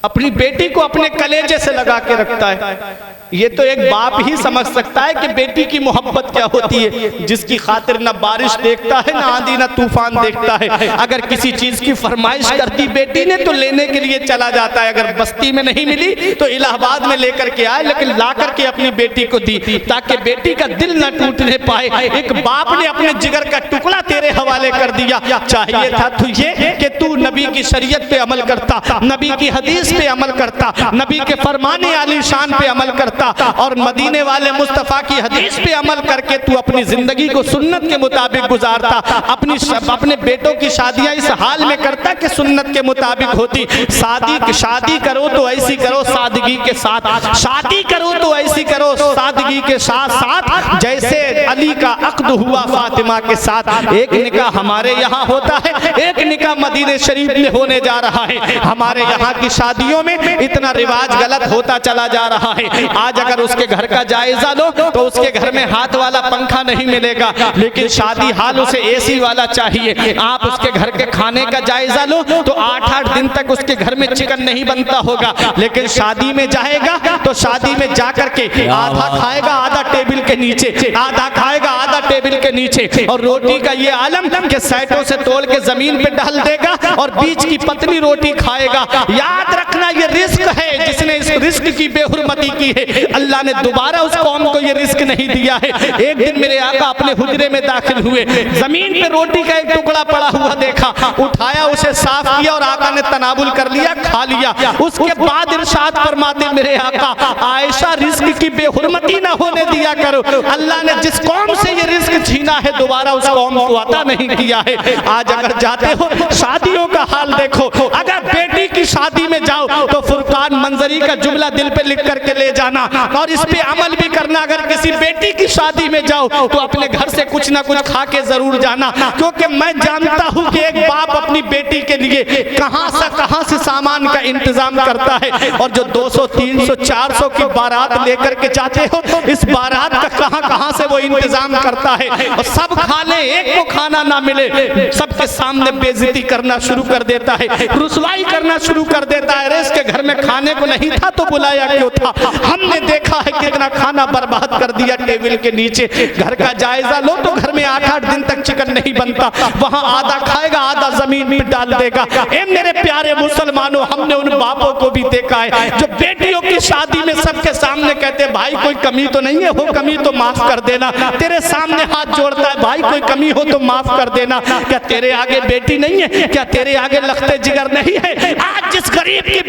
अपनी बेटी को अपने कलेजे से लगा के रखता है। ये तो एक बाप ही समझ सकता है कि बेटी की मोहब्बत क्या होती है, जिसकी खातिर ना बारिश देखता है, ना आंधी ना तूफान देखता है। अगर किसी चीज की फरमाइश कर दी बेटी ने तो लेने के लिए चला जाता है, अगर बस्ती में नहीं मिली तो इलाहाबाद में लेकर के आए, लेकिन ला करके अपनी बेटी को दी ताकि बेटी का दिल न टूटने पाए। एक बाप ने अपने जिगर का टुकड़ा तेरे हवाले कर दिया। चाहिए था तुझे कि तू नबी की शरीयत पे अमल करता, नबी की हदीस पे अमल करता, नबी के फरमाने आली शान पे अमल करता और मदीने वाले मुस्तफा की हदीस पे अमल करके तू अपनी जिंदगी को सुन्नत के मुताबिक गुजारता, अपने बेटों की शादियां इस हाल में करता कि सुन्नत के मुताबिक होती। शादी करो तो ऐसी करो सादगी के साथ, शादी करो तो ऐसी करो सादगी के साथ साथ जैसे अली का अक्द हुआ फातिमा के साथ। एक निकाह हमारे यहाँ होता है, एक निकाह मदीने शरीफ में होने जा रहा है। हमारे यहाँ की शादियों में इतना रिवाज गलत होता चला जा रहा है। आज अगर उसके घर का जायजा लो तो उसके घर में हाथ वाला पंखा नहीं मिलेगा, लेकिन शादी हाल उसे एसी वाला चाहिए। आप उसके घर के खाने का जायजा लो तो 8-8 दिन तक उसके घर में चिकन नहीं बनता होगा, लेकिन शादी में जाएगा तो शादी में जाकर के आधा खाएगा आधा टेबल के नीचे, आधा खाएगा आधा टेबल के नीचे, और रोटी का ये आलम के साइटों से तोड़ के जमीन पे डाल देगा और बीच की पतली रोटी खाएगा। याद रखना ये रिस्क है, जिसने इस रिस्क की बेहुरमती की है अल्लाह ने दोबारा उस कौम को ये रिस्क नहीं दिया है। एक दिन मेरे आका अपने हुजरे में दाखिल हुए, जमीन पे रोटी का एक टुकड़ा पड़ा हुआ देखा, उठाया उसे साफ किया और आका ने तनाबुल कर लिया, खा लिया। उसके बाद इरशाद फरमाते मेरे आका, आयशा रिस्क की बेहुरमती ना होने दिया करो, अल्लाह ने जिस कौम से ये रिस्क छीना है दोबारा उस कौम को अता नहीं किया है। आज अगर जाते हो शादियों का हाल देखो, अगर बेटी की शादी में जाओ तो फुरकान मंजरी का जुमला दिल पे लिख करके ले जाना और इस पे अमल भी करना। अगर किसी बेटी की शादी में जाओ तो अपने घर से कुछ ना कुछ खा के जरूर जाना, क्योंकि मैं जानता हूं कि एक बाप अपनी बेटी के लिए कहां से सामान का इंतजाम करता है, और जो 200 300 400 की बारात लेकर के जाते हो, इस बारात का कहां से वो इंतजाम करता है। और सब खा ले, एक को खाना ना मिले, सबके सामने बेइज्जती करना शुरू कर देता है, रुसवाई करना शुरू कर देता है। इसके घर में खाने को नहीं था तो बुलाया क्यों था? हमने देखा है कितना खाना बर्बाद कर दिया टेबल के नीचे। घर का जायजा लो तो घर में 8-8 दिन तक चिकन नहीं बनता, वहां आधा खाएगा आधा जमीन में डाल देगा। ए मेरे प्यारे मुसलमानों, हमने उन बापों को भी देखा है जो बेटियों की शादी में सबके सामने कहते भाई कोई कमी तो नहीं है, हो कमी तो माफ कर देना। तेरे सामने हाथ जोड़ता है, भाई कोई कमी हो तो माफ कर देना। क्या तेरे आगे बेटी नहीं है? क्या तेरे आगे लखते जिगर नहीं है? आज जिस गरीब की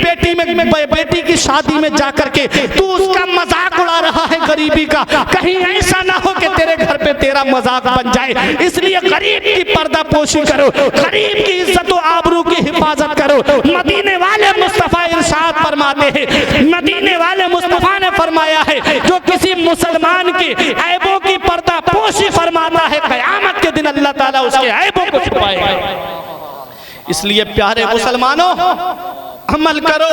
बेटी की शादी में जाकर के तू उसका मजाक उड़ा रहा है गरीबी का, कहीं ऐसा ना हो कि तेरे घर पे तेरा मजाक बन जाए। इसलिए गरीब की पर्दापोशी करो, गरीब की इज्जत और आबरू की हिफाजत करो। मदीने वाले मुस्तफा इरशाद फरमाते हैं, मदीने वाले मुस्तफा ने फरमाया है जो किसी मुसलमान की ऐबों की पर्दापोशी फरमाता है, क़यामत के दिन अल्लाह ताला उसके ऐबों को छुपाएगा। इसलिए प्यारे मुसलमानों, अमल करो,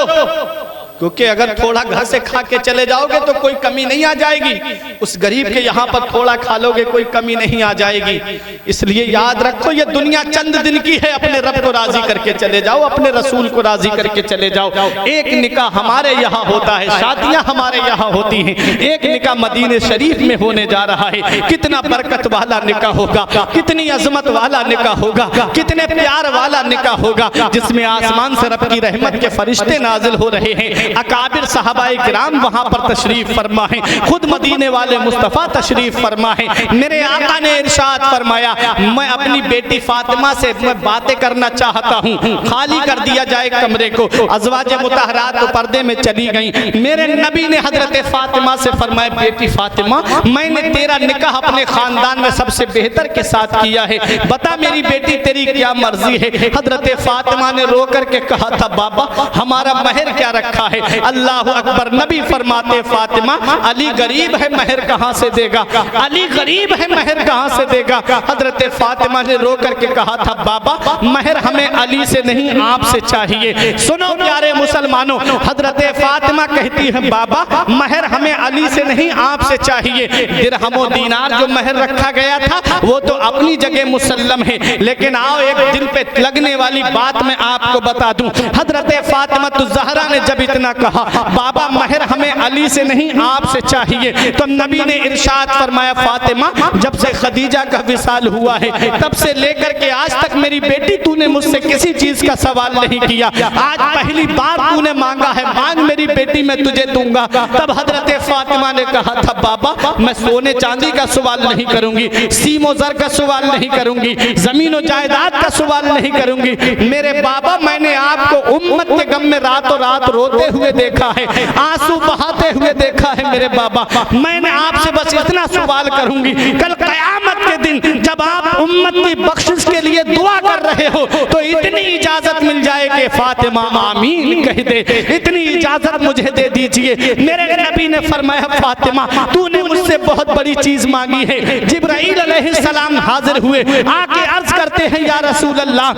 क्योंकि अगर थोड़ा घर से खा के चले जाओगे तो कोई कमी नहीं आ जाएगी, उस गरीब के यहाँ पर थोड़ा खा लोगे कोई कमी नहीं आ जाएगी। इसलिए याद रखो ये दुनिया चंद दिन की है, अपने रब को राजी करके चले जाओ, अपने रसूल को राजी करके चले जाओ। एक निकाह हमारे यहाँ होता है, शादियां हमारे यहाँ होती हैं, एक निकाह मदीने शरीफ में होने जा रहा है। कितना बरकत वाला निकाह होगा, कितनी अजमत वाला निकाह होगा, कितने प्यार वाला निकाह होगा, जिसमें आसमान से रब की रहमत के फरिश्ते नाजिल हो रहे हैं। अकाबिर सहाबाए किराम वहां पर तशरीफ फरमा है, खुद मदीने वाले मुस्तफ़ा तशरीफ फरमा है। मेरे आका ने इरशाद फरमाया, मैं अपनी बेटी फातिमा से मैं बातें करना चाहता हूँ, खाली कर दिया जाए कमरे को। अज़वाजे मुतहरात तो पर्दे में चली गई। मेरे नबी ने हजरत फातिमा से फरमाया, बेटी फातिमा, मैंने तेरा निकाह अपने खानदान में सबसे बेहतर के साथ किया है, बता मेरी बेटी तेरी क्या मर्जी है। हजरत फातिमा ने रो करके कहा था, बाबा हमारा महर क्या रखा है। अल्लाह अकबर। नबी फरमाते, फातिमा अली गरीब है, महर कहाँ से देगा, अली गरीब है, महर कहाँ से देगा। हजरत फातिमा ने रो करके कहा था, बाबा महर हमें अली से नहीं आपसे चाहिए। सुनो प्यारे मुसलमानों, हजरत फातिमा कहती है, बाबा महर हमें अली से नहीं आपसे चाहिए। दिरहमो दीनार जो महर रखा गया था वो तो अपनी जगह मुसल्लम है, लेकिन आओ एक दिल पे लगने वाली बात मैं आपको बता दूं। हजरत फातिमा तो ज़हरा ने जब इतना कहा, बाबा महर हमें अली से नहीं आपसे चाहिए, तो नबी ने इरशाद फरमाया, फातिमा जब से खदीजा का विसाल हुआ है तब से लेकर के आज तक मेरी बेटी तूने मुझसे किसी चीज का सवाल नहीं किया, आज पहली बार तूने मांगा है, मांग मेरी बेटी मैं तुझे दूंगा। तब हजरत फातिमा ने कहा था, बाबा मैं सोने चांदी का सवाल नहीं करूंगी, सीमो जर का सवाल नहीं करूंगी, जमीन और जायदाद का सवाल नहीं करूंगी। मेरे बाबा मैंने आपको उम्मत के गम में रातों रात रोते हुए देखा है, आंसू बहाते हुए देखा है मेरे बाबा। मैंने आपसे बस इतना सवाल करूंगी, कल कयामत के दिन जब आप उम्मत की बख्शिश के लिए दुआ कर रहे हो तो इतनी इजाजत मिल जाए कि फातिमा आमीन कह दे, इतनी इजाजत मुझे दे दीजिए। मेरे नबी ने फरमाया, फातिमा तूने मुझसे बहुत बड़ी चीज मांगी है। जिब्राइल अलैहिस्सलाम हाजिर हुए, आके अर्ज करते हैं, या रसूल अल्लाह,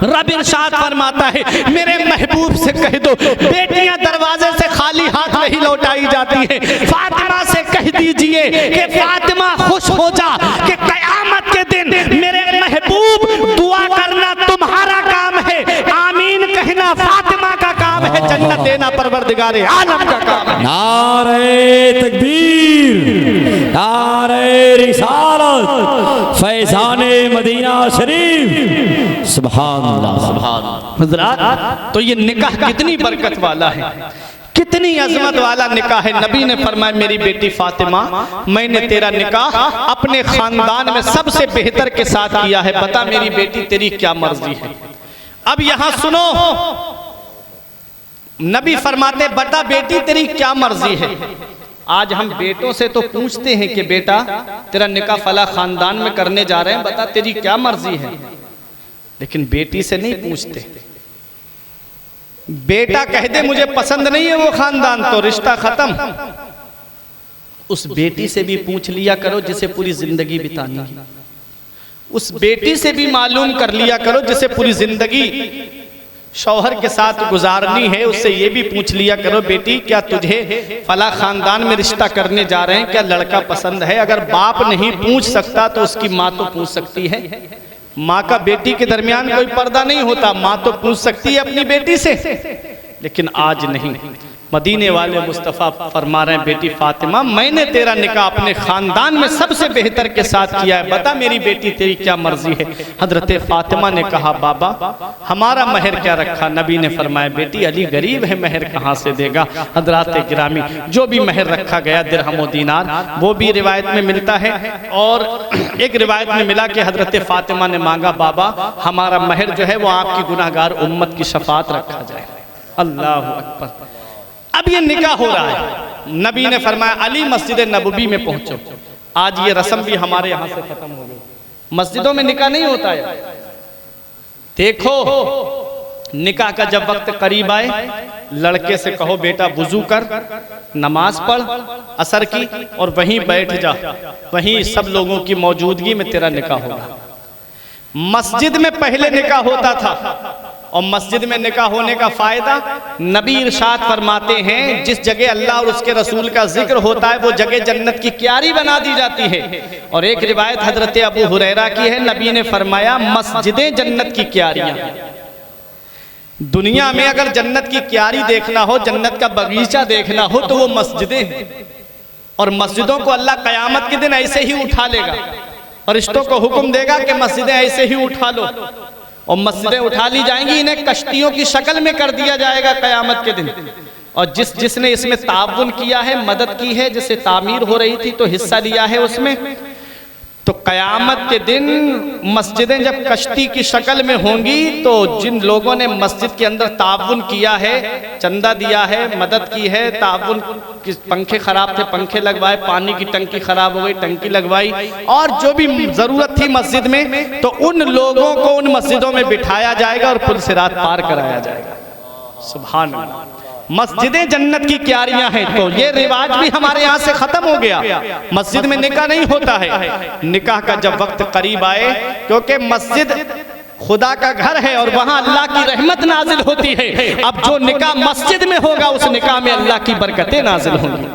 रब इरशाद फरमाता है, मेरे महबूब से कह दो बेटियां दरवाजे से खाली हाथ नहीं लौटाई जाती है। फातिमा से कह दीजिए कि फातिमा खुश हो जा कि कयामत के दिन मेरे महबूब दुआ करना तुम्हारा काम है, आमीन कहना फातिमा का काम है, जन्नत देना परवरदिगारे आलम का काम है। नारे तकबीर, नारे रिसालत, फैज़ाने मदीना शरीफ, सुभान अल्लाह, सुभान अल्लाह। हज़रात तो ये निकाह कितनी बरकत वाला है, कितनी अजमत वाला निकाह है। नबी ने फरमाया, मेरी बेटी फातिमा मैंने तेरा निकाह अपने खानदान में सबसे बेहतर के साथ किया है, बता मेरी बेटी तेरी क्या मर्जी है। अब यहां सुनो, नबी फरमाते, बता बेटी तेरी क्या मर्जी है। आज हम बेटों से तो पूछते हैं कि बेटा तेरा निकाह फला खानदान में करने जा रहे हैं, बता तेरी क्या मर्जी है, लेकिन बेटी से नहीं पूछते। बेटा कह दे मुझे पसंद नहीं है वो खानदान, तो रिश्ता खत्म। उस बेटी से भी पूछ लिया करो जिसे पूरी जिंदगी बितानी है, उस बेटी से भी मालूम कर लिया करो जिसे पूरी जिंदगी शौहर के साथ गुजारनी है। उससे ये भी पूछ लिया करो, बेटी क्या तुझे फला खानदान में रिश्ता करने जा रहे हैं, क्या लड़का पसंद है। अगर बाप नहीं पूछ सकता तो उसकी माँ तो पूछ सकती है। माँ का बेटी के दरमियान कोई पर्दा नहीं होता, माँ तो पूछ सकती है अपनी बेटी से, लेकिन आज नहीं। मदीने वाले मुस्तफ़ा फरमा रहे हैं, बेटी फातिमा मैंने तेरा निकाह अपने खानदान में सबसे बेहतर के साथ किया है, बता मेरी बेटी तेरी क्या मर्जी है। हजरत फातिमा ने कहा, बाबा हमारा महर क्या रखा। नबी ने फरमाया, बेटी अली गरीब है, महर कहाँ से देगा। हजरात गिरामी, जो भी महर रखा गया दिरहम और दीनार, वो भी रिवायत में मिलता है। और एक रिवायत में मिला कि हजरत फातिमा ने मांगा, बाबा हमारा महर जो है वो आपकी गुनाहगार उम्मत की शफात रखा जाए। अल्लाह अकबर। अब ये निकाह हो रहा है। नबी ने फरमाया, अली मस्जिद नबवी में पहुंचो। आज ये रस्म भी हमारे यहाँ से खत्म हो गई, मस्जिदों में निकाह नहीं होता है। देखो निकाह का जब वक्त करीब आए, लड़के से कहो बेटा वुजू कर, नमाज पढ़ असर की, और वहीं बैठ जा, वहीं सब लोगों की मौजूदगी में तेरा निकाह होगा। मस्जिद में पहले निकाह होता था, और मस्जिद में निकाह होने का फायदा नबी इरशाद फरमाते हैं, जिस जगह अल्लाह और उसके रसूल का जिक्र होता है वो जगह जन्नत की क्यारी बना दी जाती है। और एक रिवायत हजरत अबू हुरैरा की है, नबी ने फरमाया मस्जिदें जन्नत की क्यारियां। दुनिया में अगर जन्नत की क्यारी देखना हो, जन्नत का बगीचा देखना हो, तो वो मस्जिदें हैं। और मस्जिदों को अल्लाह कयामत के दिन ऐसे ही उठा लेगा, फरिश्तों को हुक्म देगा कि मस्जिदें ऐसे ही उठा लो, और मस्जिदें उठा ली जाएंगी, इन्हें कश्तियों की शक्ल में कर दिया जाएगा कयामत के दिन। और जिसने इसमें ताउन किया है, मदद की है, जिसे तामीर हो रही थी तो हिस्सा लिया है उसमें, तो कयामत के दिन मस्जिदें जब कश्ती की शक्ल में होंगी, तो जिन लोगों ने मस्जिद के अंदर ताउन किया है, चंदा दिया है, मदद की है, ताउन, पंखे खराब थे पंखे लगवाए, पानी की टंकी खराब हो गई टंकी लगवाई, और जो भी जरूरत थी मस्जिद में, तो उन लोगों को उन मस्जिदों में बिठाया जाएगा और पुल सिरात पार कराया जाएगा। सुभान अल्लाह। मस्जिदें जन्नत की क्यारियां हैं। तो ये रिवाज भी हमारे यहाँ से खत्म हो गया, मस्जिद में निकाह नहीं होता है। निकाह का जब वक्त करीब आए, क्योंकि मस्जिद खुदा का घर है और वहां अल्लाह की रहमत नाजिल होती है, अब जो निकाह मस्जिद में होगा उस निकाह में अल्लाह की बरकतें नाजिल होंगी,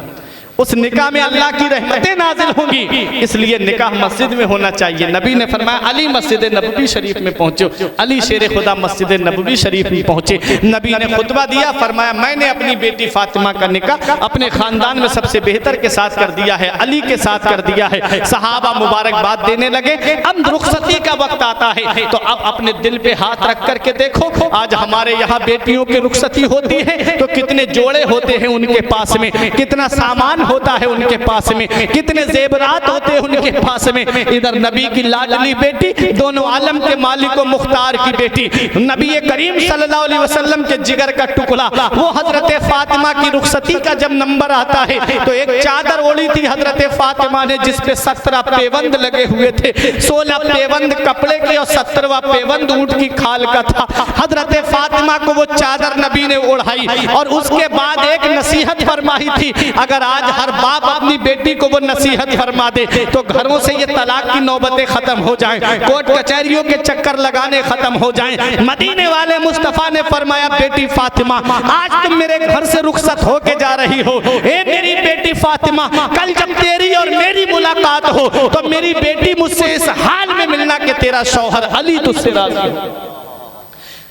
उस निकाह में अल्लाह की रहमतें नाजिल होंगी। इसलिए निकाह मस्जिद में होना चाहिए। नबी ने फरमाया अली मस्जिद नबवी शरीफ में पहुंचो, अली शेर खुदा मस्जिद नबवी शरीफ में पहुंचे, नबी ने खुतबा दिया, फरमाया मैंने अपनी बेटी फातिमा का निकाह अपने खानदान में सबसे बेहतर के साथ कर दिया है, अली के साथ कर दिया है। सहाबा मुबारकबाद देने लगे। अब रुखसती का वक्त आता है, तो अब अपने दिल पे हाथ रख करके देखो, आज हमारे यहाँ बेटियों की रुखसती होती है तो कितने जोड़े होते हैं उनके पास में, कितना सामान होता है उनके पास में, कितने जेवरात होते हैं उनके पास में। इधर नबी की लाडली बेटी, दोनों आलम के मालिक व मुख्तार की बेटी, नबी करीम सल्लल्लाहु अलैहि वसल्लम के जिगर का टुकड़ा, वो हजरत फातिमा की रुखसती का जब नंबर आता है, तो एक चादर ओढ़ी थी हजरत फातिमा ने, जिसपे 17 पेवंद लगे हुए थे, 16 पेवंद कपड़े के और 17वां पेवंद ऊंट की खाल का था। हजरत फातिमा को वो चादर नबी ने ओढ़ाई, और उसके बाद एक नसीहत फरमाई थी, अगर आज हर बाप अपनी बेटी को वो नसीहत फरमा दे तो घरों से ये तलाक की नौबतें खत्म हो जाएं, कोर्ट कचहरियों के चक्कर लगाने खत्म हो जाएं। मदीने वाले मुस्तफा ने फरमाया बेटी फातिमा, आज तुम मेरे घर से रुखसत होके जा रही हो, ए मेरी बेटी फातिमा, कल जब तेरी और मेरी मुलाकात हो तो मेरी बेटी मुझसे इस हाल में मिलना कि तेरा शौहर अली तुझसे राजी हो,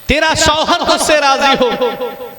तेरा शौहर तुझसे राजी हो।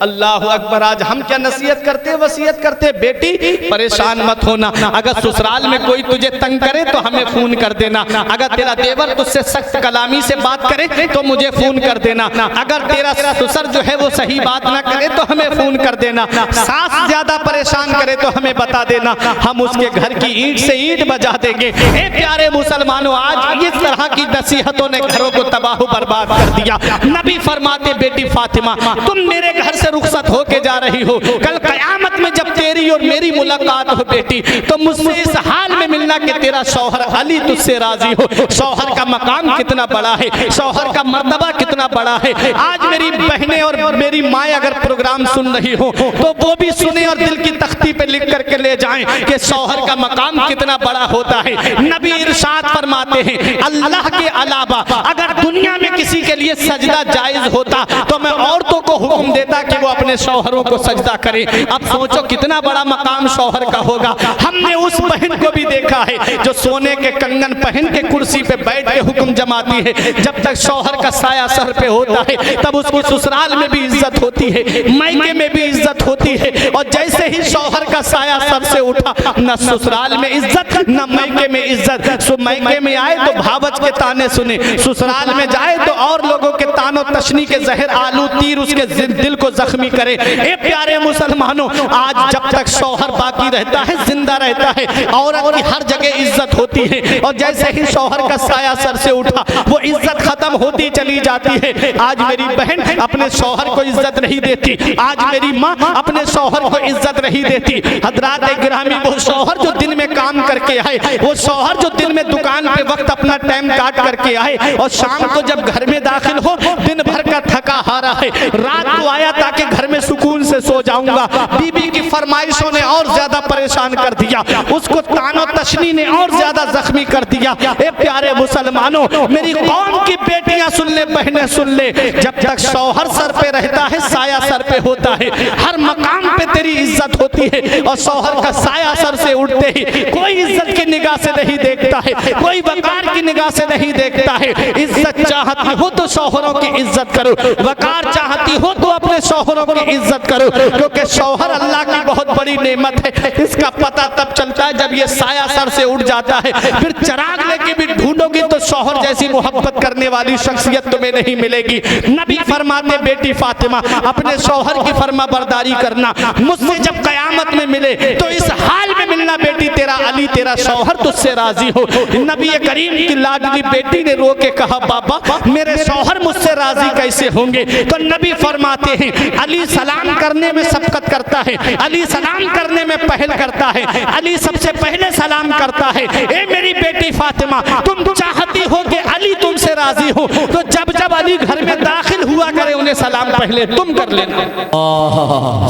अल्लाह अकबर। आज हम क्या नसीहत करते, वसीयत करते, बेटी परेशान मत होना, अगर ससुराल में कोई तुझे तंग करे तो हमें फोन कर देना, अगर तेरा देवर तुझसे सख्त कलामी से बात करे तो मुझे फोन कर देना, अगर तेरा ससुर जो है वो सही बात ना करे तो हमें फोन कर देना, सास ज्यादा परेशान करे तो हमें बता देना, हम उसके घर की ईंट से ईंट बजा देंगे। ए प्यारे मुसलमानों, आज इस तरह की नसीहतों ने घरों को तबाह बर्बाद कर दिया। नबी फरमाते बेटी फातिमा, तुम मेरे घर से रुखसत होके जा रही हो, कल कयामत में जब तेरी और मेरी मुलाकात हो बेटी, तो मुझसे इस हाल में मिलना कि तेरा शौहर अली तुझसे राजी हो। शौहर का मकाम कितना बड़ा है, शौहर का मर्तबा कितना बड़ा है। आज मेरी बहनें और मेरी माँ अगर प्रोग्राम सुन रही हो तो वो भी सुने और दिल की तख्ती पे लिख करके ले जाएं कि शौहर का मकाम कितना बड़ा होता है। नबी इरशाद फरमाते हैं, अल्लाह के अलावा अगर दुनिया में किसी के लिए सजदा जायज होता तो मैं औरतों को हुक्म देता कि वो अपने शौहरों को सजदा करें। अब सोचो कितना बड़ा मकाम शौहर का होगा। हमने उस बहन को भी देखा है जो सोने के कंगन पहन के कुर्सी पे बैठ के हुक्म जमाती है, जब तक शौहर का साया सर पे होता है तब उसकी ससुराल में भी इज्जत होती है, मायके में भी इज्जत होती है, और जैसे ही शौहर का साया सर से उठा, न ससुराल में इज्जत न मायके में इज्जत। मायके में आए तो भावच के ताने सुने, ससुराल में जाए तो और लोगों के तानों तशनी के जहर आलू तीर उसके दिल को जख्मी करे। ए प्यारे मुसलमानों, आज जब तक शौहर बाकी रहता है, जिंदा रहता है, औरत की हर जगह इज्जत होती है, और जैसे ही शौहर का साया सर से उठा वो इज्जत खत्म होती चली जाती है। आज मेरी बहन अपने शौहर को इज्जत नहीं देती, आज मेरी माँ अपने शौहर को इज्जत नहीं देती। हजरात गिरामी, वो शौहर जो दिन में काम करके आए, वो शौहर जो दिन में दुकान पे वक्त अपना टाइम काट करके आए और शाम को जब घर में दाखिल हो दिन भर का थका हारा है, रात को आया ताकि घर में सुकून से से सो जाऊंगा। बीबी की फरमाइशों ने और ज्यादा परेशान कर दिया, उसको तानो तशनी ने और ज्यादा जख्मी कर दिया। ए प्यारे मुसलमानों, मेरी कौम की बेटियां सुन ले, बहनें सुन ले, जब तक शौहर सर पे रहता है साया सर पे होता है, हर मकाम पे तेरी इज्जत होती है। और शौहर का साया सर से उठते ही कोई इज्जत की निगाह से नहीं देखता है, कोई वकार की निगाह से नहीं देखता है। इज्जत चाहती हो तो शौहरों की इज्जत करो, वकार चाहती हो तो अपने शौहरों की इज्जत करो, क्योंकि शौहर अल्लाह की बहुत बड़ी नेमत है। इसका पता तब चलता है जब ये साया सर से उठ जाता है। फिर चिराग लेके भी ढूंढोगी तो शौहर जैसी मोहब्बत करने वाली शख्सियत तुम्हें नहीं मिलेगी। नबी फरमाते, बेटी फातिमा अपने शौहर की फरमा बरदारी करना, मुझसे जब कयामत में मिले तो इस हाल में मिलना, बेटी तेरा अली तेरा शौहर तुझसे राजी हो। नबी करीम की लाडली बेटी ने रो के कहा, बाबा मेरे शौहर मुझसे राजी कैसे होंगे? तो नबी फरमाते हैं, अली सलाम करने में सबकत करता है, अली सलाम करने में पहल करता है, अली सबसे पहले सलाम करता है। ए मेरी बेटी फातिमा, तुम चाहती हो कि अली तुमसे राजी हो, तो जब जब अली घर में दाखिल हुआ करे उन्हें सलाम पहले तुम कर लेना।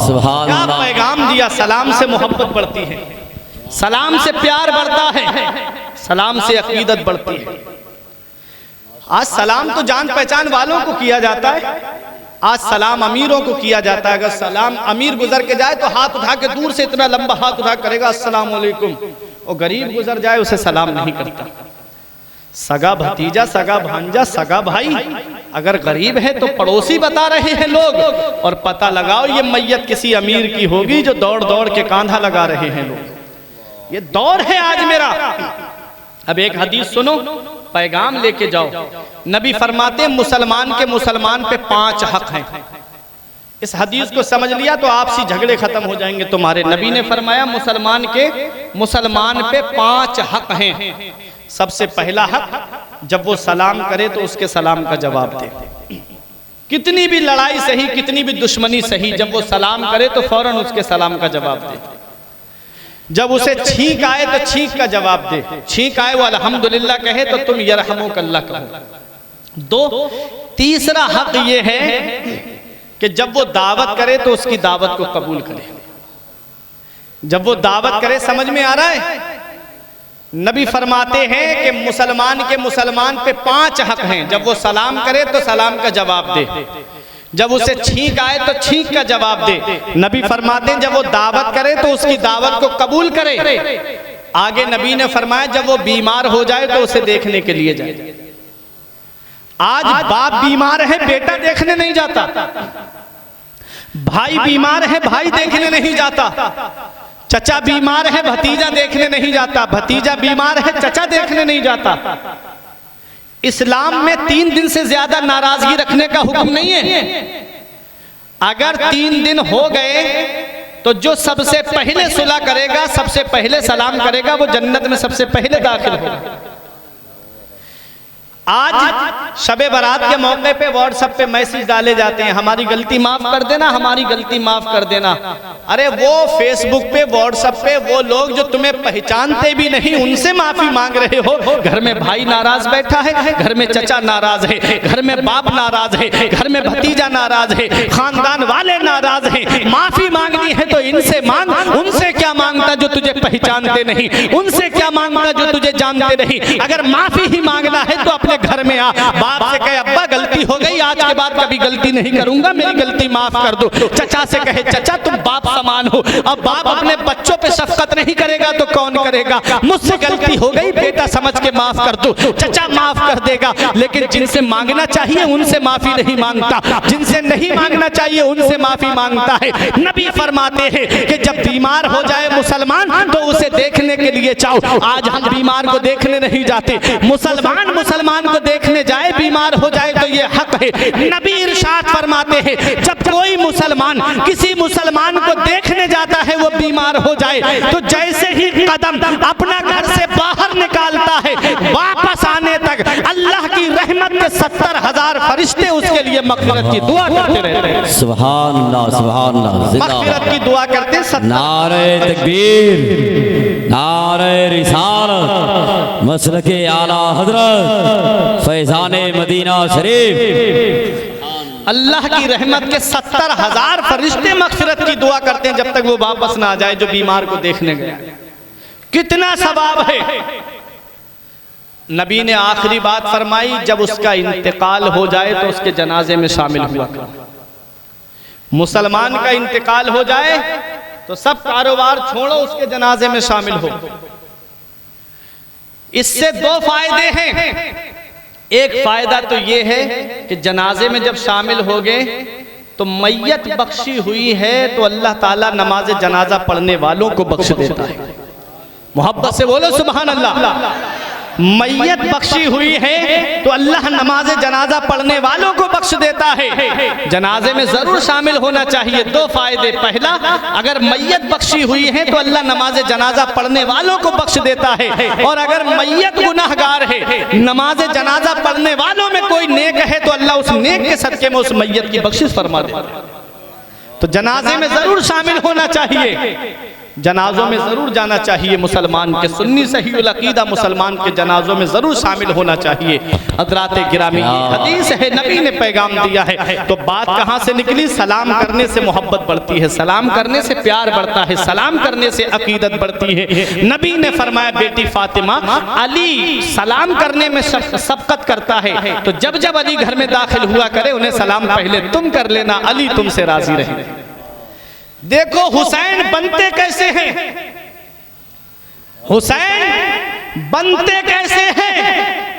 सुभान क्या अल्लाह। पैगाम दिया! सलाम से मोहब्बत बढ़ती है, सलाम से प्यार बढ़ता है, सलाम से अकीदत बढ़ती है। आज सलाम तो जान पहचान वालों को किया जाता है, आज सलाम अमीरों को किया जाता है। अगर सलाम अमीर गुजर के जाए तो हाथ उठा के दूर से इतना लंबा हाथ उठा करेगा अस्सलाम वालेकुम, और गरीब गुजर जाए उसे सलाम नहीं करता। सगा भतीजा, सगा भांजा, सगा भाई अगर गरीब है तो पड़ोसी बता रहे हैं लोग, और पता लगाओ ये मैयत किसी अमीर की होगी जो दौड़ दौड़ के कांधा लगा रहे हैं लोग। ये दौर है आज मेरा। अब एक हदीस सुनो, पैगाम लेके जाओ। नबी फरमाते, मुसलमान के मुसलमान पे 5 हक हैं। इस हदीस को समझ लिया तो आपसी झगड़े खत्म हो जाएंगे तुम्हारे। नबी ने फरमाया, मुसलमान के मुसलमान पे 5 हक हैं। सबसे पहला हक, जब वो सलाम करे तो उसके सलाम का जवाब दे। कितनी भी लड़ाई सही, कितनी भी दुश्मनी सही, जब वो सलाम करे तो फौरन उसके सलाम का जवाब दे। जब उसे छींक आए तो छींक का जवाब दे, छींक आए वो अल्हम्दुलिल्लाह कहे तो तुम यरहमुकल्लाह कहो। 2, तीसरा हक ये है कि जब वो दावत करे तो उसकी दावत को कबूल करे। जब वो दावत करे, समझ में आ रहा है? नबी फरमाते हैं कि मुसलमान के मुसलमान पे 5 हक हैं। जब वो सलाम करे तो सलाम का जवाब दे, जब उसे छींक आए तो छींक का जवाब दे। नबी फरमाते हैं, जब वो दावत करे तो उसकी दावत को कबूल करे। आगे नबी ने फरमाया, जब वो बीमार हो जाए तो उसे देखने के लिए जाए। आज बाप बीमार है, बेटा देखने नहीं जाता। भाई बीमार है, भाई देखने नहीं जाता। चचा बीमार है, भतीजा देखने नहीं जाता। भतीजा बीमार है, चचा देखने नहीं जाता। इस्लाम में 3 दिन से ज्यादा नाराजगी रखने का हुक्म नहीं है। अगर 3 दिन हो गए तो जो सबसे पहले सुलह करेगा, सबसे पहले सलाम करेगा, वो जन्नत में सबसे पहले दाखिल होगा। आज शबे बारात के मौके पे व्हाट्सएप पे मैसेज डाले जाते हैं, हमारी गलती माफ कर देना, हमारी गलती माफ कर देना। अरे वो फेसबुक पे, व्हाट्सएप पे वो लोग जो तुम्हें पहचानते भी नहीं उनसे माफी मांग रहे हो। घर में भाई नाराज बैठा है, घर में चचा नाराज है, घर में बाप नाराज है, घर में भतीजा नाराज है, खानदान वाले नाराज हैं। माफी मांगनी है तो इनसे मांग, उनसे क्या मांगता जो तुझे पहचानते नहीं, उनसे क्या मांगता जो तुझे जानते नहीं। अगर माफी ही मांगना है तो अपने घर में आ, बाप से कहे अब्बा गलती हो गई, आज के बाद कभी गलती नहीं करूंगा, मेरी गलती माफ कर दो। चचा से कहे चचा तुम बाप समान हो। अब बाप अपने बच्चों पे शफकत नहीं करेगा तो कौन करेगा? मुझसे गलती हो गई बेटा समझ के माफ कर दो, चचा माफ कर देगा। लेकिन जिनसे मांगना चाहिए उनसे माफी नहीं मांगता, जिनसे नहीं मांगना चाहिए उनसे माफी मांगता है। नबी फरमाते हैं कि जब बीमार हो जाए मुसलमान तो उसे देखने के लिए जाओ। आज हम बीमार को देखने नहीं जाते, मुसलमान मुसलमान को देखने जाए, बीमार हो जाए तो ये हक है। नबी इरशाद फरमाते हैं, जब कोई मुसलमान किसी मुसलमान को देखने जाता है वो बीमार हो जाए तो जैसे ही कदम अपना घर से बाहर निकालता है, वापस आने तक अल्लाह की रहमत के 70,000 फरिश्ते उसके लिए मग़फ़िरत की दुआ करते रहते हैं। सुभान अल्लाह, सुभान अल्लाह। मग़फ़िरत की दुआ करते हैं। नारे तकबीर, नारे रिसालत, मसलके आला हजरत फैज़ाने मदीना शरीफ। अल्लाह की रहमत के 70,000 फरिश्ते मग़फ़िरत की दुआ करते हैं जब तक वो वापस ना आ जाए जो बीमार को देखने गया। कितना सवाब है। नबी ने आखिरी बात फरमाई, जब उसका इंतकाल हो जाए तो उसके जनाजे में शामिल हुआ करो। मुसलमान का इंतकाल हो जाए तो सब कारोबार छोड़ो, उसके जनाजे में शामिल हो। इससे दो फायदे हैं। एक फायदा तो ये है कि जनाजे में जब शामिल हो गए तो मैयत बख्शी हुई है तो अल्लाह ताला नमाज जनाजा पढ़ने वालों को बख्श देता है। मोहब्बत से बोलो सुभान अल्लाह। मैयत बख्शी हुई है तो अल्लाह नमाज जनाजा पढ़ने वालों को बख्श देता है। जनाजे में जरूर शामिल होना चाहिए। दो फायदे, पहला, अगर मैयत बख्शी हुई है तो अल्लाह नमाज जनाजा पढ़ने वालों को बख्श देता है, और अगर मैयत गुनाहगार है, नमाज जनाजा पढ़ने वालों में कोई नेक है तो अल्लाह उस नेक के सदके में उस मैयत की बख्शिश फरमा देता है। तो जनाजे में जरूर शामिल होना चाहिए, जनाजों में जरूर जाना चाहिए। मुसलमान के सुन्नी सहीहुल अकीदा मुसलमान के जनाजों में जरूर शामिल होना चाहिए। हज़रात गिरामी, हदीस है, नबी ने पैगाम दिया है। तो बात कहाँ से निकली? सलाम करने से मोहब्बत बढ़ती है, सलाम करने से प्यार बढ़ता है, सलाम करने से अकीदत बढ़ती है। नबी ने फरमाया, बेटी फातिमा, अली सलाम करने में सबकत करता है, तो जब जब अली घर में दाखिल हुआ करे उन्हें सलाम पहले तुम कर लेना, अली तुमसे राजी रहे। देखो हुसैन बनते कैसे हैं, हुसैन बनते कैसे हैं।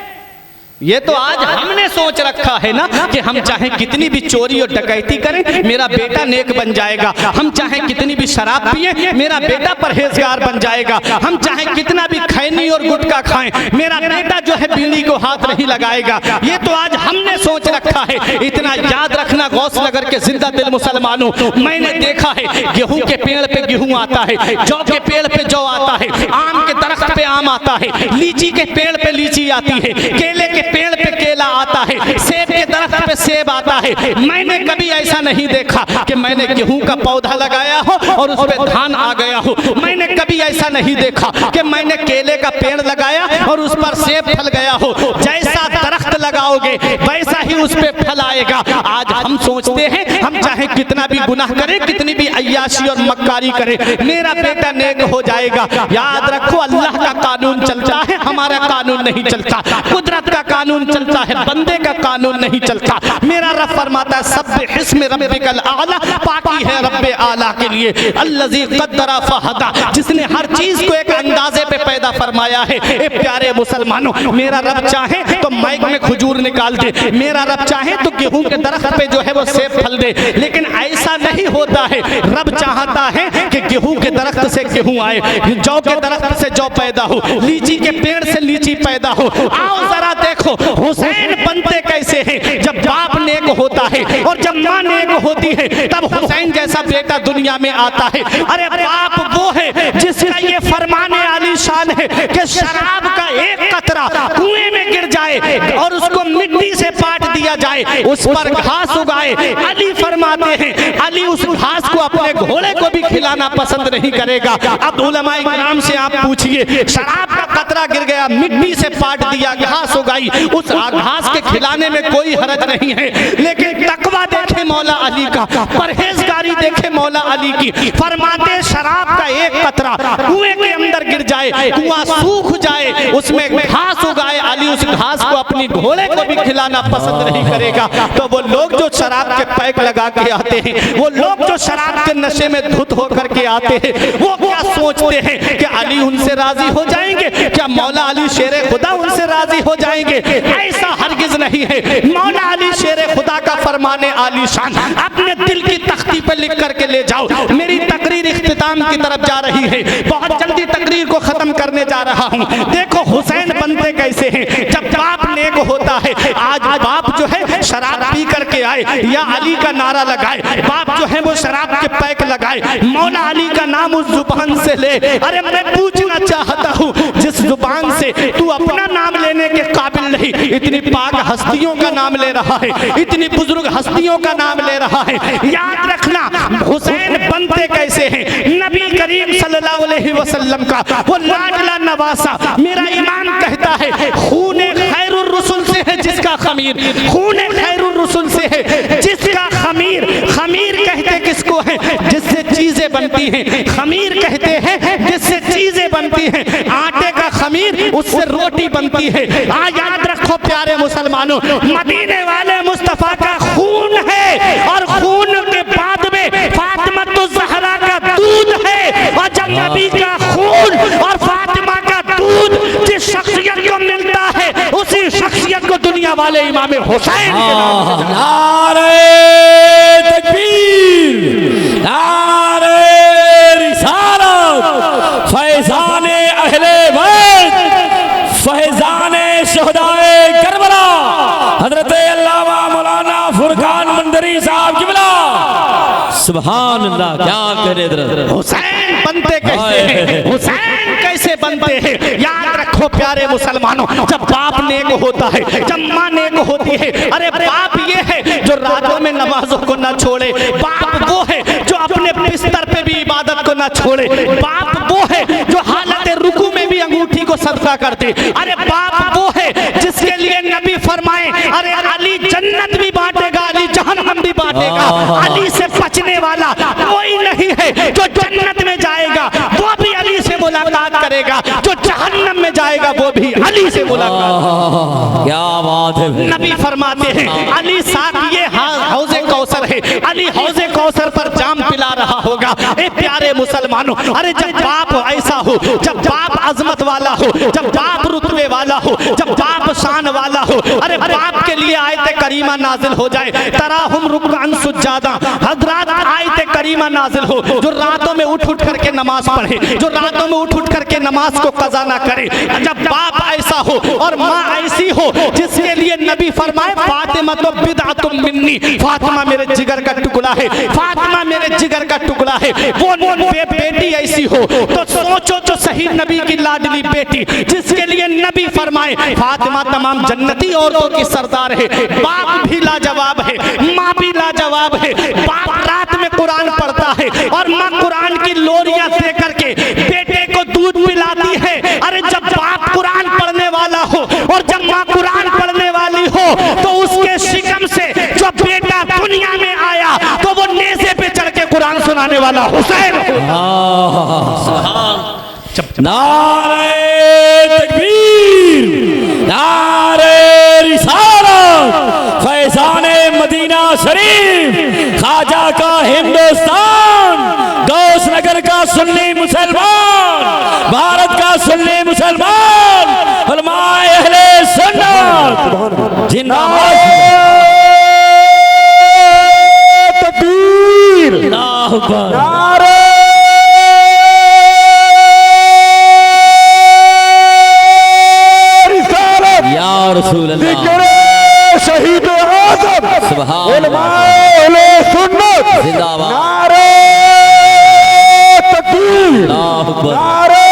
ये तो आज हमने सोच रखा है ना कि हम चाहे कितनी भी चोरी और डकैती करें मेरा बेटा नेक बन जाएगा, हम चाहे कितनी भी शराब पिए मेरा बेटा परहेजगार बन जाएगा, हम चाहे कितना भी खैनी और गुटखा खाएं मेरा बेटा जो है बीड़ी को हाथ नहीं लगाएगा। ये तो आज हमने सोच रखा है। इतना याद रखना गौसनगर के जिंदा दिल मुसलमानों, मैंने देखा है गेहूं के पेड़ पे गेहूं आता है, जौ के पेड़ पे जौ आता है, आम के दरख्त पे आम आता है, लीची के पेड़ पे लीची आती है, केले के पेड़ पे केला आता है, सेब के दरख्त पे सेब आता है। मैंने कभी ऐसा नहीं देखा कि मैंने गेहूं का पौधा लगाया हो और उस पे धान आ गया हो। मैंने कभी ऐसा नहीं देखा कि मैंने केले का पेड़ लगाया और उस पर सेब फल गया हो। जैसा दरख्त लगाओगे वैसा ही उस पे फल आएगा। आज हम सोचते हैं हम चाहे कितना भी गुनाह करें, कितनी भी अय्याशी और मक्कारी करें, मेरा बेटा नेक हो जाएगा। याद रखो, अल्लाह का कानून चलता है, हमारा कानून नहीं चलता। कुदरत का कानून चलता है, बंदे का कानून नहीं चलता। मेरा रब फरमाता है, सब्बिह इस्म रब्बिकल आला, पाकी है रब्बे आला के लिए। अल्लज़ी क़द्दरा फ़हदा, जिसने हर चीज को एक अंदाजे पे पैदा फरमाया है। ए प्यारे मुसलमानों, मेरा रब चाहे तो माइक में खजूर निकाल दे, मेरा रब चाहे तो गेहूं के दरख्त पे जो है वो सेब फल दे, लेकिन ऐसा नहीं होता है। रब चाहता है कि गेहूं के दरख्त से गेहूं आए, जौ के दरख्त से जौ पैदा हो, लीची के पेड़ से लीची पैदा हो। आओ जरा देखो हुसैन बनते कैसे हैं। जब बाप नेक होता है और जब माँ नेक होती है तब हुसैन जैसा बेटा दुनिया में आता है। अरे बाप वो है जिसका ये फरमाने आलीशान है कि शराब का एक कतरा कुएं में गिर जाए और उसको मिट्टी से पाट दिया जाए, उस पर घास उगाए। अली फरमाते हैं, अली उस घास को अपने घोड़े को भी खिलाना पसंद नहीं करेगा। अब उलमाए किराम से आप पूछिए, शराब का कतरा गिर गया, मिट्टी से पाट दिया, घास उगाई, उस घास के खिलाने में कोई हरज नहीं है। लेकिन तकवा देखे मौला अली का, परहेजगारी देखे मौला अली की। फरमाते शराब का एक कतरा कुएं के अंदर गिर जाए, कुआं सूख जाए, उसमें घास उगाए, अली उस घास को अपनी घोड़े को भी खिलाना पसंद नहीं करेगा। तो वो लोग जो शराब के पैक लगा के आते हैं, वो लोग जो शराब के नशे में धुत होकर के आते हैं, वो क्या सोचते हैं कि अली उनसे राजी हो जाएंगे? क्या मौला अली शेरे खुदा उनसे राजी हो जाएंगे? ऐसा हरगिज नहीं है। मौला अली शेरे खुदा का फरमाने आलीशान अपने दिल की तख्ती पर लिख करके ले जाओ। मेरी तकरीर इख्तिताम की तरफ जा रही है, बहुत जल्दी तकरीर को खत्म करने जा रहा हूँ। देखो हुसैन बनते कैसे हैं। जब बाप नेक होता है, आज बाप जो है शराब पी करके आए या अली का नारा लगाए, बाप जो है वो शराब के पैक लगाए, मौला अली का नाम उस जुबान से ले। अरे मैं पूछना चाहता हूँ, जिस जुबान से तू अपना नाम लेने के काबिल नहीं, इतनी पाक हस्तियों का नाम ले रहा है, इतनी बुजुर्ग हस्तियों का नाम ले रहा है। याद रखना हुसैन बनते कैसे हैं। नबी करीम सल्लल्लाहु अलैहि वसल्लम का वो लाडला नवासा, मेरा ईमान कहता है खूने खैरुर रसूल से है जिसका खमीर, खून खैरुर रसूल से है जिसका खमीर, खमीर कहते किसको है जिससे चीजें बनती हैं, खमीर कहते हैं जिससे चीजें बनती हैं, आटे का खमीर उससे रोटी बनती है। याद रखो प्यारे मुसलमानों, मदीने वाले मुस्तफा का खून है और खून के बाद में फातिमा तो ज़हरा का दूध है, और जब नबी का खून और फातिमा का दूध जिस शख्सियत को मिलता है उसी शख्सियत को दुनिया वाले इमाम हुसैन के नाम से नारे तकबीर, नारे रिसालत, फैज़ाने अहले बैत, फैज़ाने शुहदाए करबला, हज़रत अल्लामा मौलाना फुरकान मंदरी साहब की बिला। सुभान अल्लाह, क्या करे दरद। हुसैन बनते कैसे हैं, हुसैन कैसे बनते हैं, याद रखो प्यारे मुसलमानों, जब बाप नेक होता है, जब माँ नेक होती है, अरे बाप ये है जो रातों में नमाजों को ना छोड़े, बाप वो है जो अपने बिस्तर पे भी इबादत को ना छोड़े, बाप वो है जो हालत रुकू में भी अंगूठी को सदका करते, अरे बाप वो है जिसके लिए नबी फरमाए अरे अली जन्नत भी बांटेगा, अली जहन्नम भी बांटेगा, अली से बचने वाला कोई नहीं है, जो जन्नत में जाएगा वो भी अली से मुलाकात करेगा, जो जहन्नम में जाएगा वो भी अली से मुलाकात। क्या बात है। नबी फरमाते हैं अली साथ ये हौज़े कौसर है, अली हौज़े कौसर पर जाम पिला रहा होगा। ए प्यारे मुसलमानों, अरे जब बाप ऐसा हो, जब बाप अजमत वाला हो, जब बाप रुतबे वाला हो, जब बाप शान वाला हो, अरे बाप के लिए आयत करीमा नाजिल हो जाए, तराहुम रुकअन सुज्जादा, हजरात आयत करीमा नाजिल हो, जो रातों में उठ उठ करके नमाज पढ़े, जो रातों में उठ उठ करके नमाज को कज़ा ना करे, जब बाप ऐसा हो और माँ ऐसी हो जिसके लिए नबी फरमाए फातिमा तो बिदअतुम मिन्नी, फातिमा मेरे जिगर का टुकड़ा है, फातिमा मेरे जिगर का टुकड़ा है, वो बेटी ऐसी हो तो सोचो जो सही नबी की लाडली बेटी जिसके लिए नबी फरमाए फातिमा तमाम जन्नती औरतों की सरदार है, बाप भी लाजवाब है, माँ भी लाजवाब है, बाप रात में कुरान पढ़ता है और माँ कुरान की लोरियां दे करके बेटे को दूध पिलाती है। अरे जब बाप कुरान पढ़ने वाला हो और जब माँ कुरान पढ़ने वाली हो तो उसके शिकम से जो बेटा दुनिया में आया तो वो नेज़े पे चढ़ के कुरान सुनाने वाला हुसैन नारे तकबीर, नारे रिसालत, फैज़ाने मदीना शरीफ, ख्वाजा का हिंदुस्तान, गौस नगर का सुन्नी मुसलमान, भारत का सुन्नी मुसलमान, उलमाए अहले सुन्नत जिंदाबाद। तकबीर, अल्लाहु अकबर, नारे रिसालत, या रसूल अल्लाह, जिक्र शहीद आज़म, सुभान उलमाए अहले सुन्नत जिंदाबाद, नारे तकबीर, अल्लाहु अकबर, नारे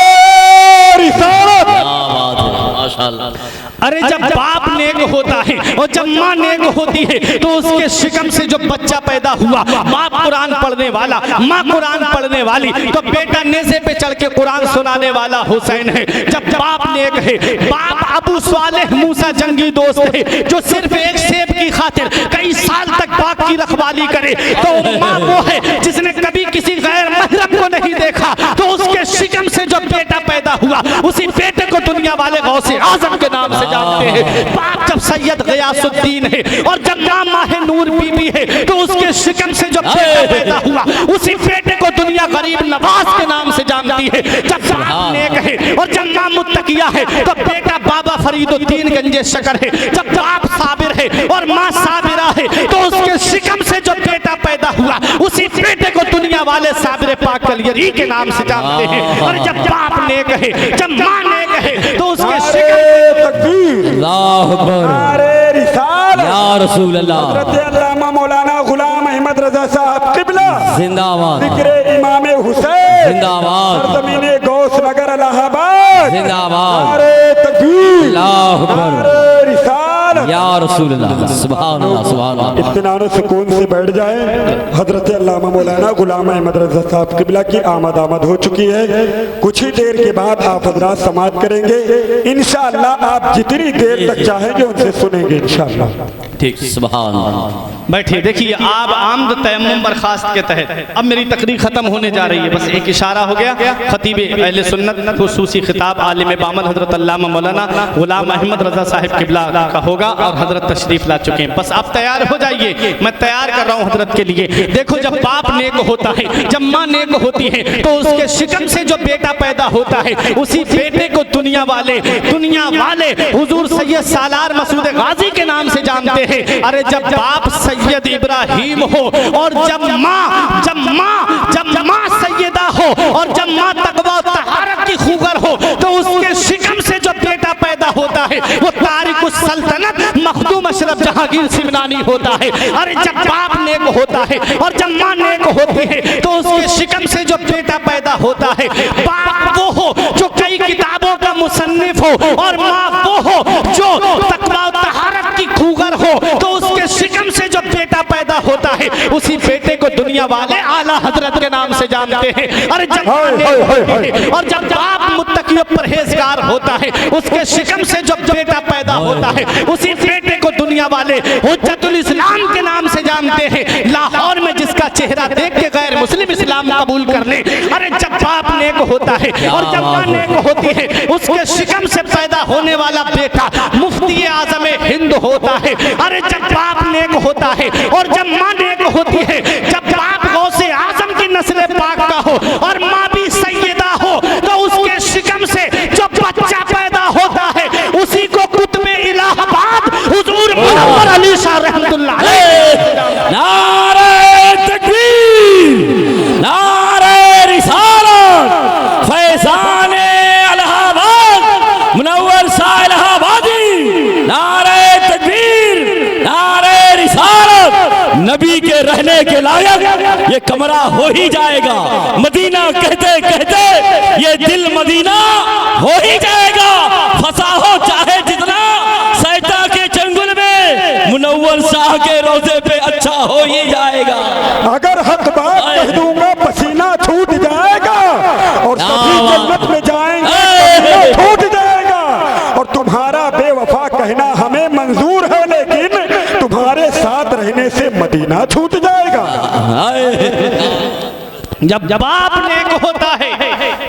रिसालत। क्या बात है, माशाअल्लाह। अरे जब बाप नेक होता है और जब माँ नेक होती है तो उसके शिकम से जो बच्चा पैदा हुआ, बाप कुरान पढ़ने वाला, माँ कुरान पढ़ने वाली, तो बेटा नेज़े पे चढ़ के कुरान सुनाने वाला हुसैन है। जब बाप नेक है, बाप अबू सालेह मूसा जंगी दोस्त है जो सिर्फ एक सेब की खातिर कई साल तक बाप की रखवाली करे, तो माँ वो है जिसने कभी किसी गैर महरम को नहीं देखा, तो उसके शिकम से जो बेटा पैदा हुआ उसी बेटे को दुनिया वाले गौसे आजम के नाम से जानते हैं। बाप जब सैयद गयासुद्दीन है और जब माँ माहे नूर बीबी है तो उसके शिकम से जो बेटा पैदा हुआ उसी बेटे को दुनिया गरीब नवाज के नाम से जानती है। जब बाप नेक है और जब माँ मुत्तकिया है तो बेटा बाबा फरीदुद्दीन गंजे शकर है। जब बाप साबिर है और माँ साबिरा है तो उसके शिकम से जो बेटा पैदा हुआ उसी बेटे को दुनिया वाले साबिर पाक कलियरी के नाम से जानते हैं। और जब बाप नेक है, जब माँ नेक है तो उसके शिकम तकबीर, अल्लाहु अकबर, नारे रिसालत, या रसूल अल्लाह, हज़रत अल्लामा मौलाना गुलाम अहमद रज़ा साहब क़िबला जिंदाबाद, जिक्र इमाम हुसैन जिंदाबाद, ज़मीने गौस नगर इलाहाबाद जिंदाबाद, नारे तकबीर, अल्लाहु अकबर, नारे रिसालत, या रसूल अल्लाह सुभान अल्लाह सुभान अल्लाह। इत्मीनान सुकून से बैठ जाए। हजरत अल्लामा मौलाना गुलाम अहमद रज़ा साहब किबला की आमद हो चुकी है। कुछ ही देर के बाद आप हजरात समाअत करेंगे। इंशाअल्लाह आप जितनी देर तक चाहेंगे उनसे सुनेंगे इंशाअल्लाह। ठीक सुभान अल्लाह। बैठिए। देखिए आप आमद तयम्मुम बर्खास्त के तहत अब मेरी तकरीर खत्म होने जा रही है, बस एक इशारा हो गया। खतीब अहले सुन्नत खुसूसी खिताब आलिम बामन हजरत अल्लामा मौलाना गुलाम अहमद रज़ा साहिब किबला का होगा और हजरत तशरीफ ला चुके हैं। बस आप तैयार हो जाइए, मैं तैयार कर रहा हूँ हजरत के लिए। देखो जब बाप नेक होता है, जब माँ नेक होती है, तो उसके शिकम से जो बेटा पैदा होता है उसी बेटे को दुनिया वाले हुजूर सैयद सालार मसूद गाजी के नाम से जानते हैं। अरे जब बाप सैयद इब्राहिम हो और जब माँ सैयदा हो और जब माँ तकवा तहारत की खूगर हो, तो उसके शिकम से जो बेटा पैदा होता है वो तारिकुस सल्तनत मखदूम अशरफ जहांगीर सिमनानी होता है। अरे जब बाप नेक होता है और जब माँ नेक होती है, तो उसके शिकम से जो बेटा पैदा होता है, बाप वो हो जो कई किताबों का मुसन्निफ हो और माँ वो हो जो तकवा तहारत की खूगर हो, तो उसके शिकम से जो बेटा पैदा होता है उसी बेटे को दुनिया वाले आला हजरत के नाम से जानते हैं। अरे जब और जब बाप मुत्तकी परहेजगार होता है, उसके शिकम से जो बेटा पैदा होता है उसी बेटे को दुनिया वाले हुज्जतुल इस्लाम के नाम से जानते हैं। लाहौर में जिसका चेहरा देख के गैर मुस्लिम इस्लाम कबूल कर ले। अरे जब बाप नेक होता है और जब माँ नेक होती है, उसके शिकम से पैदा होने वाला बेटा मुफ्ती आज़म हिंद होता है। अरे जब बाप नेक होता है और जब माँ नेक होती है, जब बाप गौसे आज़म की नस्ल पाक का हो और माँ भी सैयदा हो, तो उसके शिकम से जो बच्चा पैदा होता है उसी को कुतुबे इलाहाबाद हुजूर मुनव्वर अली शाह रहमतुल्लाह अलैह। नारे तकबीर, नारे रिसालत, फैज़ाने इलाहाबाद, मुनव्वर शाह इलाहाबादी। नारे तकबीर, नारे रिसालत। नबी के रहने के लायक ये कमरा हो ही जाएगा। मदीना कहते कहते ये दिल मदीना हो ही जाएगा। फंसा हो चाहे जितना सैदा के चंगुल में, मुनव्वर शाह के रोजे पे अच्छा हो ही जाएगा। अगर हक बात कह दूंगा पसीना छूट जाएगा और सभी जन्नत में जाएंगे, पसीना छूट जाएगा। और तुम्हारा बेवफा कहना हमें मंजूर है, लेकिन तुम्हारे साथ रहने से मदीना छूट जाएगा। जब आप नेक होता है,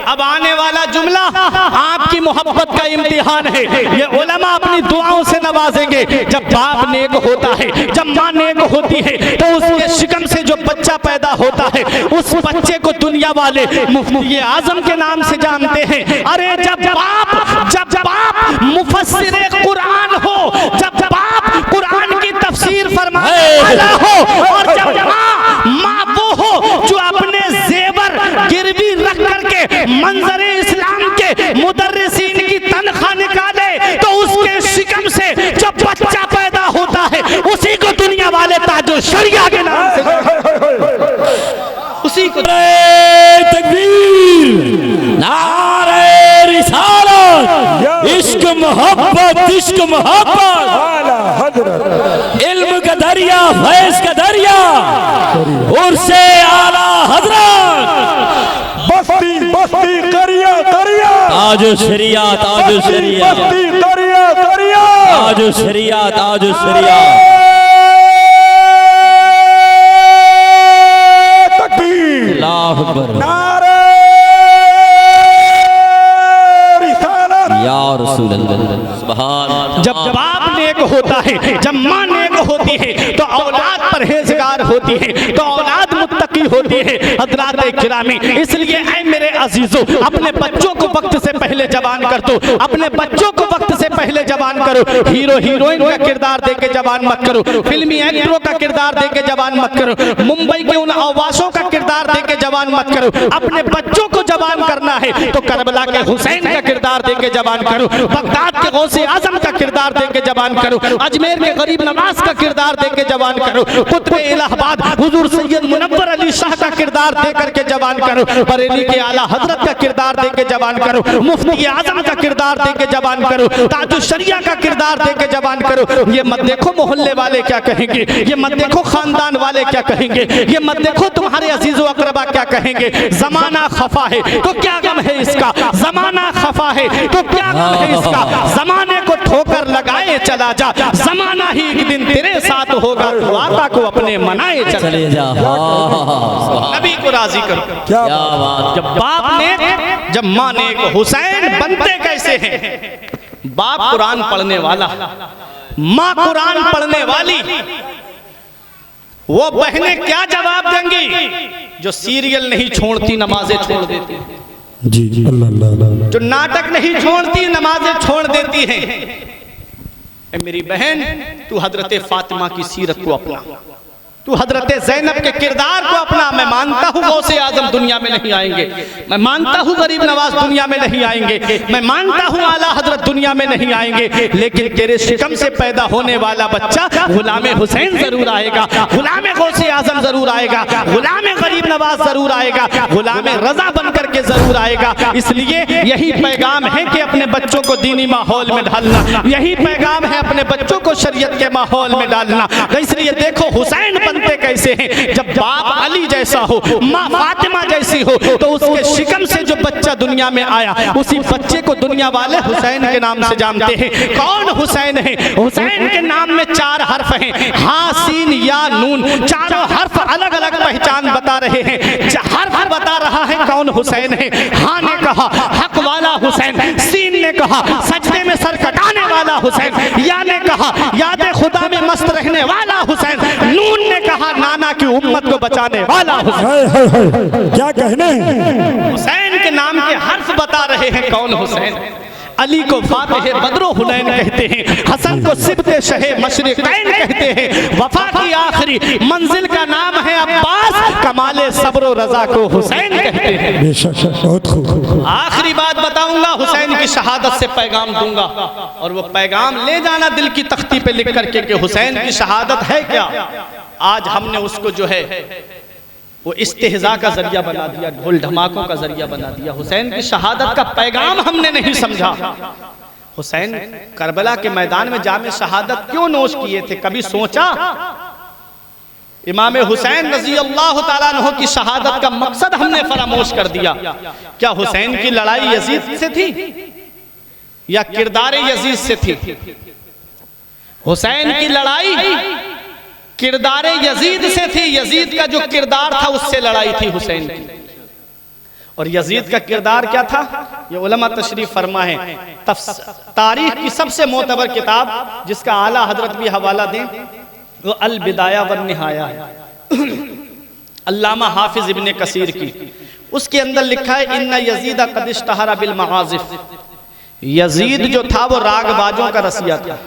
अब आने वाला जुमला आपकी मोहब्बत का इम्तिहान है। ये उलमा अपनी दुआओं से नवाजेंगे। जब बाप नेक होता है, जब माँ नेक होती है, तो उसके शिकम से जो बच्चा पैदा होता है उस बच्चे को दुनिया वाले मुफ्ती आजम के नाम से जानते हैं। अरे जब बाप मुफस्सिरे कुरान हो, जब बाप कुरान की तफसीर फरमाने वाला हो, और जब माँ वो हो जो अपने जेवर गिरवी रख करके मंजरे इस्लाम के मुदर्रिसीन की तनख्वाह निकाले, तो उसके शिकम से जो बच्चा पैदा होता है उसी को दुनिया वाले ताजो शरिया के नाम से उसी को। तकबीर, नारे रिसालत, इश्क मोहब्बत, इश्क मोहब्बत, आला हजरत, इल्म का दरिया, फैज़ का दरिया, उर्से आला हजरत। बस्ती बस्ती करिया करिया, ताजो शरिया, ताजो शरिया, बस्ती करिया करिया, ताजो शरिया, ताजो शरिया। तकबीर, अल्लाहु अकबर। नारे रिसालत, या रसूल अल्लाह सुभान। जब बाप नेक होता है, जब माँ नेक होती है, तो औलाद परहेजगार होती है, तो औलाद मुत्तकी होती है। हज़रात किरामी, इसलिए ऐ मेरे अजीजों, अपने बच्चों को वक्त से पहले जवान कर दो, अपने बच्चों को वक्त से पहले जवान करो। हीरो हीरोइन का किरदार दे के जवान मत करो, फिल्मी एक्टरों का किरदार दे के जवान मत करो, मुंबई के उन आवासों का किरदार दे के जवान मत करो। अपने बच्चों को जवान करना है तो करबला के हुसैन का किरदार दे के जवान करो, बगदाद के गौसे आजम का किरदार दे के जवान करो, अजमेर के गरीब नवाज का किरदार दे के जवान करो, कुतुब इलाहाबाद हुजूर सैयद मुनव्वर अली शाह का किरदार दे करके जवान करो, बरेली के आला हजरत का किरदार दे के जवान करो, मुफ्ती आजम का किरदार दे के जवान करो, ताजुल शरिया का किरदार दे के जवान करो। ये मत देखो मोहल्ले वाले क्या कहेंगे, ये मत देखो खानदान वाले क्या कहेंगे, ये मत देखो तुम्हारे अजीजो अकरबा क्या कहेंगे। जमाना खफा है तो क्या गम है इसका, जमाना खफा है तो क्या गम है इसका। जमाने को ठोकर लगाए चला जा, जमाना ही एक दिन तेरे साथ होगा, तो आका को अपने मनाए चले जा। नबी को राजी करो। क्या बात। जब बाप ने, जब माँ ने, हुसैन बनते कैसे हैं? बाप कुरान पढ़ने वाला, माँ कुरान पढ़ने वाली, वो बहनें क्या जवाब देंगी जो सीरियल नहीं छोड़ती नमाजें छोड़ देती, जी जी अल्लाह अल्लाह, जो नाटक नहीं छोड़ती नमाजें छोड़ देती हैं। ए मेरी बहन, तू हजरत फातिमा की सीरत को अपना, तू हजरत ज़ैनब के किरदार को अपना। मैं मानता हूँ गौसे आजम दुनिया में नहीं आएंगे, मैं मानता हूँ गरीब नवाज दुनिया में नहीं आएंगे, मैं मानता हूँ आला हजरत दुनिया में नहीं आएंगे, लेकिन तेरे शिकम से पैदा होने वाला बच्चा गुलाम हुसैन जरूर आएगा, गुलाम गौसे आजम जरूर आएगा, गुलाम गरीब नवाज जरूर आएगा, गुलाम रजा बन करके जरूर आएगा। इसलिए यही पैगाम है कि अपने बच्चों को दीनी माहौल में डालना, यही पैगाम है अपने बच्चों को शरीयत के माहौल में डालना। इसलिए देखो हुसैन बनते कैसे हैं, जब बाप अली जैसा हो, माँ फातिमा जैसी हो, तो उसके शिकम से जो बच्चा दुनिया में आया, उसी बच्चे को दुनिया वाले हुसैन के नाम से जानते हैं। कौन हुसैन है? हुसैन के नाम में 4 हर्फ हैं, हा सीन या नून, चारों हर्फ अलग अलग पहचान बता रहे हैं। हर्फ बता रहा है कौन हुसैन है। हा ने कहा हक वाला हुसैन, सीन ने कहा सजदे में सर कटाने वाला हुसैन, या ने कहा याद खुदा में मस्त रहने वाला हुसैन, नून ने कहा नाना की उम्मत को बचाने वाला हुसैन। हाय हाय हाय, क्या कहने हैं? हुसैन के नाम के हर्फ बता रहे हैं कौन हुसैन। अली को फातिह बद्रो हुनैन कहते हैं, हसन को सिबते शहे मशरिकैन कहते हैं, वफा की आखिरी मंजिल का नाम है अब्बास, कमाले सब्र रजा को हुसैन कहते हैं। बेशक बहुत खूब। आखिरी बात बताऊंगा, हुसैन की शहादत से पैगाम दूंगा, और वो पैगाम ले जाना दिल की तख्ती पे लिख करके कि हुसैन की शहादत है क्या। आज हमने उसको जो है वो इस्तेहजा का जरिया बना दिया, ढोल धमाकों का जरिया बना दिया। हुसैन की शहादत का पैगाम हमने नहीं समझा। हुसैन करबला के मैदान में जामे शहादत क्यों नोश किए थे, कभी सोचा? इमाम हुसैन रजी अल्लाह ताला अन्हु की शहादत का मकसद हमने फरामोश कर दिया। क्या हुसैन की लड़ाई यजीद से थी या किरदार यजीद से थी? हुसैन की लड़ाई किरदार यजीद से थी, यजीद का जो किरदार था उससे लड़ाई थी हुसैन की। और यजीद का किरदार क्या था, ये उलमा तशरीफ फरमा है। तारीख की सबसे मोतबर किताब जिसका आला हजरत भी हवाला दें, वो अल बिदाया वन निहाया है, अल्लामा हाफिज इब्ने कसीर की। उसके अंदर लिखा है इन्ना यजीद कद इश्तहरा बिल मआज़िफ। यजीद जो था वो रागबाजों का रसिया था,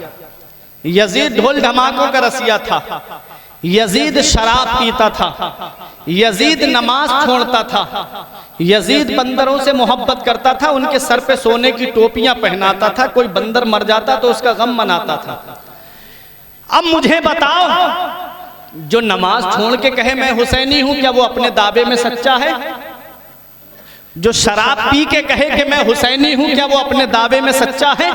यजीद ढोल धमाकों का रसिया था, यजीद शराब पीता था, यजीद नमाज छोड़ता था, यजीद बंदरों से मोहब्बत करता था, उनके सर पे सोने की टोपियां पहनाता था, कोई बंदर मर जाता तो उसका गम मनाता था। अब मुझे बताओ, जो नमाज छोड़ के कहे मैं हुसैनी हूं, क्या वो अपने दावे में सच्चा है? जो शराब पी के कहे कि मैं हुसैनी हूं, क्या वो अपने दावे में सच्चा है?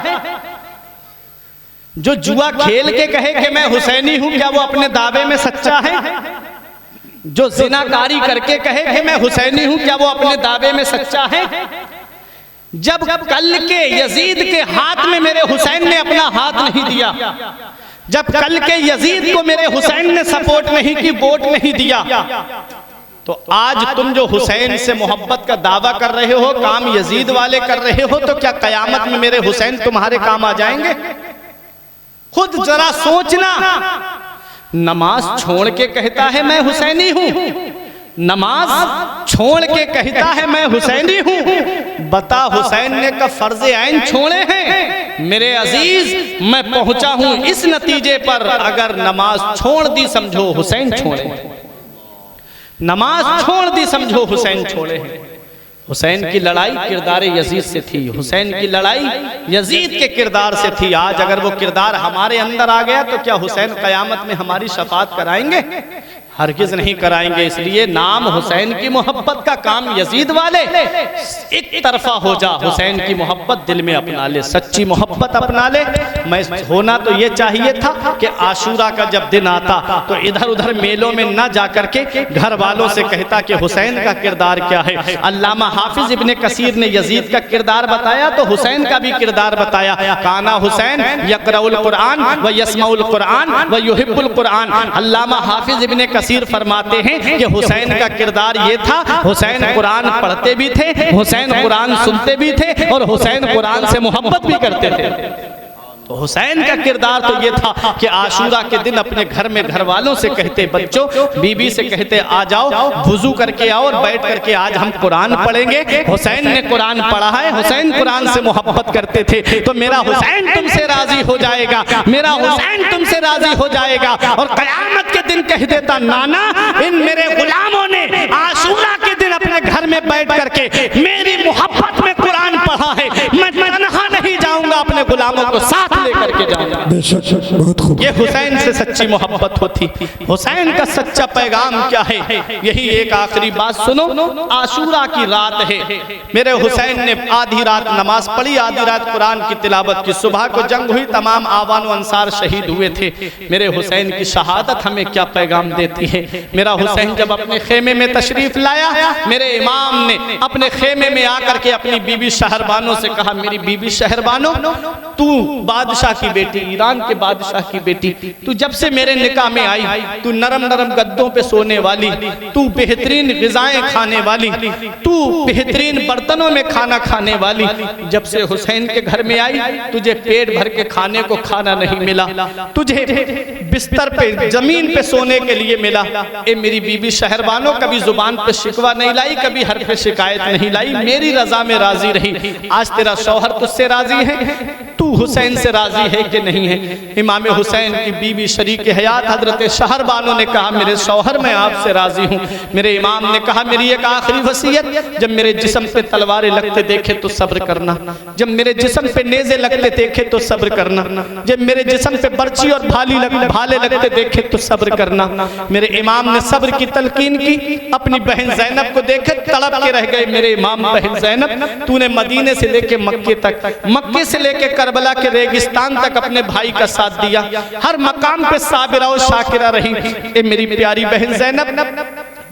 जो जुआ खेल के कहे कि मैं हुसैनी हूं, क्या वो अपने दावे में सच्चा है? जो जिनाकारी करके कहे कि मैं हुसैनी हूं, क्या वो अपने दावे में सच्चा है? जब कल के यजीद के हाथ में मेरे हुसैन ने अपना हाथ नहीं दिया, जब कल के यजीद को मेरे हुसैन ने सपोर्ट नहीं की, वोट नहीं दिया, तो आज तुम जो हुसैन से मोहब्बत का दावा कर रहे हो, काम यजीद वाले कर रहे हो, तो क्या कयामत में मेरे हुसैन तुम्हारे काम आ जाएंगे? खुद जरा सोचना। नमाज छोड़ के कहता है मैं हुसैनी हूं, नमाज छोड़ के कहता है मैं हुसैनी हूं। बता हुसैन ने कब फर्ज ऐन छोड़े हैं? मेरे अजीज, मैं पहुंचा हूं इस नतीजे पर, अगर नमाज छोड़ दी समझो हुसैन छोड़े, नमाज छोड़ दी समझो हुसैन छोड़े हैं। हुसैन की लड़ाई किरदार यजीद से थी, हुसैन की लड़ाई यजीद के किरदार से थी। आज अगर वो किरदार हमारे अंदर आ गया तो क्या हुसैन कयामत में हमारी शफाअत कराएंगे? हरगिज नहीं कराएंगे। इसलिए नाम हुसैन की मोहब्बत का काम यजीद वाले एक तरफा हो जा, हुसैन की मोहब्बत दिल में अपना ले, सच्ची मोहब्बत अपना ले। मैं होना तो ये चाहिए था कि आशूरा का जब दिन आता तो इधर उधर मेलों में न जाकर के घर वालों से कहता कि हुसैन का किरदार क्या है। अल्लामा हाफिज इब्ने कसीर ने यजीद का किरदार बताया तो हुसैन का भी किरदार बताया। काना हुसैन यक़रउल कुरान व यस्माउल कुरान व युहिब्बुल कुरान। अल्लामा हाफिज इब्ने कसीर फरमाते हैं कि हुसैन का किरदार ये था, हुसैन कुरान पढ़ते भी थे, हुसैन कुरान सुनते भी थे और हुसैन कुरान से मोहब्बत भी करते थे। तो हुसैन का किरदार तो ये था कि आशूरा के दिन अपने घर में घर वालों से कहते, बच्चों बीबी से कहते आ जाओ वुजू करके आओ और बैठ करके आज हम कुरान पढ़ेंगे। हुसैन ने कुरान पढ़ा है, हुसैन कुरान से मोहब्बत करते थे तो मेरा हुसैन तुमसे राजी हो जाएगा, मेरा हुसैन तुमसे राजी हो जाएगा। और कयामत के दिन कह देता, नाना इन मेरे गुलामों ने आशूरा के दिन अपने घर में बैठ करके मेरी मोहब्बत में कुरान पढ़ा है, मैं तन्हा नहीं जाऊंगा, अपने गुलामों को साथ लेकर के जाऊंगा। बेशक बहुत खूब। ये हुसैन से सच्ची मोहब्बत होती। हुसैन का सच्चा पैगाम क्या है, यही एक आखिरी बात सुनो। आशूरा की रात है, मेरे हुसैन ने आधी रात नमाज पढ़ी, आधी रात कुरान की तिलावत की। सुबह को जंग हुई, तमाम आवान अंसार शहीद हुए थे। मेरे हुसैन की शहादत हमें क्या पैगाम देती है। मेरा हुसैन जब अपने खेमे में तशरीफ लाया, मेरे इमाम ने अपने खेमे में आकर के अपनी बीबी शहरबानों से कहा, मेरी बीबी शहरबानों, तू बादशाह की बेटी, ईरान के बादशाह की बेटी, तू जब से मेरे निकाह में आई, तू नरम नरम गद्दों पे सोने वाली, तू बेहतरीन ग़िज़ाएं खाने वाली, तू बेहतरीन बर्तनों में खाना खाने वाली। जब से हुसैन के घर में आई, तुझे पेट भर के खाने को खाना नहीं मिला, तुझे बिस्तर पे जमीन पे सोने के लिए मिला। ए मेरी बीबी शहरबानों, कभी जुबान पे शिकवा नहीं लाई, कभी हर पे शिकायत नहीं लाई, मेरी रजा में राजी रही। आज तेरा शौहर तुझसे राजी है, तू हुसैन से राजी है कि नहीं है। इमाम हुसैन की बीवी शरीक हयात हजरत शहरबानो ने कहा, मेरे शौहर मैं आपसे राजी हूँ। मेरे इमाम ने कहा, मेरी एक आखिरी वसीयत, जब मेरे जिस्म पे तलवारें लगते देखे तो सब्र करना, जब मेरे जिस्म पे नेज़े लगते देखे तो सब्र करना, जब मेरे जिस्म पे बर्ची और भाले लगते देखे तो सब्र करना। मेरे इमाम ने सब्र की तलकीन की। अपनी बहन ज़ैनब को देखे तड़प के रह गए। मेरे इमाम, बहन ज़ैनब, तूने मदीने से लेके मक्के तक, मक्के से लेके करबला के रेगिस्तान तक अपने भाई का साथ दिया, हर मकाम पे साबिरा और शाकिरा रही। ए मेरी प्यारी बहन ज़ैनब,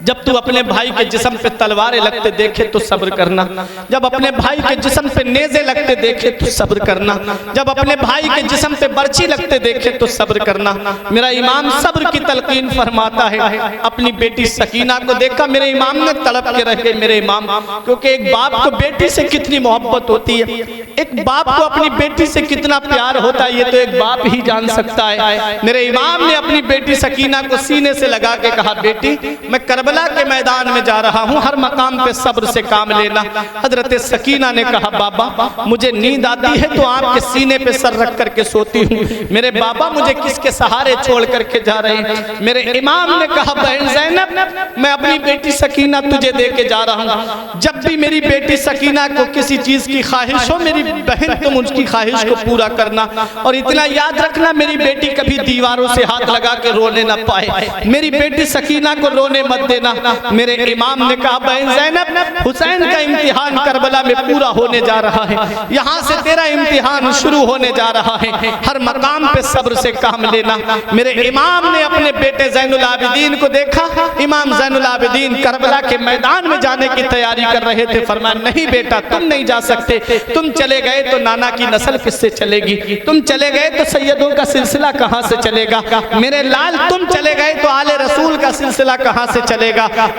जब तू अपने भाई के जिस्म पे तलवारें लगते देखे तो सब्र करना, जब अपने भाई के जिस्म पे नेज़े लगते देखे तो सब्र करना, जब अपने भाई के जिस्म पे बर्छी लगते देखे तो सब्र करना। मेरा इमाम सब्र की तलकीन फरमाता है। अपनी बेटी सकीना को देखा, मेरे इमाम ने तड़प के रह गए। मेरे इमाम, क्योंकि एक बाप को बेटी से कितनी मोहब्बत होती है, एक बाप को अपनी बेटी से कितना प्यार होता है, ये तो एक बाप ही जान सकता है। मेरे इमाम ने अपनी बेटी सकीना को सीने से लगा के कहा, बेटी मैं करबला के मैदान में जा रहा हूँ, हर मकाम पे सब्र से काम लेना। हजरत सकीना ने कहा, बाबा मुझे नींद आती है तो आपके सीने पे सर रख करके सोती हूँ, मेरे बाबा मुझे किसके सहारे छोड़ करके जा रहे हैं। मेरे इमाम ने कहा, बहन ज़ैनब, मैं अपनी बेटी सकीना तुझे दे के जा रहा हूँ, जब भी मेरी बेटी सकीना को किसी चीज की ख्वाहिश हो, मेरी बहन तुम उसकी ख्वाहिश को पूरा करना। और इतना याद रखना, मेरी बेटी कभी दीवारों से हाथ लगा के रोने ना पाए, मेरी बेटी सकीना को रोने मत देना। मेरे इमाम ने कहा, बहन ज़ैनब, हुसैन का इम्तिहान करबला में पूरा होने जा रहा है, यहाँ से तेरा इम्तिहान शुरू होने जा रहा है, हर मकाम पे सब्र से काम लेना। मेरे इमाम ने अपने बेटे ज़ैनुल आबिदीन को देखा। इमाम ज़ैनुल आबिदीन करबला के मैदान में जाने की तैयारी कर रहे थे। फरमाया, नहीं बेटा तुम नहीं जा सकते, तुम चले गए तो नाना की नस्ल किससे चलेगी, तुम चले गए तो सैयदों का सिलसिला कहाँ से चलेगा, मेरे लाल तुम चले गए तो आले रसूल का सिलसिला कहाँ से चलेगा।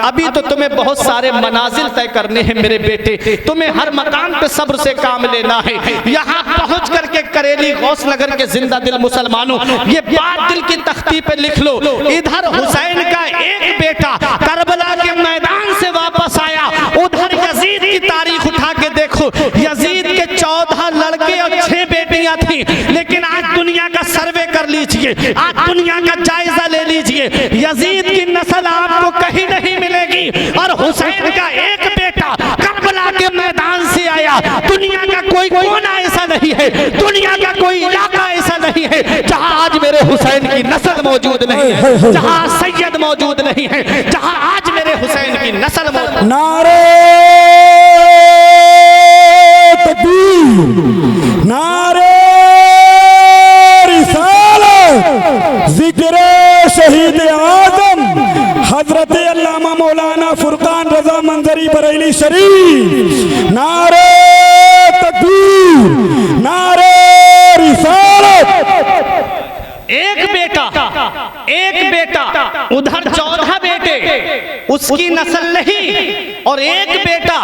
अभी तो तुम्हें बहुत सारे मनाजिल तय करने हैं मेरे बेटे, तुम्हें हर मकाम पे सब्र से काम लेना है। यहाँ पहुँच करके करेली गौस नगर के जिंदा दिल मुसलमानों, ये बात दिल की तख्ती पे लिख लो, इधर हुसैन का एक बेटा करबला के मैदान से वापस आया, उधर यजीद की तारीख उठा के देखो, यजीद के 14 लड़के और 6 बेटियां थी। लेकिन आज दुनिया का सर्वे कर लीजिए, आज दुनिया का जायजा ले लीजिए, यजीद की नस्ल आपको कहीं नहीं मिलेगी। और हुसैन का एक बेटा करबला के मैदान से आया। दुनिया का कोई कोना ऐसा नहीं है, दुनिया का कोई इलाका ऐसा नहीं नहीं है जहां आज मेरे हुसैन की नस्ल मौजूद नहीं है, जहां सैयद मौजूद नहीं है, जहां आज मेरे हुसैन की नस्ल मौजूद। नारे तकबीर, नारे रिसालत, जिक्र शहीद आजम हजरत अल्लामा मौलाना फुरकान रजा मंजरी बरेली शरीफ। नारे तकबीर, नारे रिसालत। एक बेटा उधर 14 बेटे, उसकी नस्ल नहीं, और एक बेटा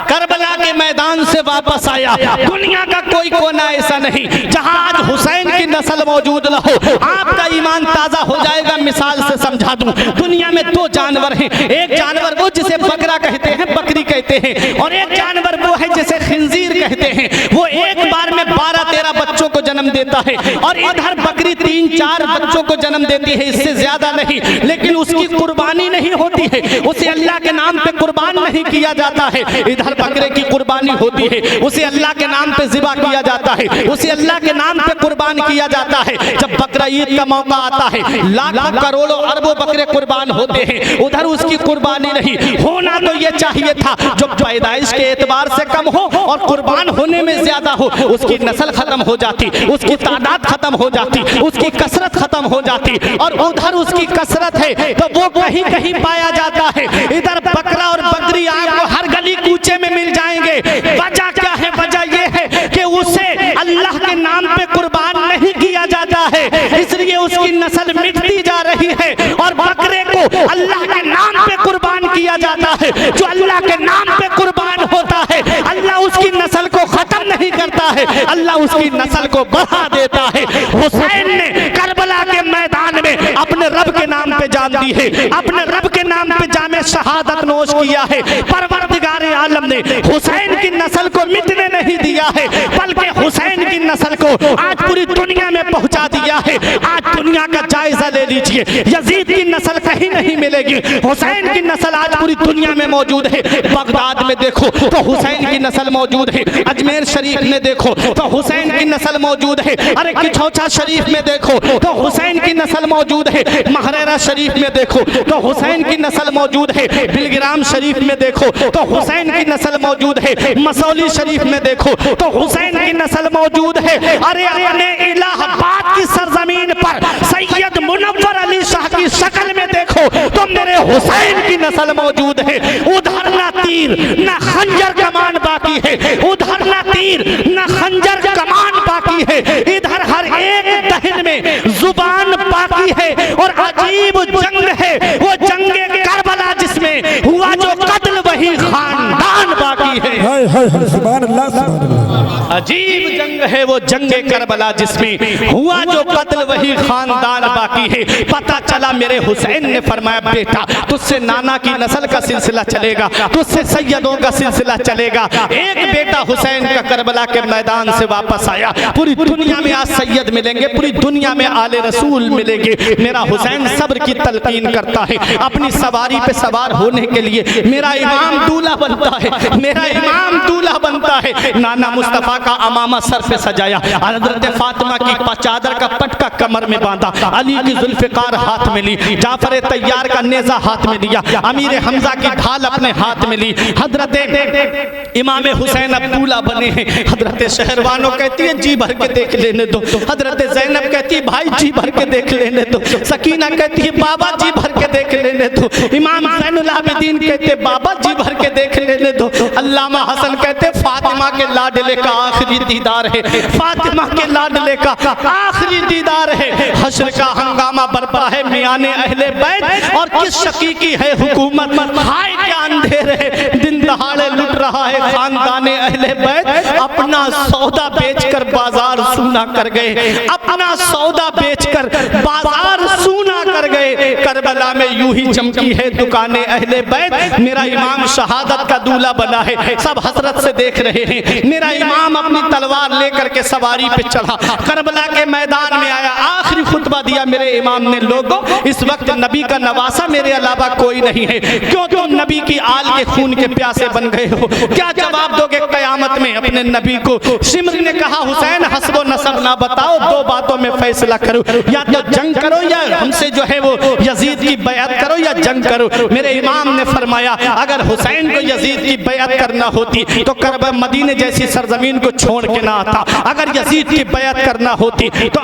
करबला के मैदान से वापस आया। दुनिया का कोई कोना ऐसा नहीं जहां आज हुसैन की नस्ल मौजूद न हो। आपका ईमान ताजा हो जाएगा। मिसाल से समझा दूं, दुनिया में 2 जानवर हैं। एक जानवर वो जिसे बकरा कहते हैं, बकरी कहते हैं, और एक जानवर वो है जिसे खिंजीर कहते हैं। वो एक बार में 12-13 बच्चों को जन्म देता है, और इधर बकरी 3-4 बच्चों को जन्म देती है, इससे ज्यादा नहीं। लेकिन उसकी कुर्बानी नहीं होती है, उसे अल्लाह के नाम पे कुर्बान नहीं किया जाता है। इधर बकरे की कुर्बानी होती है, उसे अल्लाह के नाम पे ज़िबा किया जाता है, उसे अल्लाह के नाम पे कुर्बान किया जाता है। जब बकरा ईद का मौका आता है, लाखों करोड़ों अरबों बकरे कुर्बान होते हैं, उधर उसकी कुर्बानी नहीं। होना तो ये चाहिए था जो पैदाइश के एतबार से कम हो और कुर्बान होने में ज्यादा हो, उसकी नस्ल खत्म हो जाती, उसकी तादाद खत्म हो जाती, उसकी कसरत खत्म हो जाती। और उधर उसकी कसरत है तो वो कहीं कहीं पाया जाता है। इधर बकरा और बकरी आपको हर गली कूचे में मिल जाएंगे। वजह क्या है? वजह ये है कि उसे अल्लाह के नाम पे कुर्बान नहीं किया जाता है, इसलिए उसकी नस्ल मिटती जा रही है। और बकरे को अल्लाह के नाम पे कुर्बान किया जाता है। जो अल्लाह के नाम पे कुर्बान होता है, अल्लाह उसकी नस्ल को खत्म नहीं करता है, अल्लाह उसकी नस्ल को बढ़ा देता है। हुसैन ने करबला के मैदान में अपने रब के नाम पे जान दी है, अपने रब के नाम पे जामे शहादत नोश किया है। परवरदिगार आलम ने हुसैन की नस्ल को मिटने नहीं दिया है, बल्कि हुसैन की नस्ल को आज पूरी दुनिया में पहुंचा दिया है। आज दुनिया का जायजा ले लीजिए, यजीद की नस्ल कहीं नहीं मिलेगी, हुसैन की नस्ल आज पूरी दुनिया में मौजूद है। बगदाद में देखो तो हुसैन की नस्ल मौजूद है, अजमेर शरीफ में देखो तो हुसैन की नस्ल मौजूद है, अरे किछौछा शरीफ में देखो तो हुसैन की नस्ल मौजूद है, महरेरा शरीफ में देखो तो हुसैन की नस्ल मौजूद है, बिलग्राम शरीफ में देखो तो हुसैन की नस्ल मौजूद है, मसौली शरीफ में देखो तो हुसैन की नस्ल मौजूद है। अरे अपने इलाहाबाद की सरजमीन पर सैयद मुनव्वर अली शाह की शक्ल में देखो तो मेरे हुसैन की नस्ल मौजूद है। उधर ना तीर ना खंजर कमान बाकी है, उधर ना तीर ना खंजर कमान बाकी है, इधर हर एक दहन में जुबान बाकी है। और अजीब जंग है वो जंगे करबला जिसमें हुआ जो कत्ल वही खानदान बाकी है। सुभान अल्लाह, सुभान अल्लाह। अजीब जंग है वो जंगे करबला जिसमें हुआ जो कत्ल वही खानदान बाकी है। पता चला मेरे हुसैन ने फरमाया बेटा तुझसे नाना की नस्ल का सिलसिला चलेगा, तुझसे सैयदों का सिलसिला चलेगा। एक बेटा हुसैन का करबला के मैदान से वापस आया। पूरी दुनिया में आज सैयद मिलेंगे, पूरी दुनिया में आले रसूल मिलेंगे। मेरा हुसैन सब्र की तलकीन करता है, अपनी सवारी पे सवार होने के लिए मेरा इमाम दूल्हा बनता है, मेरा इमाम दूल्हा बनता है। नाना मुस्तफा का अमामा सर पे सजाया, हजरत फातिमा की चादर का पटका कमर में बांधा, अली की जुल्फिकार हाथ में ली, जाफर तैयार का नेजा हाथ में लिया, अमीर हमजा की ढाल अपने हाथ में ली। हजरत इमाम हुसैन अब दूल्हा बने हैं। हजरत शहरवानो कहती है जी भर के देख लेने दो, हजरत जैनब कहती है भाई जी भर के देख लेने दो, सकीना कहती है बाबा जी भर के देख लेने दो, इमाम ज़ैनुल आबिदीन कहते बाबा जी भर के देख लेने दो, अल्लामा हसन कहते फातिमा के लाडले का आखिरी दीदार है, फातिमा के लाडले का आखिरी दीदार है। हश्र का हंगामा बरपा है मियाने अहले बैत, और किस शकी की है हुकूमत, हाय क्या अंधेरे दिन दहाड़े लुट रहा है खानदाने अहले बैत। अपना सौदा बेचकर बाजार सूना कर गए, अपना सौदा बेचकर बाजार सूना कर गए। करबला में यूं ही चमकी है दुकानें अहले बैत, मेरा इमाम शहादत का दूल्हा बना है, सब हसरत से देख रहे हैं। मेरा इमाम अपनी तलवार लेकर के सवारी पे चढ़ा, करबला के मैदान में आया, आखिरी खुतबा दिया मेरे इमाम ने, लोगों इस वक्त नबी का नवासा मेरे अलावा कोई नहीं है, क्यों तुम नबी की आल के खून के प्यासे बन गए हो, क्या जवाब दोगे कयामत में अपने नबी को? शिमर ने कहा हुसैन हस्बो नसब ना बताओ, दो बातों में फैसला करो, या तो जंग करो या हमसे जो है वो यजीद की बैअत करो या जंग करो। मेरे इमाम ने फरमाया अगर हुसैन को यजीद की बैअत करना होती तो करबला मदीने जैसी सरजमीन को छोड़ के ना आता, अगर यजीद की बैअत करना होती तो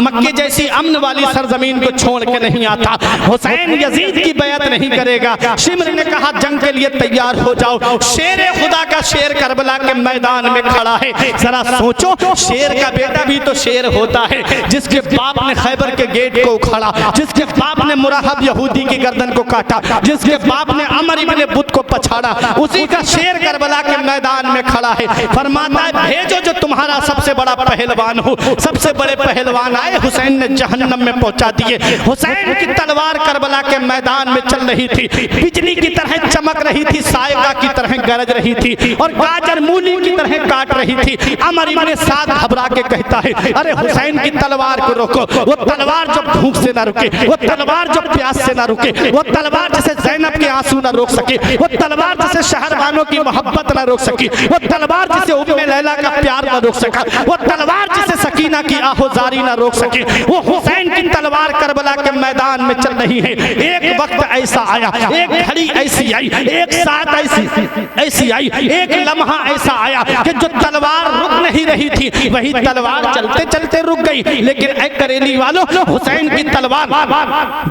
मक्के जैसी अमन वाली सरजमीन को छोड़ के नहीं आता। हुसैन यजीद की बैअत नहीं करेगा। शिमर ने कहा जंग के लिए तैयार हो जाओ। शेर खुदा का शेर करबला के मैदान में खड़ा है। जरा सोचो, शेर का बेटा भी तो शेर होता है, जिसके बाप ने खैबर के गेट को उखाड़ा, जिसके बाप ने मुराहब यहूदी की गर्दन को काटा, जिसके बाप ने अमर इब्ने बुत को पछाड़ा, उसी का शेर करबला के मैदान में खड़ा है। फरमाता है भेजो जो तुम्हारा सबसे बड़ा पहलवान हो। सबसे बड़े पहलवान आए, हुसैन ने जहन्नम में पहुंचा दिए। हुसैन की तलवार करबला के मैदान में चल रही थी, बिजली की तरह चमक रही थी, सायका की तरह गरज रही थी और गाजर मूली की तरह काट रही थी। अमर इब्ने साद घबरा के कहता है अरे हुसैन की तलवार को रोको। वो तलवार जो भूख से ना रुके, वो तलवार जो प्यास से ना रुके, वो तलवार जिसे ज़ैनब के आंसू ना रोक सके, वो तलवार जिसे शहरबानों की मोहब्बत ना रोक सकी, वो तलवार जिसे उम्मे लैला का प्यार ना रोक सका, वो तलवार जिसे सकीना की आहोजारी ना रोक सके, वो हुसैन की तलवार करबला के मैदान में चल रही है। एक वक्त ऐसा आया, एक घड़ी ऐसी आई, एक साथ ऐसी आई, एक लम्हा ऐसा आया कि जो तलवार रुक नहीं रही थी वही तलवार चलते चलते रुक गई। लेकिन एक करेली वालों, हुसैन की तलवार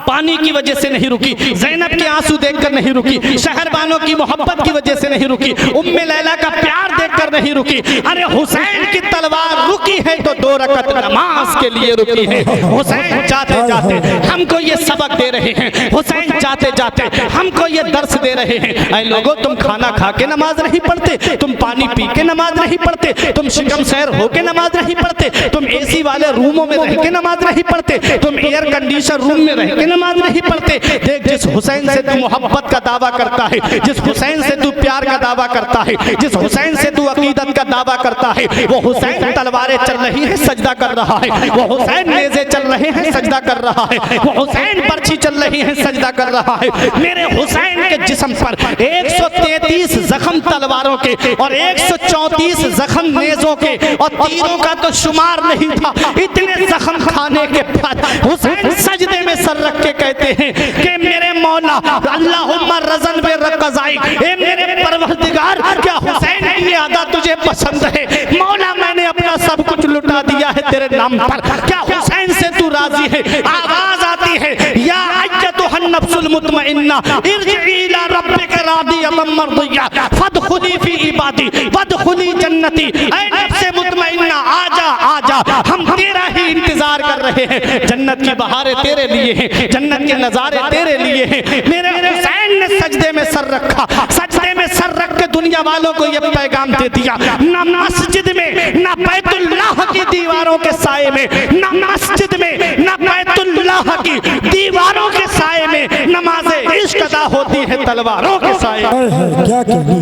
पानी की वजह से नहीं रुकी, ज़ैनब के आंसू देखकर नहीं रुकी, शहरबानों की मोहब्बत की वजह से नहीं रुकी, उम्मे लैला का प्यार देखकर नहीं रुकी। अरे हुसैन की तलवार रुकी है तो 2 रकत नमाज के लिए रुकी है। हुसैन जाते जाते हमको ये सबक दे रहे हैं, हुसैन जाते जाते हमको ये दर्स दे रहे हैं। ऐ लोगों, तुम खाना खा के नमाज नहीं पढ़ते, तुम पानी पी के नमाज नहीं पढ़ते, तुम शिकम सैर होके नमाज नहीं पढ़ते, तुम एसी वाले रूमों में रह के नमाज नहीं पढ़ते, तुम एयर कंडीशन रूम में रह के नमाज नहीं पढ़ते। देख, जिस हुसैन से तू मोहब्बत का दावा करता है, जिस हुसैन से तू प्यार का दावा करता है, जिस हुसैन से तू अकीदत का दावा करता है, वो हुसैन तलवारें चल रही है, सजदा कर रहा है, वो हुसैन नेज़े चल रहे हैं, सजदा कर रहा है, वो हुसैन बर्छी चल रही है, सजदा कर रहा है। मेरे हुसैन के जिस्म पर 133 जख्म तलवारों के और 134 जख्म नेज़ों के और तीरों का तो शुमार नहीं था। इतने जख्म खाने के बाद हुसैन सजदे में सर रख के कहते हैं कि मेरे मौला अल्लाहुम्मा रज़न बे रक़ज़ाई, ए मेरे परवरदिगार, क्या हुसैन की ये अदा तुझे पसंद है? मौला, मैंने अपना सब कुछ लुटा दिया है तेरे नाम पर, क्या हुसैन से तू राजी है? आवाज आती है या अय्यतुहन नफ्सुल मुतमइन्ना इरजिई इला रब्बिका रादियतम मर्दिया फदखुली फी इबादी वदखुली जन्नती। ऐ नफ्से मुतमइन्ना, आजा आजा, हम तेरा ही इंतजार कर रहे हैं। जन्नत की बहारें तेरे लिए हैं, जन्नत के नजारे तेरे लिए हैं। मेरे हुसैन ने सजदे में सर रखा, सजदे में सर रख के दुनिया वालों को यह पैगाम दे दिया, ना मस्जिद में, ना बैतुल्लाह की दीवारों के साए में, ना मस्जिद में, ना बैतुल्लाह की दीवारों के साए में नमाज़े इश्क अदा होती है तलवारों के साए में। क्या कहने,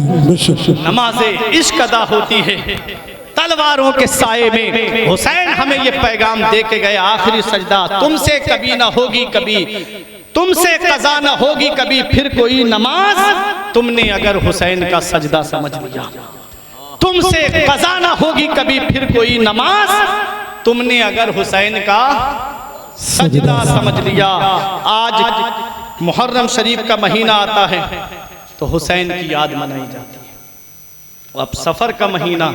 नमाज़े इश्क अदा होती है तलवारों के साए में। हुसैन हमें ये पैगाम दे के गए, आखिरी सजदा तुमसे कभी ना होगी, कभी तुमसे कज़ा ना होगी कभी फिर कोई नमाज, तुमने अगर हुसैन का सजदा समझ लिया। तुमसे कज़ा ना होगी कभी फिर कोई नमाज, तुमने अगर हुसैन का सजदा समझ लिया। आज मुहर्रम शरीफ का महीना आता है तो हुसैन की याद मनाई जाती है। अब सफ़र का महीना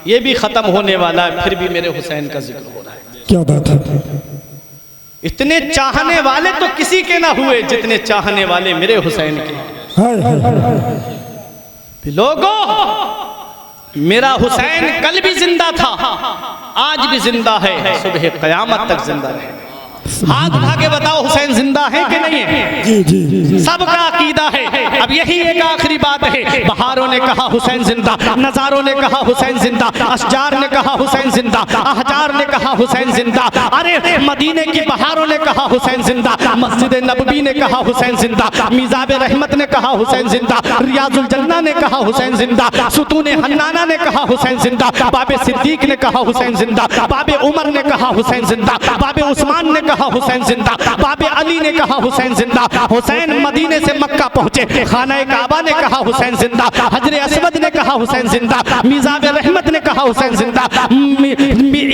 ये भी ख़त्म होने वाला है, फिर भी मेरे हुसैन का जिक्र हो रहा है। क्या बात है। इतने चाहने वाले तो किसी के ना हुए जितने चाहने वाले मेरे हुसैन के। हाय हाय हाय। लोगों, मेरा हुसैन कल भी जिंदा था, आज भी जिंदा है, सुबह क़यामत तक जिंदा है। हाथ उठा के बताओ हुसैन जिंदा है कि नहीं है? जी जी सबका अकीदा है। अब यही एक आखिरी बात है। बहारों ने कहा हुसैन जिंदा, नजारों ने कहा हुसैन जिंदा, अशजार ने कहा हुसैन जिंदा, अहजार ने कहा हुसैन जिंदा, अरे मदीने की बहारों ने कहा हुसैन जिंदा, मस्जिद नबवी ने कहा हुसैन जिंदा, मिजाब रहमत ने कहा हुसैन जिंदा, रियाजुल जन्ना ने कहा हुसैन जिंदा, सुतून हन्नाना ने कहा हुसैन जिंदा, बाबे सिद्दीक ने कहा हुसैन जिंदा, बाबे उमर ने कहा हुसैन जिंदा, बाबे उस्मान ने कहा हुसैन जिंदा, बाबे अली ने कहा हुसैन जिंदा। हुसैन मदीने से मक्का पहुंचे, खाना काबा ने कहा हुसैन जिंदा, हजरे असवद ने कहा हुसैन जिंदा, मिजाब रहमत ने कहा हुसैन जिंदा,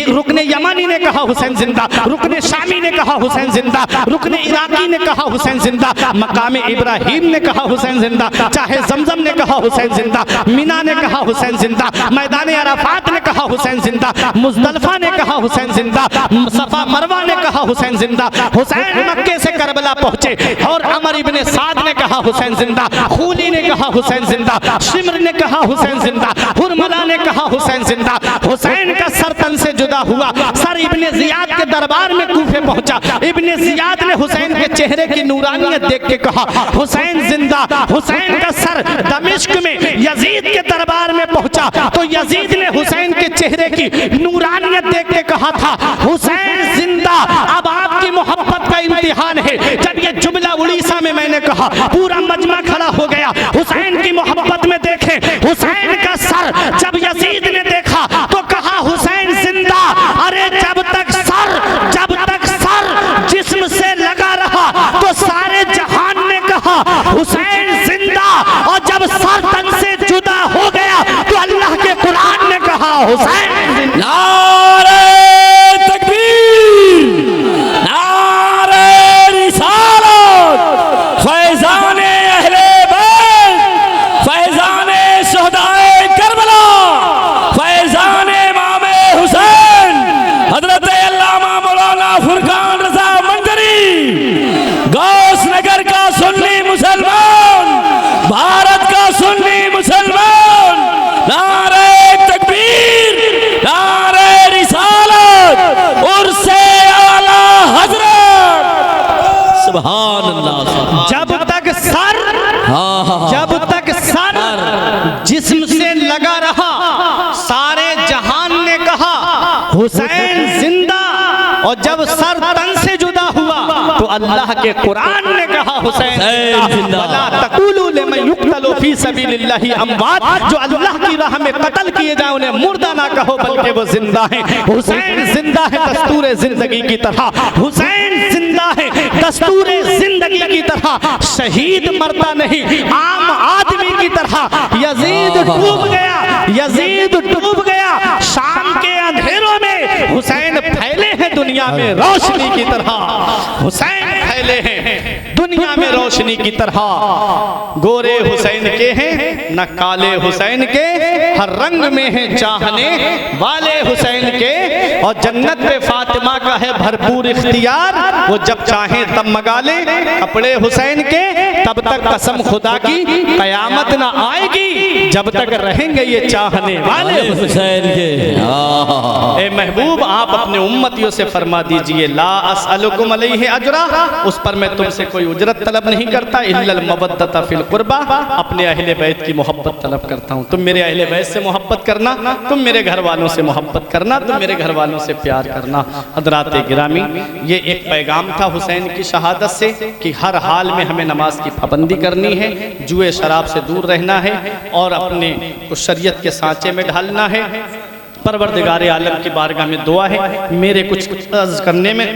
रुकने यमानी ने कहा हुसैन जिंदा, रुकने शामी ने कहा हुसैन जिंदा, रुकने इराकी ने कहा हुसैन जिंदा, मकाम इब्राहिम ने कहा हुसैन जिंदा, चाहे जमजम ने कहा हुसैन जिंदा, मीना ने कहा हुसैन जिंदा, मैदान अराफात ने कहा हुसैन जिंदा, मुजदलफा ने कहा हुसैन जिंदा, सफा मरवा ने कहा हुसैन जिंदा। हुसैन मक्के से करबला पहुंचे और अमर इब्ने साद ने कहा हुसैन जिंदा, खूनी ने कहा हुसैन जिंदा, शिमर ने कहा हुसैन जिंदा, हुरमला ने कहा हुसैन जिंदा। हुसैन का सर तन से जुदा हुआ, सर इब्ने जियाद के दरबार में कूफे पहुंचा। इब्ने जियाद ने हुसैन के चेहरे की नूरानियत देख के कहा हुसैन जिंदा। हुसैन का सर दमिश्क में यजीद के दरबार में पहुंचा तो यजीद ने हुसैन के चेहरे की नूरानियत देख के कहा था हुसैन जिंदा। अब आपकी मोहब्बत का इम्तिहान है। जब ये जुमला उड़ीसा में मैंने कहा, पूरा मजमा खड़ा हो गया। हुसैन की मोहब्बत में देखें, हुसैन का सर जब यजीद ने देखा तो कहा हुसैन जिंदा। अरे जब तक सर जिस्म से लगा रहा तो सारे जहान ने कहा हुसैन जिंदा, और जब सर तन से जुदा हो गया तो अल्लाह के कुरान ने कहा हुसैन जिंदा। नारे तकबीर, नारे रिसालत, फैज़ाने अहले बैत, फैज़ाने शुहदाए करबला, फैज़ाने इमाम हुसैन, हजरत अल्लामा मौलाना फुरकान रज़ा मंजरी, गौस नगर का सुन्नी मुसलमान, भारत का सुन्नी मुसलमान, नारे तकबीर, नारे रिसालत, उर्से आला हजरत, सुभान अल्लाह। जब तक सर जिस्म से लगा रहा सारे जहान ने कहा हुसैन जिंदा, और जब सर तन से जुदा हुआ तो अल्लाह के कुरान ने कहा हुसैन जिंदा। वला तक़ूलू लिमन युक़्तलू फी सबीलिल्लाहि अमवात, जो अल्लाह की राह में कत्ल किए जाए उन्हें मुर्दा ना कहो बल्कि वो जिंदा हैं। हुसैन जिंदा है दस्तूर जिंदगी की तरह, हुसैन जिंदा है दस्तूर जिंदगी की तरह। शहीद मरता नहीं, आम आदमी की तरह। यजीद डूब गया शाम के अंधेरों में, हुसैन फैले हैं दुनिया में रोशनी की तरह। हुसैन फैले हैं दुनिया में रोशनी की तरह। गोरे हुसैन के हैं न काले हुसैन के, हर रंग में हैं चाहने वाले हुसैन के। और जन्नत पे फातिमा का है भरपूर इख्तियार, वो जब चाहे तब मगा ले कपड़े हुसैन के। तब तक कसम खुदा की कयामत ना आएगी जब तक रहेंगे ये चाहने वाले हुसैन के। ए महबूब, आप अपने उम्मतियों से फरमा दीजिए ला असअलुकुम अलैहि अजरा, उस पर मैं तुमसे कोई उजरत तलब नहीं करता, इल्लल मवद्दत फिल कुर्बा, अपने अहले बैत की मोहब्बत तलब करता हूँ। तुम मेरे अहले बैत से मोहब्बत करना, तुम मेरे घर वालों से मोहब्बत करना, तुम मेरे घर वालों से प्यार करना। हजरात गिरामी, ये एक पैगाम था हुसैन की शहादत से कि हर हाल में हमें नमाज की पाबंदी करनी है, जुए शराब से दूर रहना है और अपने को शरीयत के सांचे में ढालना है। परवरदिगार आलम की बारगाह में दुआ है, मेरे कुछ अर्ज करने में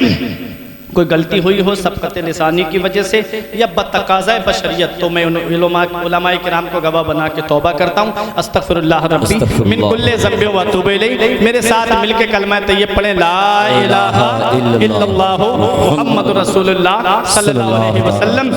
कोई गलती हुई हो सबकत लिसानी की वजह से या बतकाज़ा बशरियत, तो मैं उलमाए किराम को गवाह बना के तौबा करता हूँ। अस्तगफिरुल्लाह रब्बी मिन कुल्लि ज़ंबि व अतूबु इलैहि। मेरे साथ मिलके कलमा तय्यब पढ़ें, ला इलाहा इल्लल्लाहु मुहम्मदुर रसूलुल्लाह सल्लल्लाहु अलैहि वसल्लम।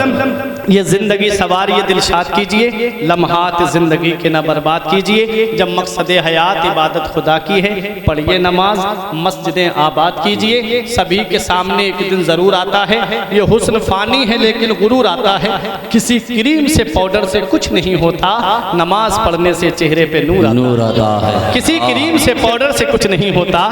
ये ज़िंदगी सवार ये दिलशाद कीजिए, लम्हात ज़िंदगी के ना बर्बाद कीजिए। जब मकसद हयात इबादत खुदा की है, पढ़िए नमाज, मस्जिदें आबाद कीजिए। सभी के सामने एक दिन ज़रूर आता है, ये हुस्न फ़ानी है लेकिन गुरूर आता है। किसी क्रीम से पाउडर से कुछ नहीं होता, नमाज पढ़ने से चेहरे पे नूर आता है। किसी क्रीम से पाउडर से कुछ नहीं होता,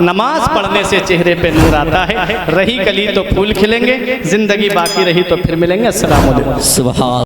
नमाज पढ़ने से चेहरे पे नूर आता है। रही कली तो फूल खिलेंगे, ज़िंदगी बाकी रही तो फिर मिलेंगे। अस्सलाम वालेकुम। सुभान